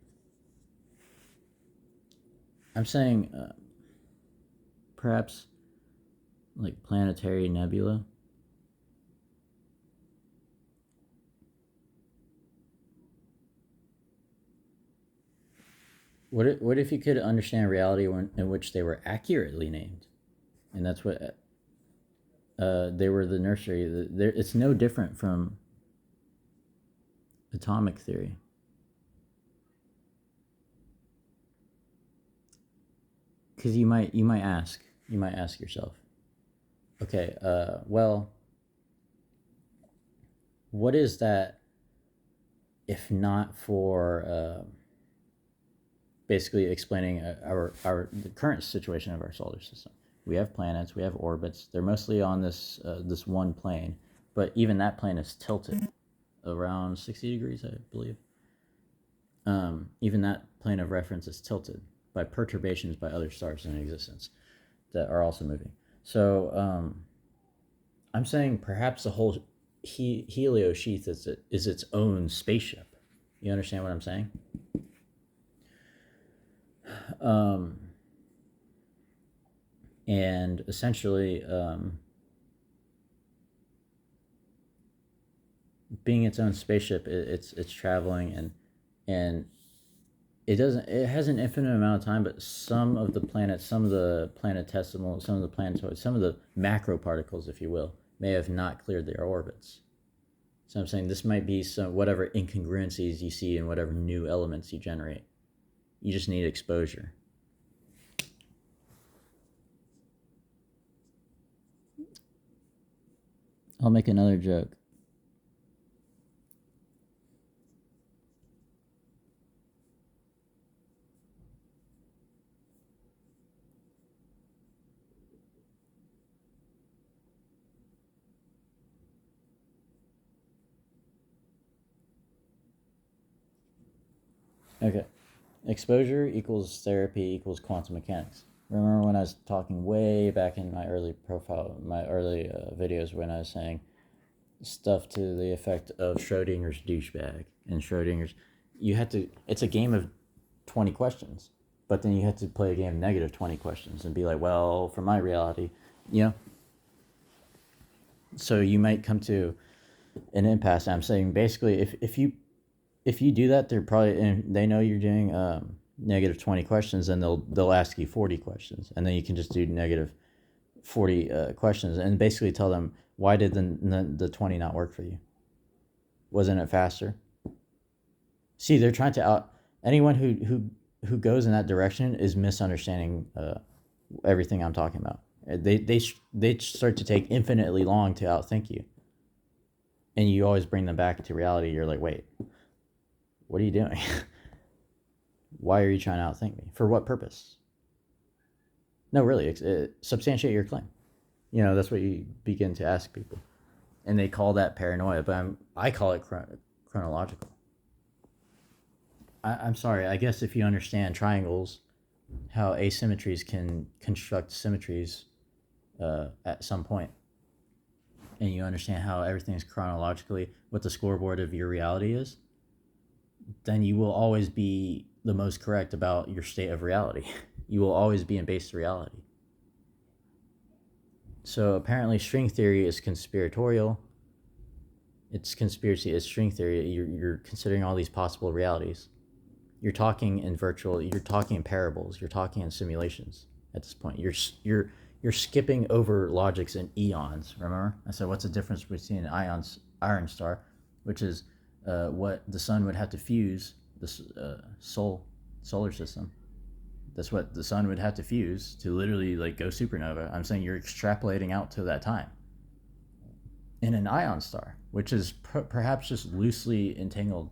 I'm saying perhaps like planetary nebula. What if you could understand reality in which they were accurately named, and that's what they were the nursery. It's no different from atomic theory. Because you might ask yourself, okay, well, what is that if not for basically explaining the current situation of our solar system? We have planets, we have orbits. They're mostly on this one plane, but even that plane is tilted around 60 degrees, I believe. Even that plane of reference is tilted by perturbations by other stars in existence that are also moving. So I'm saying perhaps the whole helio sheath is its own spaceship. You understand what I'm saying? And essentially, being its own spaceship, it's traveling and it has an infinite amount of time, but some of the planets, some of the planetesimal, some of the planetoids, some of the macro particles, if you will, may have not cleared their orbits. So I'm saying this might be some whatever incongruencies you see in whatever new elements you generate. You just need exposure. I'll make another joke. Okay. Exposure equals therapy equals quantum mechanics. Remember when I was talking way back in my early videos when I was saying stuff to the effect of Schrodinger's douchebag and Schrodinger's, it's a game of 20 questions, but then you have to play a game of negative 20 questions and be like, well, for my reality, you know. So you might come to an impasse. I'm saying basically, if you do that, they're probably, and they know you're doing negative 20 questions, and they'll ask you 40 questions, and then you can just do negative 40 questions, and basically tell them, why did the 20 not work for you? Wasn't it faster? See, they're trying to out anyone who goes in that direction is misunderstanding everything I'm talking about. They start to take infinitely long to outthink you, and you always bring them back to reality. You're like, wait, what are you doing? Why are you trying to outthink me? For what purpose? No, really, substantiate your claim. That's what you begin to ask people, and they call that paranoia, but I call it chronological. I'm sorry. I guess if you understand triangles, how asymmetries can construct symmetries at some point, and you understand how everything is chronologically what the scoreboard of your reality is, then you will always be the most correct about your state of reality. You will always be in base reality. So apparently, string theory is conspiratorial. It's conspiracy. It's string theory. You're considering all these possible realities. You're talking in parables. You're talking in simulations at this point. You're skipping over logics and eons. Remember, I said, what's the difference between an iron star, which is what the sun would have to fuse this solar system. That's what the sun would have to fuse to literally go supernova. I'm saying you're extrapolating out to that time. In an ion star, which is perhaps just loosely entangled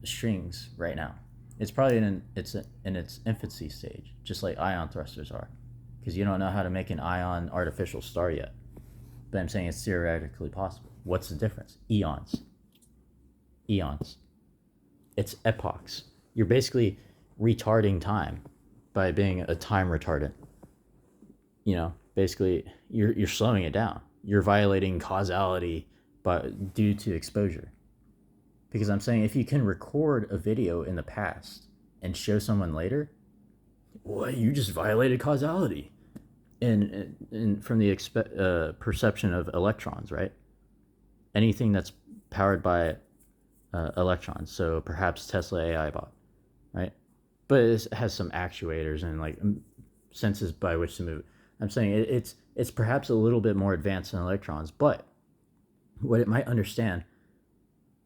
strings right now. It's probably in its infancy stage, just like ion thrusters are, because you don't know how to make an ion artificial star yet. But I'm saying it's theoretically possible. What's the difference? Eons. It's epochs. You're basically retarding time by being a time retardant. Basically you're slowing it down. You're violating causality due to exposure. Because I'm saying, if you can record a video in the past and show someone later, well, you just violated causality. And from the perception of electrons, right? Anything that's powered by electrons, so perhaps Tesla AI bot, right? But it has some actuators and senses by which to move. I'm saying it's perhaps a little bit more advanced than electrons, but what it might understand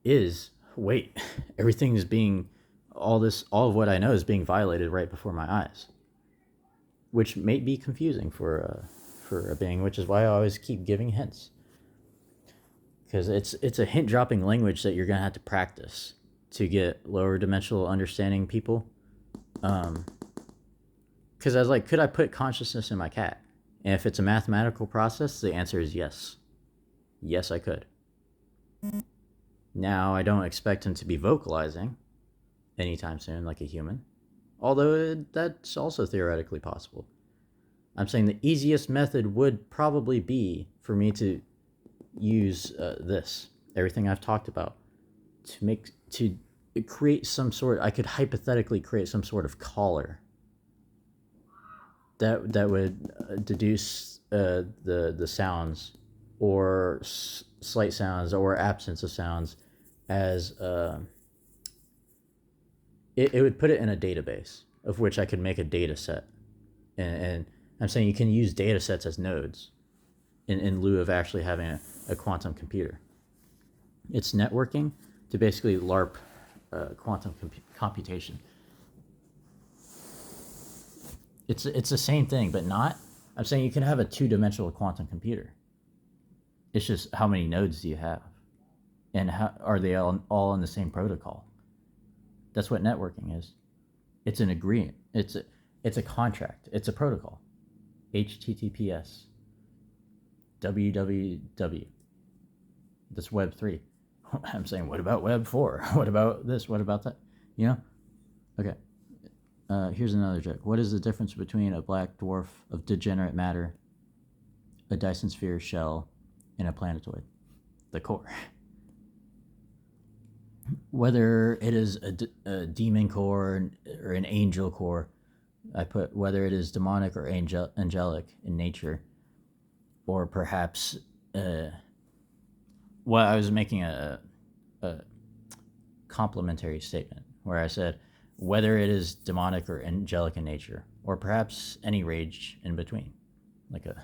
is, wait, everything is being, all of what I know is being violated right before my eyes, which may be confusing for a being, which is why I always keep giving hints, because it's a hint dropping language that you're gonna have to practice to get lower dimensional understanding people. Because I was like, could I put consciousness in my cat? And if it's a mathematical process, the answer is yes. Yes, I could. Now, I don't expect him to be vocalizing anytime soon like a human, although that's also theoretically possible. I'm saying the easiest method would probably be for me to use everything I've talked about, to create some sort. I could hypothetically create some sort of collar that would deduce the sounds, or slight sounds, or absence of sounds, as it would put it in a database of which I could make a data set. And I'm saying you can use data sets as nodes in lieu of actually having a quantum computer. It's networking to basically LARP quantum computation. It's the same thing, but not. I'm saying you can have a two-dimensional quantum computer. It's just, how many nodes do you have? And how are they all in the same protocol? That's what networking is. It's an agreement. It's a contract. It's a protocol. HTTPS. www. That's Web 3. I'm saying, what about Web 4? What about this? What about that? Okay. Here's another joke. What is the difference between a black dwarf of degenerate matter, a Dyson sphere shell, and a planetoid? The core. Whether it is a demon core or an angel core, I put whether it is demonic or angelic in nature, or perhaps well, I was making a complementary statement where I said whether it is demonic or angelic in nature, or perhaps any rage in between. Like a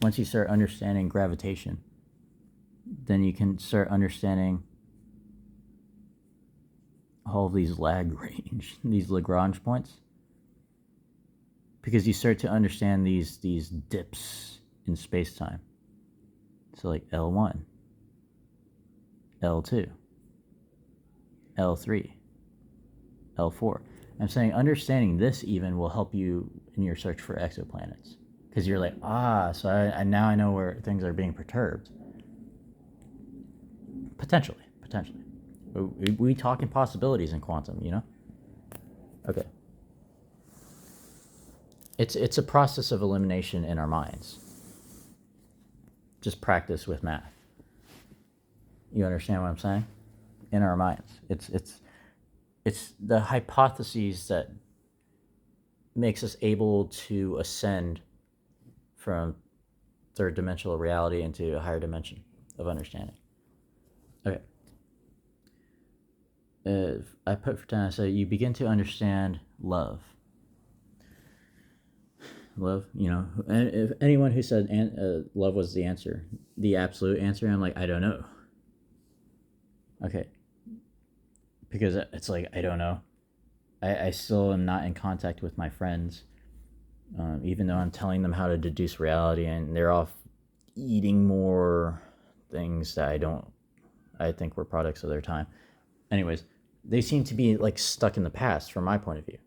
once you start understanding gravitation, then you can start understanding all of these Lagrange, these Lagrange points, because you start to understand these dips in space time. So like L1, L2, L3, L4. I'm saying understanding this even will help you in your search for exoplanets, because you're like, so I now I know where things are being perturbed. Potentially. We talk in possibilities in quantum, you know? Okay. It's a process of elimination in our minds. Just practice with math. You understand what I'm saying? In our minds. It's the hypotheses that makes us able to ascend from third dimensional reality into a higher dimension of understanding. Okay. I put for 10, I say you begin to understand love. Love, and if anyone who said love was the answer, the absolute answer, I'm like, I don't know. Okay. Because it's like, I don't know. I still am not in contact with my friends, even though I'm telling them how to deduce reality, and they're off eating more things that I think were products of their time. Anyways, they seem to be like stuck in the past from my point of view,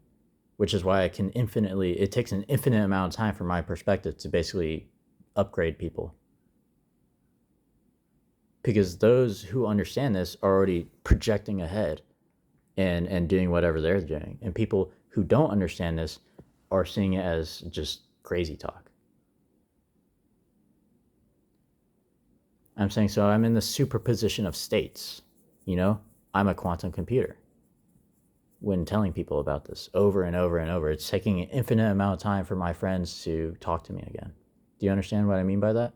which is why it takes an infinite amount of time from my perspective to basically upgrade people. Because those who understand this are already projecting ahead and doing whatever they're doing. And people who don't understand this are seeing it as just crazy talk. I'm saying, so I'm in the superposition of states, I'm a quantum computer. When telling people about this over and over and over, it's taking an infinite amount of time for my friends to talk to me again. Do you understand what I mean by that?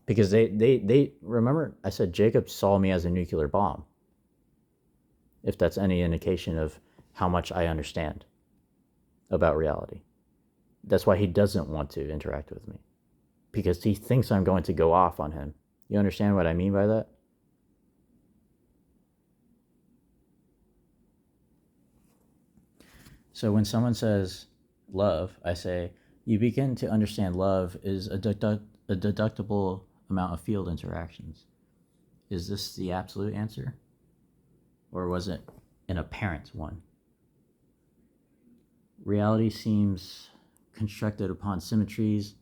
Because they remember I said Jacob saw me as a nuclear bomb. If that's any indication of how much I understand about reality. That's why he doesn't want to interact with me. Because he thinks I'm going to go off on him. You understand what I mean by that? So when someone says love, I say, you begin to understand love is a deductible amount of field interactions. Is this the absolute answer? Or was it an apparent one? Reality seems constructed upon symmetries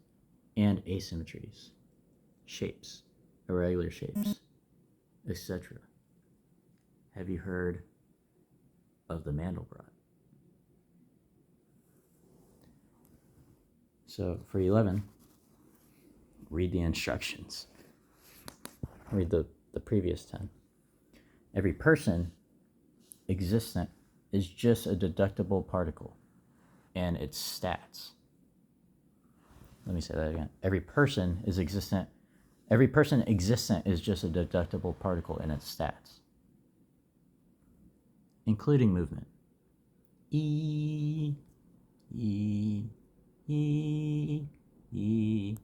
and asymmetries, shapes, irregular shapes, etc. Have you heard of the Mandelbrot? So for 11, read the instructions. Read the previous 10. Every person existent is just a deductible particle and its stats. Let me say that again. Every person existent is just a deductible particle and its stats, including movement. E, E, E, E,